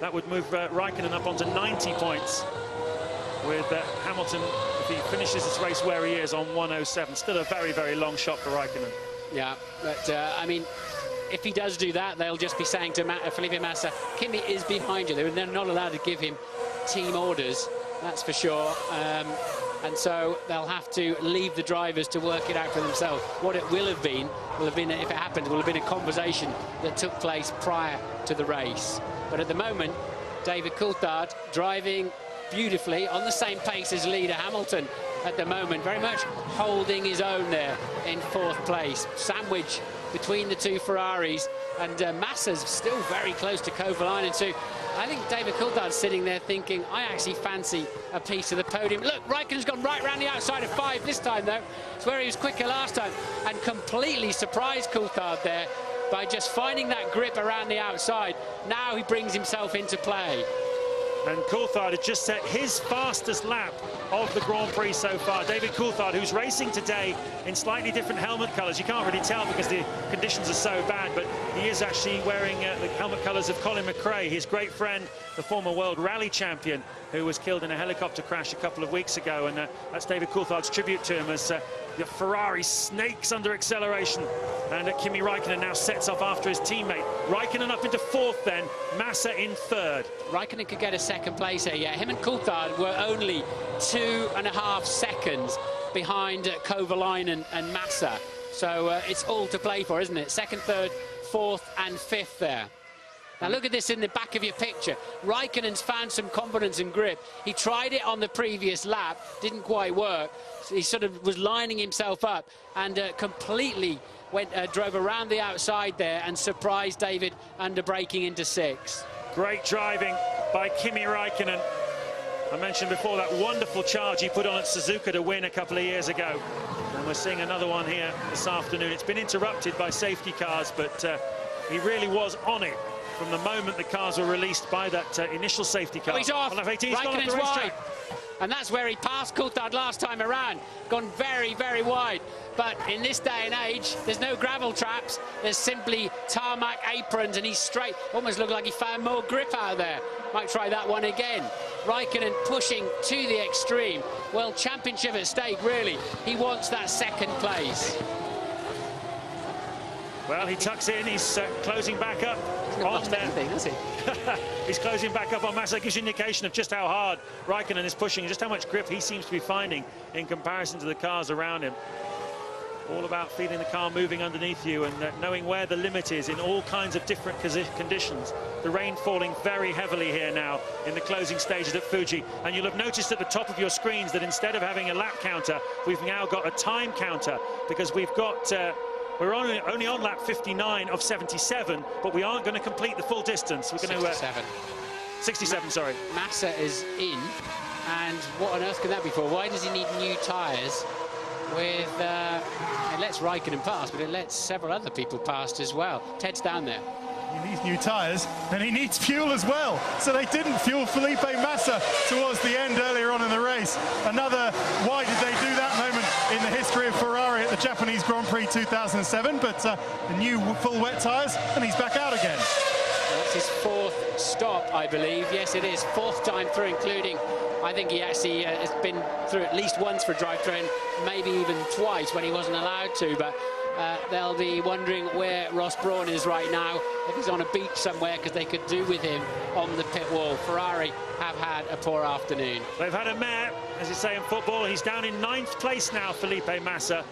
that would move Raikkonen up onto 90 points. With Hamilton, if he finishes this race where he is, on 107. Still a very long shot for Raikkonen. Yeah, but I mean, if he does do that, they'll just be saying to Felipe Massa, Kimi is behind you. They're not allowed to give him team orders, that's for sure. And so they'll have to leave the drivers to work it out for themselves. What it will have been, if it happened, will have been a conversation that took place prior to the race. But at the moment, David Coulthard driving beautifully on the same pace as leader Hamilton at the moment, very much holding his own there in 4th place. Sandwich between the two Ferraris, and Massa's still very close to Kovalainen too. I think David Coulthard's sitting there thinking, I actually fancy a piece of the podium. Look, Raikkonen's gone right round the outside of 5 this time, though. It's where he was quicker last time, and completely surprised Coulthard there by just finding that grip around the outside. Now he brings himself into play. And Coulthard had just set his fastest lap of the Grand Prix so far. David Coulthard, who's racing today in slightly different helmet colours. You can't really tell because the conditions are so bad, but he is actually wearing the helmet colours of Colin McRae, his great friend, the former World Rally champion, who was killed in a helicopter crash a couple of weeks ago. And that's David Coulthard's tribute to him as the Ferrari snakes under acceleration. And Kimi Raikkonen now sets off after his teammate. Raikkonen up into 4th then, Massa in 3rd. Raikkonen could get a 2nd place here, yeah. Him and Coulthard were only 2.5 seconds behind Kovalainen and Massa. So it's all to play for, isn't it? 2nd, 3rd, 4th and 5th there. Now look at this in the back of your picture. Raikkonen's found some confidence and grip. He tried it on the previous lap, didn't quite work. So he sort of was lining himself up and completely drove around the outside there and surprised David under braking into 6th. Great driving by Kimi Raikkonen. I mentioned before that wonderful charge he put on at Suzuka to win a couple of years ago. And we're seeing another one here this afternoon. It's been interrupted by safety cars, but he really was on it from the moment the cars were released by that initial safety car. Oh, he's off. Raikkonen's wide. And that's where he passed Coulthard last time around. Gone very, very wide. But in this day and age, there's no gravel traps. There's simply tarmac aprons, and he's straight. Almost looked like he found more grip out there. Might try that one again. Raikkonen pushing to the extreme. World Championship at stake, really. He wants that 2nd place. Well, he tucks in, he's closing back up on anything, has he? He's closing back up on Massa. That gives you an indication of just how hard Raikkonen is pushing, just how much grip he seems to be finding in comparison to the cars around him. All about feeling the car moving underneath you and knowing where the limit is in all kinds of different conditions. The rain falling very heavily here now in the closing stages at Fuji. And you'll have noticed at the top of your screens that instead of having a lap counter, we've now got a time counter, because we've got... we're only on lap 59 of 77, but we aren't going to complete the full distance. We're going to 67, sorry. Massa is in, and what on earth can that be for? Why does he need new tyres? With it lets Raikkonen pass, but it lets several other people pass as well. Ted's down there. He needs new tyres, and he needs fuel as well. So they didn't fuel Felipe Massa towards the end earlier on in the race. Another why did they do that moment in the history of Ferrari at the Japanese Grand Prix 2007, but the new full wet tyres, and he's back out again. That's his 4th stop, I believe. Yes, it is. 4th time through, including, I think he actually has been through at least once for drivetrain, maybe even twice when he wasn't allowed to, but they'll be wondering where Ross Brawn is right now, if he's on a beach somewhere, because they could do with him on the pit wall. Ferrari have had a poor afternoon. They've had a mare, as you say in football. He's down in 9th place now, Felipe Massa.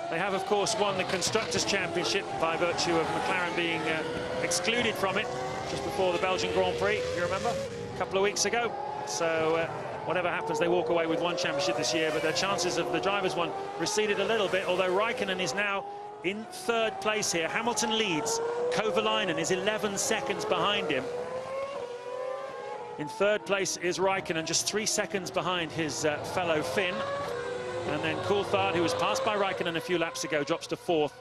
They have, of course, won the Constructors' Championship by virtue of McLaren being excluded from it just before the Belgian Grand Prix, you remember, a couple of weeks ago. So whatever happens, they walk away with one championship this year, but their chances of the drivers' one receded a little bit, although Raikkonen is now in 3rd place here. Hamilton leads. Kovalainen is 11 seconds behind him. In 3rd place is Raikkonen, just 3 seconds behind his fellow Finn. And then Coulthard, who was passed by Raikkonen a few laps ago, drops to 4th.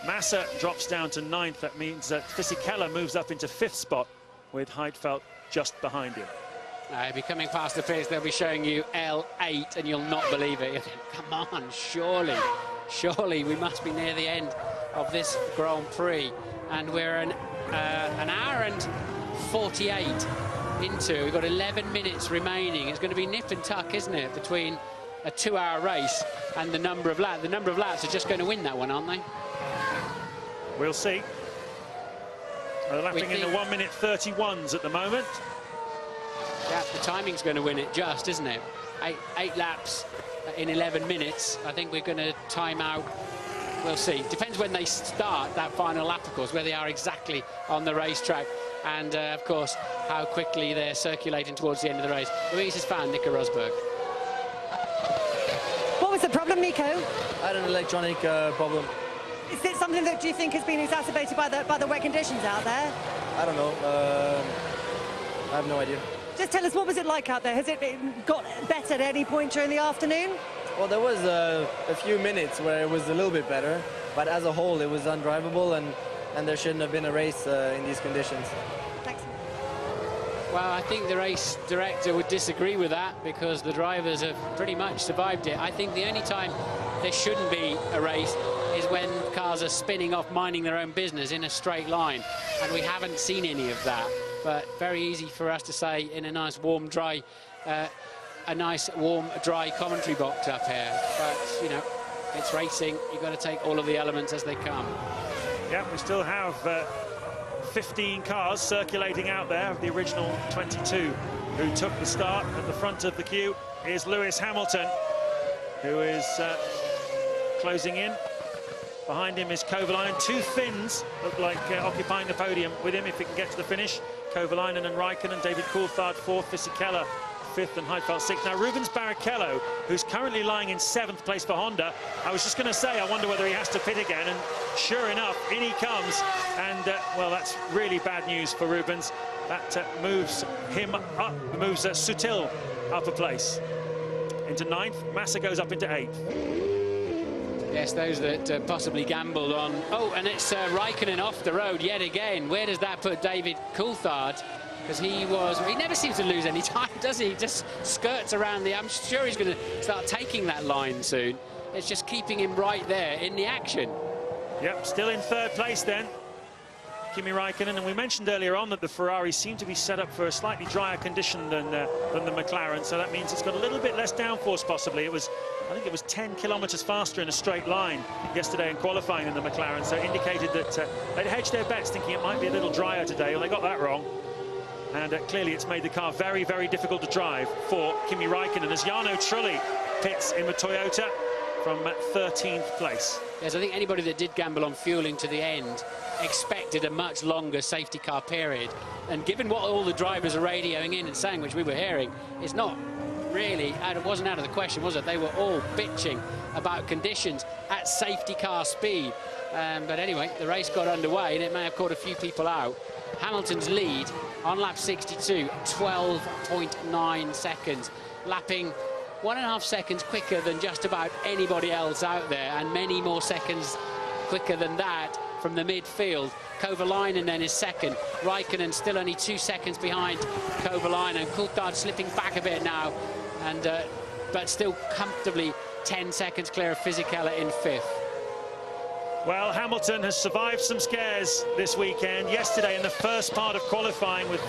Massa drops down to 9th. That means that Fisichella moves up into 5th spot, with Heidfeld just behind him. If you're coming past the finish, they'll be showing you L8, and you'll not believe it. Come on, surely we must be near the end of this Grand Prix. And we're an hour and 48 into. We've got 11 minutes remaining. It's going to be nip and tuck, isn't it, between a 2-hour race and the number of laps are just going to win that one, aren't they? We'll see. They're lapping in the 1:31s at the moment. Yeah, the timing's going to win it just, isn't it? Eight laps in 11 minutes. I think we're going to time out. We'll see. Depends when they start that final lap, of course, where they are exactly on the racetrack. And, of course, how quickly they're circulating towards the end of the race. Louise's fan, Nico Rosberg. What was the problem, Nico? I had an electronic problem. Is it something that do you think has been exacerbated by the wet conditions out there? I don't know. I have no idea. Just tell us, what was it like out there? Has it got better at any point during the afternoon? Well, there was a few minutes where it was a little bit better, but as a whole, it was undrivable, and there shouldn't have been a race in these conditions. Thanks. Well, I think the race director would disagree with that because the drivers have pretty much survived it. I think the only time there shouldn't be a race is when cars are spinning off, minding their own business in a straight line, and we haven't seen any of that. But very easy for us to say in a nice warm, dry, dry commentary box up here. But, you know, it's racing. You've got to take all of the elements as they come. Yeah, we still have 15 cars circulating out there of the original 22 who took the start. At the front of the queue is Lewis Hamilton, who is closing in. Behind him is Kovalainen. Two Finns look like occupying the podium with him if he can get to the finish. Kovalainen and Raikkonen, David Coulthard fourth, Fisichella fifth and Heidfeld sixth. Now Rubens Barrichello, who's currently lying in 7th place for Honda. I was just going to say, I wonder whether he has to pit again, and sure enough, in he comes. And, well, that's really bad news for Rubens. That moves him up, moves Sutil up a place into 9th. Massa goes up into 8th. Yes, those that possibly gambled on. Oh, and it's Raikkonen off the road yet again. Where does that put David Coulthard? Because he never seems to lose any time, does he? He just skirts around I'm sure he's going to start taking that line soon. It's just keeping him right there in the action. Yep, still in 3rd place then, Kimi Raikkonen. And we mentioned earlier on that the Ferrari seemed to be set up for a slightly drier condition than the McLaren, so that means it's got a little bit less downforce possibly. I think it was 10 kilometers faster in a straight line yesterday in qualifying than the McLaren, so it indicated that they'd hedged their bets thinking it might be a little drier today, and they got that wrong. And clearly it's made the car very, very difficult to drive for Kimi Raikkonen as Jarno Trulli pits in the Toyota from 13th place. Yes, I think anybody that did gamble on fueling to the end expected a much longer safety car period. And given what all the drivers are radioing in and saying, which we were hearing, it's not really, it wasn't out of the question, was it? They were all bitching about conditions at safety car speed. But anyway, the race got underway and it may have caught a few people out. Hamilton's lead on lap 62, 12.9 seconds, lapping 1.5 seconds quicker than just about anybody else out there, and many more seconds quicker than that from the midfield. Kovalainen then is second. Raikkonen still only 2 seconds behind Kovalainen. Coulthard slipping back a bit now, and but still comfortably 10 seconds clear of Fisichella in 5th. Well, Hamilton has survived some scares this weekend. Yesterday, in the first part of qualifying, with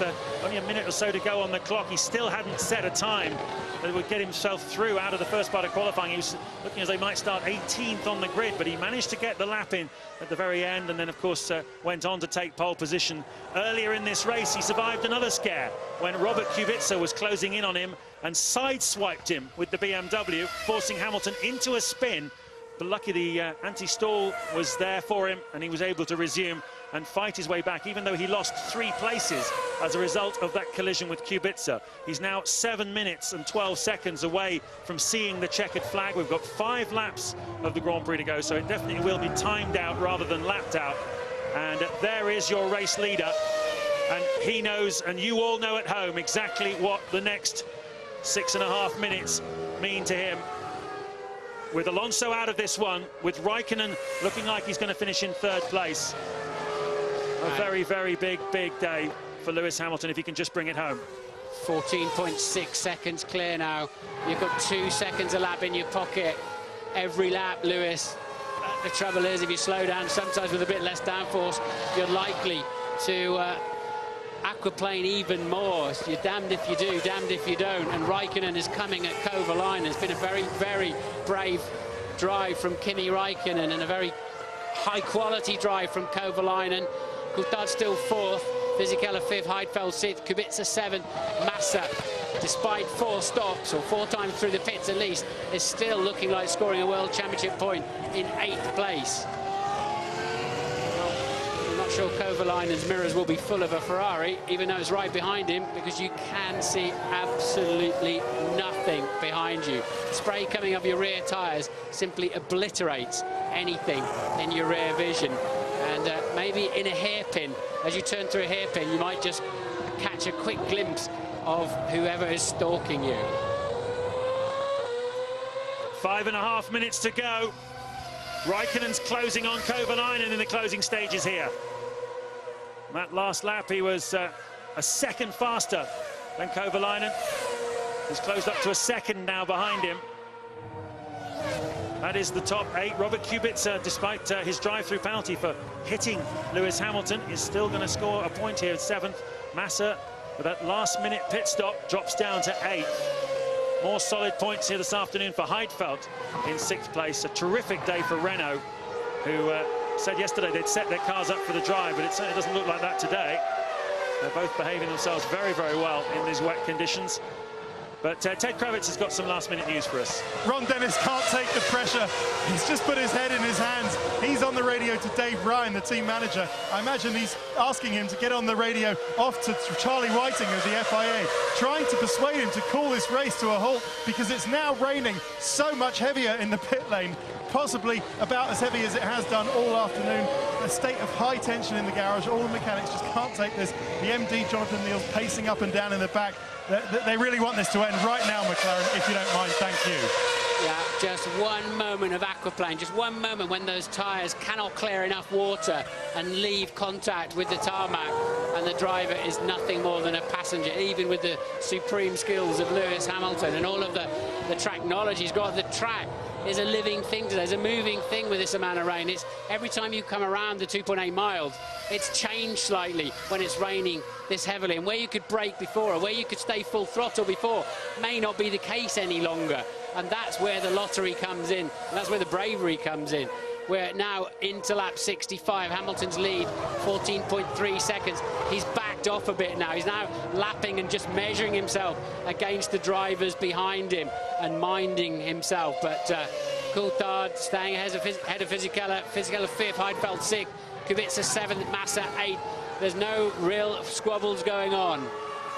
only a minute or so to go on the clock, he still hadn't set a time that would get himself through out of the first part of qualifying. He was looking as they might start 18th on the grid, but he managed to get the lap in at the very end, and then, of course, went on to take pole position. Earlier in this race, he survived another scare when Robert Kubica was closing in on him and sideswiped him with the BMW, forcing Hamilton into a spin. But lucky the anti-stall was there for him, and he was able to resume and fight his way back, even though he lost 3 places as a result of that collision with Kubica. He's now 7 minutes and 12 seconds away from seeing the checkered flag. We've got 5 laps of the Grand Prix to go, so it definitely will be timed out rather than lapped out. And there is your race leader, and he knows, and you all know at home, exactly what the next 6.5 minutes mean to him. With Alonso out of this one, with Raikkonen looking like he's going to finish in 3rd place. A very, very big day for Lewis Hamilton if he can just bring it home. 14.6 seconds clear now. You've got 2 seconds a lap in your pocket every lap, Lewis. The trouble is, if you slow down, sometimes with a bit less downforce, you're likely to aquaplane even more. So you're damned if you do, damned if you don't. And Raikkonen is coming at Kovalainen. It's been a very, very brave drive from Kimi Raikkonen and a very high-quality drive from Kovalainen. Coulthard still fourth, Fisichella fifth, Heidfeld sixth, Kubica seventh, Massa, despite 4 stops, or 4 times through the pits at least, is still looking like scoring a World Championship point in 8th place. I'm not sure Kovalainen's mirrors will be full of a Ferrari, even though it's right behind him, because you can see absolutely nothing behind you. Spray coming off your rear tyres simply obliterates anything in your rear vision. And maybe in a hairpin, as you turn through a hairpin, you might just catch a quick glimpse of whoever is stalking you. 5.5 minutes to go. Raikkonen's closing on Kovalainen in the closing stages here. That last lap, he was a second faster than Kovalainen. He's closed up to a second now behind him. That is the top 8. Robert Kubica, despite his drive-through penalty for hitting Lewis Hamilton, is still going to score a point here at 7th. Massa, with that last-minute pit stop, drops down to 8th. More solid points here this afternoon for Heidfeld in 6th place. A terrific day for Renault, who said yesterday they'd set their cars up for the drive, but it certainly doesn't look like that today. They're both behaving themselves very, very well in these wet conditions. But Ted Kravitz has got some last-minute news for us. Ron Dennis can't take the pressure. He's just put his head in his hands. He's on the radio to Dave Ryan, the team manager. I imagine he's asking him to get on the radio off to Charlie Whiting of the FIA, trying to persuade him to call this race to a halt because it's now raining so much heavier in the pit lane, possibly about as heavy as it has done all afternoon. A state of high tension in the garage. All the mechanics just can't take this. The MD, Jonathan Neal's, pacing up and down in the back. They really want this to end right now, McLaren, if you don't mind. Thank you. Yeah, just one moment of aquaplane, just one moment when those tyres cannot clear enough water and leave contact with the tarmac, and the driver is nothing more than a passenger, even with the supreme skills of Lewis Hamilton and all of the track knowledge he's got. The track is a living thing today. It's a moving thing with this amount of rain. It's every time you come around the 2.8 miles, it's changed slightly when it's raining this heavily. And where you could brake before, or where you could stay full throttle before, may not be the case any longer. And that's where the lottery comes in. And that's where the bravery comes in. We're now into lap 65. Hamilton's lead, 14.3 seconds. He's backed off a bit now. He's now lapping and just measuring himself against the drivers behind him and minding himself. But Coulthard staying ahead of Fisichella. Fisichella 5th, Heidfeld 6th, Kubica 7th, Massa 8th. There's no real squabbles going on.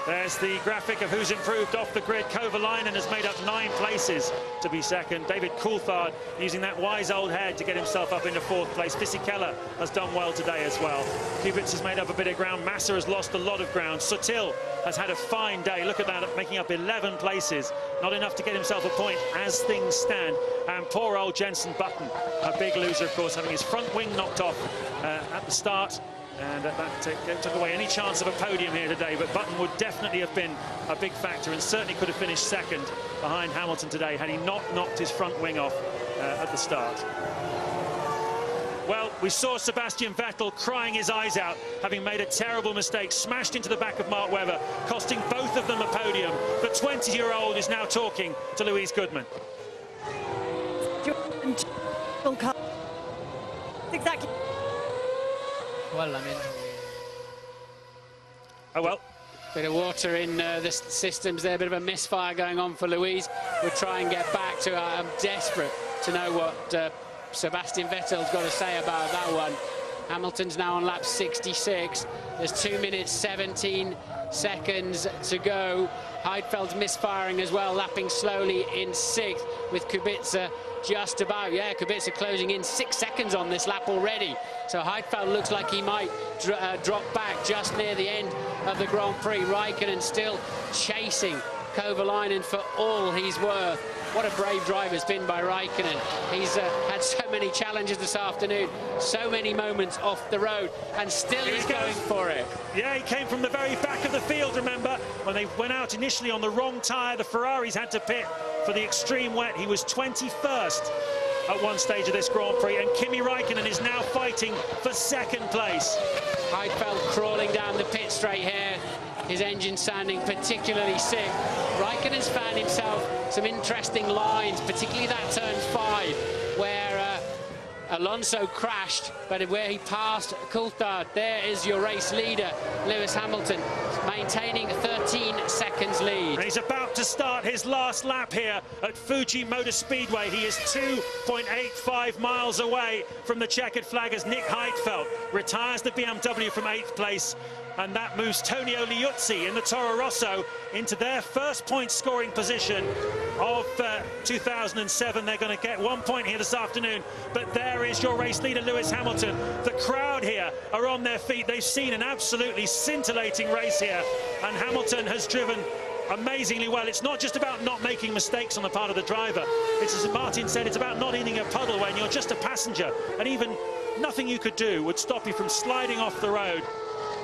There's the graphic of who's improved off the grid. Kovalainen has made up 9 places to be second. David Coulthard using that wise old head to get himself up into 4th place. Fisichella has done well today as well. Kubica has made up a bit of ground. Massa has lost a lot of ground. Sutil has had a fine day. Look at that, making up 11 places. Not enough to get himself a point as things stand. And poor old Jenson Button, a big loser, of course, having his front wing knocked off at the start. And that took away any chance of a podium here today. But Button would definitely have been a big factor and certainly could have finished second behind Hamilton today had he not knocked his front wing off at the start. Well, we saw Sebastian Vettel crying his eyes out, having made a terrible mistake, smashed into the back of Mark Webber, costing both of them a podium. The 20-year-old is now talking to Louise Goodman. Exactly. Well, I mean... Oh, well. Bit of water in the systems there, a bit of a misfire going on for Louise. We'll try and get back to her. I'm desperate to know what Sebastian Vettel's got to say about that one. Hamilton's now on lap 66. There's 2 minutes 17 seconds to go. Heidfeld's misfiring as well, lapping slowly in 6th with Kubica just about. Yeah, Kubica closing in 6 seconds on this lap already. So Heidfeld looks like he might drop back just near the end of the Grand Prix. Raikkonen still chasing Kovalainen for all he's worth. What a brave driver has been by Raikkonen. He's had so many challenges this afternoon, so many moments off the road, and still he's going for it. Yeah, he came from the very back of the field, remember? When they went out initially on the wrong tyre, the Ferraris had to pit for the extreme wet. He was 21st at one stage of this Grand Prix, and Kimi Raikkonen is now fighting for 2nd place. Heidfeld crawling down the pit straight here. His engine sounding particularly sick. Raikkonen's found himself some interesting lines, particularly that turn 5, where Alonso crashed, but where he passed Coulthard. There is your race leader, Lewis Hamilton, maintaining 13 seconds lead. And he's about to start his last lap here at Fuji Motor Speedway. He is 2.85 miles away from the checkered flag as Nick Heidfeld retires the BMW from 8th place. And that moves Tonio Liuzzi in the Toro Rosso into their first point scoring position of 2007. They're going to get 1 point here this afternoon. But there is your race leader, Lewis Hamilton. The crowd here are on their feet. They've seen an absolutely scintillating race here. And Hamilton has driven amazingly well. It's not just about not making mistakes on the part of the driver. It's, as Martin said, it's about not hitting a puddle when you're just a passenger. And even nothing you could do would stop you from sliding off the road.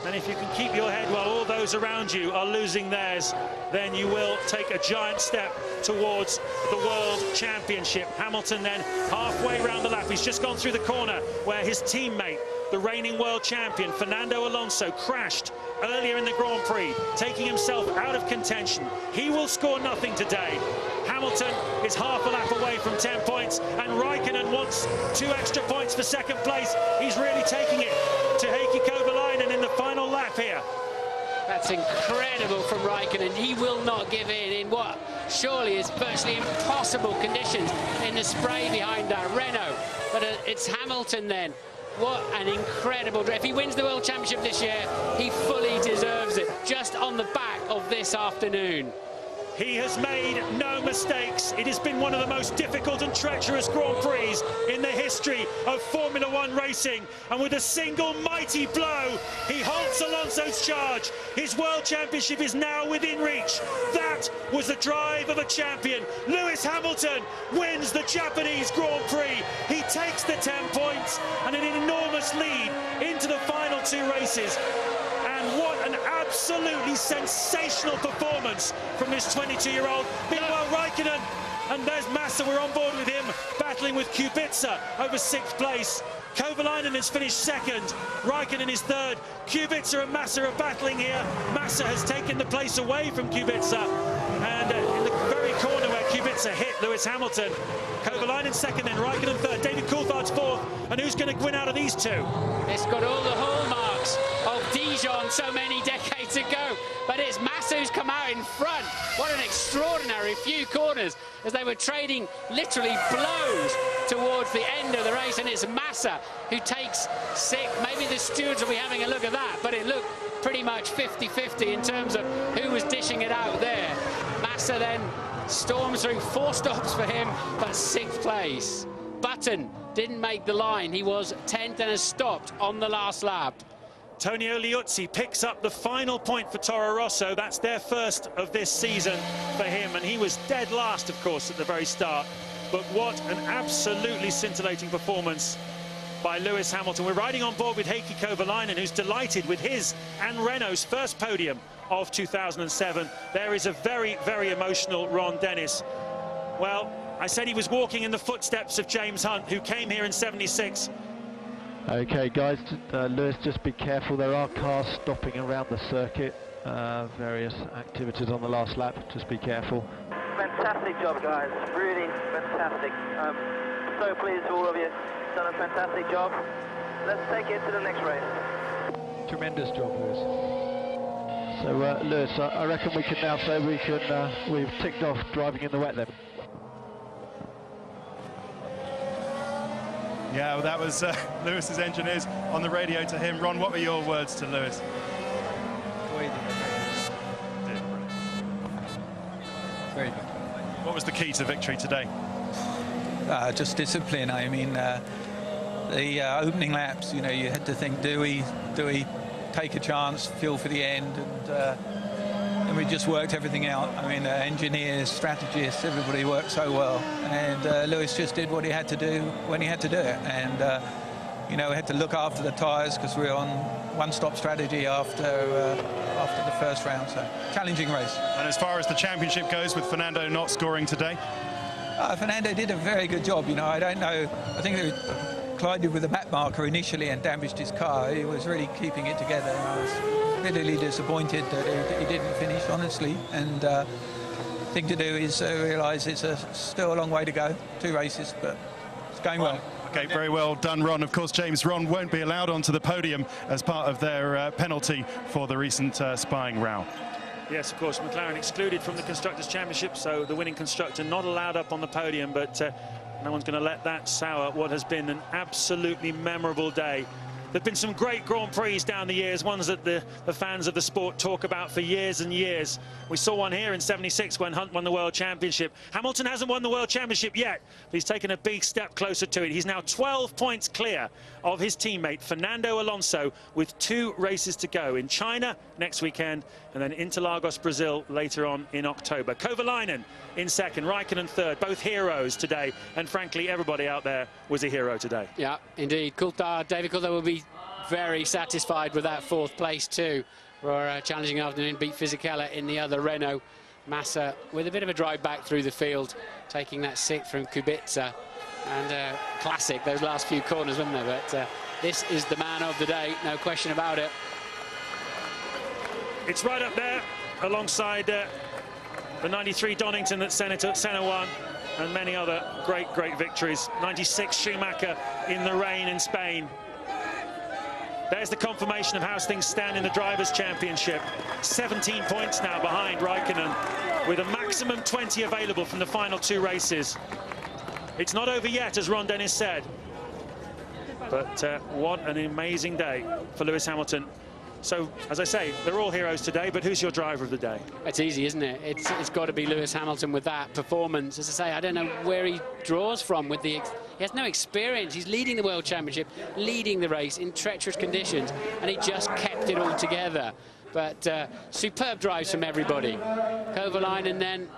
And if you can keep your head while all those around you are losing theirs, then you will take a giant step towards the World Championship. Hamilton then halfway around the lap. He's just gone through the corner where his teammate, the reigning world champion, Fernando Alonso, crashed earlier in the Grand Prix, taking himself out of contention. He will score nothing today. Hamilton is half a lap away from 10 points, and Raikkonen wants 2 extra points for second place. He's really taking it to Heikki Kovalainen in the final lap here. That's incredible from Raikkonen. He will not give in what surely is virtually impossible conditions in the spray behind that Renault. But it's Hamilton then. What an incredible drive. If he wins the World Championship this year, he fully deserves it, just on the back of this afternoon. He has made no mistakes. It has been one of the most difficult and treacherous Grand Prix in the history of Formula One racing. And with a single mighty blow, he halts Alonso's charge. His World Championship is now within reach. That was the drive of a champion. Lewis Hamilton wins the Japanese Grand Prix. He takes the 10 points and an enormous lead into the final 2 races. And what an absolutely sensational performance from this 22-year-old. Meanwhile, Raikkonen, and there's Massa, we're on board with him, battling with Kubica over 6th place. Kovalainen has finished 2nd, Raikkonen is 3rd. Kubica and Massa are battling here. Massa has taken the place away from Kubica, and in the very corner where Kubica hit Lewis Hamilton, Kovalainen 2nd, then Raikkonen 3rd, David Coulthard's 4th, and who's going to win out of these 2? It's got all the hallmarks of Dijon so many decades ago, but it's Massa who's come out in front. What an extraordinary few corners as they were trading literally blows towards the end of the race, and it's Massa who takes 6th. Maybe the stewards will be having a look at that, but it looked pretty much 50-50 in terms of who was dishing it out there. Massa then storms through, 4 stops for him, but 6th place. Button didn't make the line. He was 10th and has stopped on the last lap. Tonio Liuzzi picks up the final point for Toro Rosso. That's their first of this season for him, and he was dead last, of course, at the very start. But what an absolutely scintillating performance by Lewis Hamilton. We're riding on board with Heikki Kovalainen, who's delighted with his and Renault's first podium of 2007. There is a very, very emotional Ron Dennis. Well, I said he was walking in the footsteps of James Hunt, who came here in '76. Okay, guys, Lewis, just be careful. There are cars stopping around the circuit, various activities on the last lap. Just be careful. Fantastic job, guys. Really fantastic. I'm so pleased with all of you. Done a fantastic job. Let's take it to the next race. Tremendous job, Lewis. So, Lewis, I reckon we can now say we've ticked off driving in the wet then. Yeah, well, that was Lewis's engineers on the radio to him. Ron, what were your words to Lewis? Very good. What was the key to victory today? Just discipline. I mean, the opening laps, you know, you had to think, do we take a chance, feel for the end, and we just worked everything out. I mean, engineers, strategists, everybody worked so well, and Lewis just did what he had to do when he had to do it, and you know, we had to look after the tyres because we were on one-stop strategy after the first round, so challenging race. And as far as the championship goes, with Fernando not scoring today? Fernando did a very good job, you know. I don't know, I think there were collided with a map marker initially and damaged his car. He was really keeping it together. I was bitterly disappointed that he didn't finish, honestly. And thing to do is realise it's still a long way to go. 2 races, but it's going well. Okay, very well done, Ron. Of course, James, Ron won't be allowed onto the podium as part of their penalty for the recent spying row. Yes, of course, McLaren excluded from the Constructors' Championship, so the winning constructor not allowed up on the podium, but no one's going to let that sour what has been an absolutely memorable day. There have been some great Grand Prix down the years, ones that the fans of the sport talk about for years and years. We saw one here in '76 when Hunt won the World Championship. Hamilton hasn't won the World Championship yet, but he's taken a big step closer to it. He's now 12 points clear of his teammate Fernando Alonso with 2 races to go in China next weekend and then Interlagos, Brazil later on in October. Kovalainen in second, Raikkonen third, both heroes today, and frankly everybody out there was a hero today. Yeah, indeed. David Coulthard will be very satisfied with that 4th place too for a challenging afternoon. Beat Fisichella in the other Renault. Massa with a bit of a drive back through the field, taking that 6th from Kubica. And classic, those last few corners, wasn't there? But this is the man of the day, no question about it. It's right up there alongside the 93 Donington that Senna won, and many other great victories. 96 Schumacher in the rain in Spain. There's the confirmation of how things stand in the Drivers' Championship. 17 points now behind Raikkonen, with a maximum 20 available from the final 2 races. It's not over yet, as Ron Dennis said. But what an amazing day for Lewis Hamilton. So, as I say, they're all heroes today, but who's your driver of the day? It's easy, isn't it? It's got to be Lewis Hamilton with that performance. As I say, I don't know where he draws from with the... He has no experience. He's leading the World Championship, leading the race in treacherous conditions, and he just kept it all together. But superb drives from everybody. Kovalainen then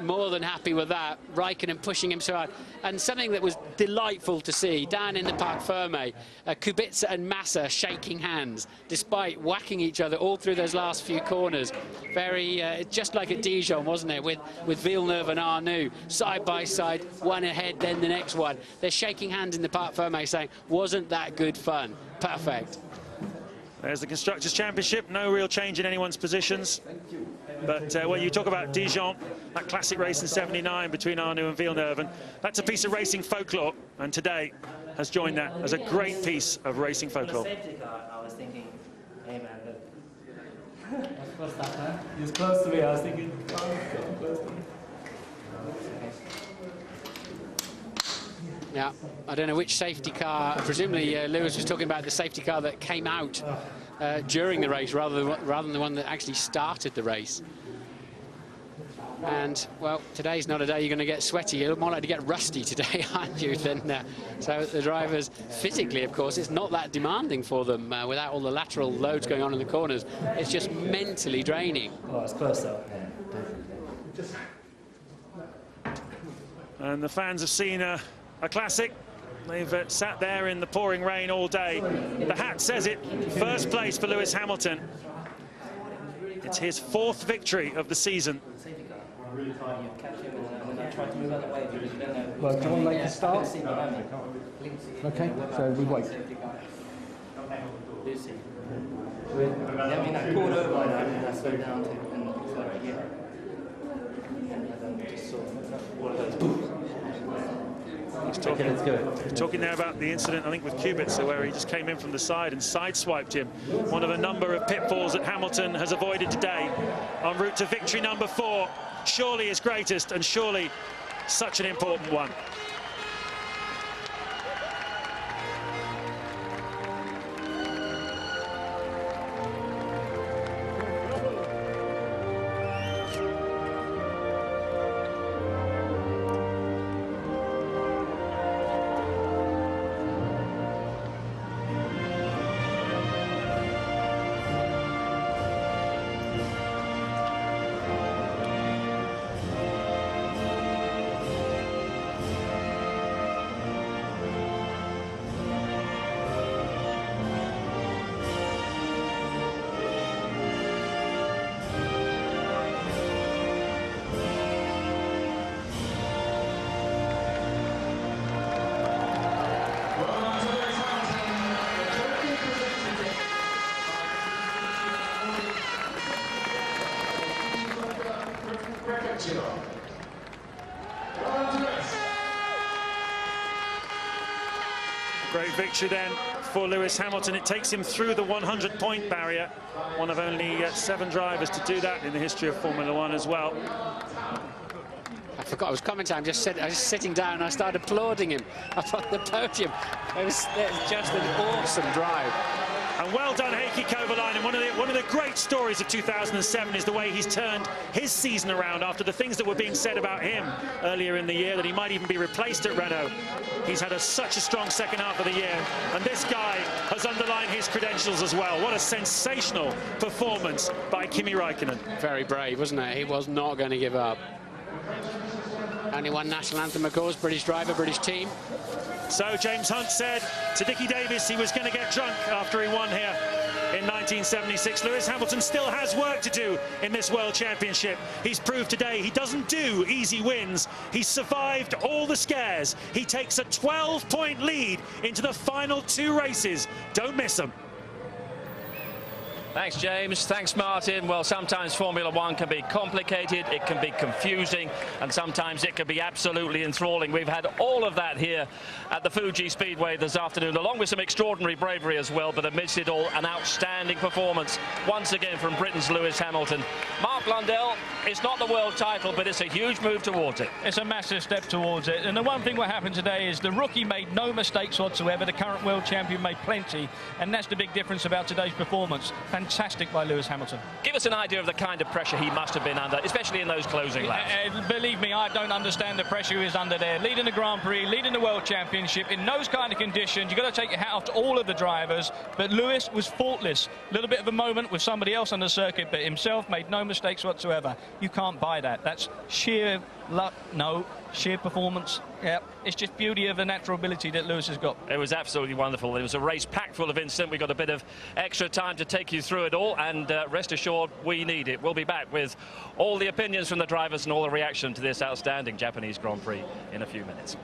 more than happy with that. Raikkonen pushing him so hard. And something that was delightful to see down in the Parc Ferme, Kubica and Massa shaking hands despite whacking each other all through those last few corners. Very just like at Dijon, wasn't it, with Villeneuve and Arnoux side by side, one ahead then the next one. They're shaking hands in the Parc Ferme saying, wasn't that good fun? Perfect. There's the Constructors' Championship, no real change in anyone's positions. But when you talk about Dijon, that classic race in '79 between Arnoux and Villeneuve, and that's a piece of racing folklore, and today has joined that as a great piece of racing folklore. I was thinking, hey man, look. What's that, man? He was close to me, I was thinking, oh, come close to me. Yeah, I don't know which safety car. Presumably, Lewis was talking about the safety car that came out during the race rather than the one that actually started the race. And, well, today's not a day you're going to get sweaty. You're more likely to get rusty today, aren't you? So the drivers, physically, of course, it's not that demanding for them without all the lateral loads going on in the corners. It's just mentally draining. Oh, it's close, though. And the fans have seen a classic. They've sat there in the pouring rain all day. The hat says it. 1st place for Lewis Hamilton. It's his 4th victory of the season. Well, do you want to make the start? Okay, so we wait. I mean, I pulled over and I slowed down to and He's talking there about the incident, I think, with Kubica, where he just came in from the side and sideswiped him. One of a number of pitfalls that Hamilton has avoided today en route to victory number 4. Surely his greatest, and surely such an important one. Great victory then for Lewis Hamilton. It takes him through the 100-point barrier. One of only 7 drivers to do that in the history of Formula One as well. I forgot I was commenting. I was sitting down and I started applauding him up on the podium. It was just an awesome drive. And well done, Heikki Kovalainen. One of the great stories of 2007 is the way he's turned his season around after the things that were being said about him earlier in the year, that he might even be replaced at Renault. He's had such a strong second half of the year, and this guy has underlined his credentials as well. What a sensational performance by Kimi Räikkönen. Very brave, wasn't it? He was not going to give up. Only one national anthem, of course, British driver, British team. So James Hunt said to Dickie Davies he was going to get drunk after he won here in 1976. Lewis Hamilton still has work to do in this World Championship. He's proved today he doesn't do easy wins. He's survived all the scares. He takes a 12-point lead into the final 2 races. Don't miss them. Thanks, James. Thanks, Martin. Well, sometimes Formula One can be complicated, it can be confusing, and sometimes it can be absolutely enthralling. We've had all of that here at the Fuji Speedway this afternoon, along with some extraordinary bravery as well, but amidst it all, an outstanding performance once again from Britain's Lewis Hamilton. Mark Blundell, it's not the world title, but it's a huge move towards it. It's a massive step towards it. And the one thing what happened today is the rookie made no mistakes whatsoever. The current world champion made plenty, and that's the big difference about today's performance. Fantastic by Lewis Hamilton. Give us an idea of the kind of pressure he must have been under, especially in those closing laps. Believe me, I don't understand the pressure he was under there. Leading the Grand Prix, leading the World Championship in those kind of conditions. You've got to take your hat off to all of the drivers, but Lewis was faultless. A little bit of a moment with somebody else on the circuit, but himself made no mistakes whatsoever. You can't buy that. That's sheer luck, no, sheer performance. Yeah, it's just beauty of the natural ability that Lewis has got. It was absolutely wonderful. It was a race packed full of incident. We got a bit of extra time to take you through it all, and rest assured we need it. We'll be back with all the opinions from the drivers and all the reaction to this outstanding Japanese Grand Prix in a few minutes.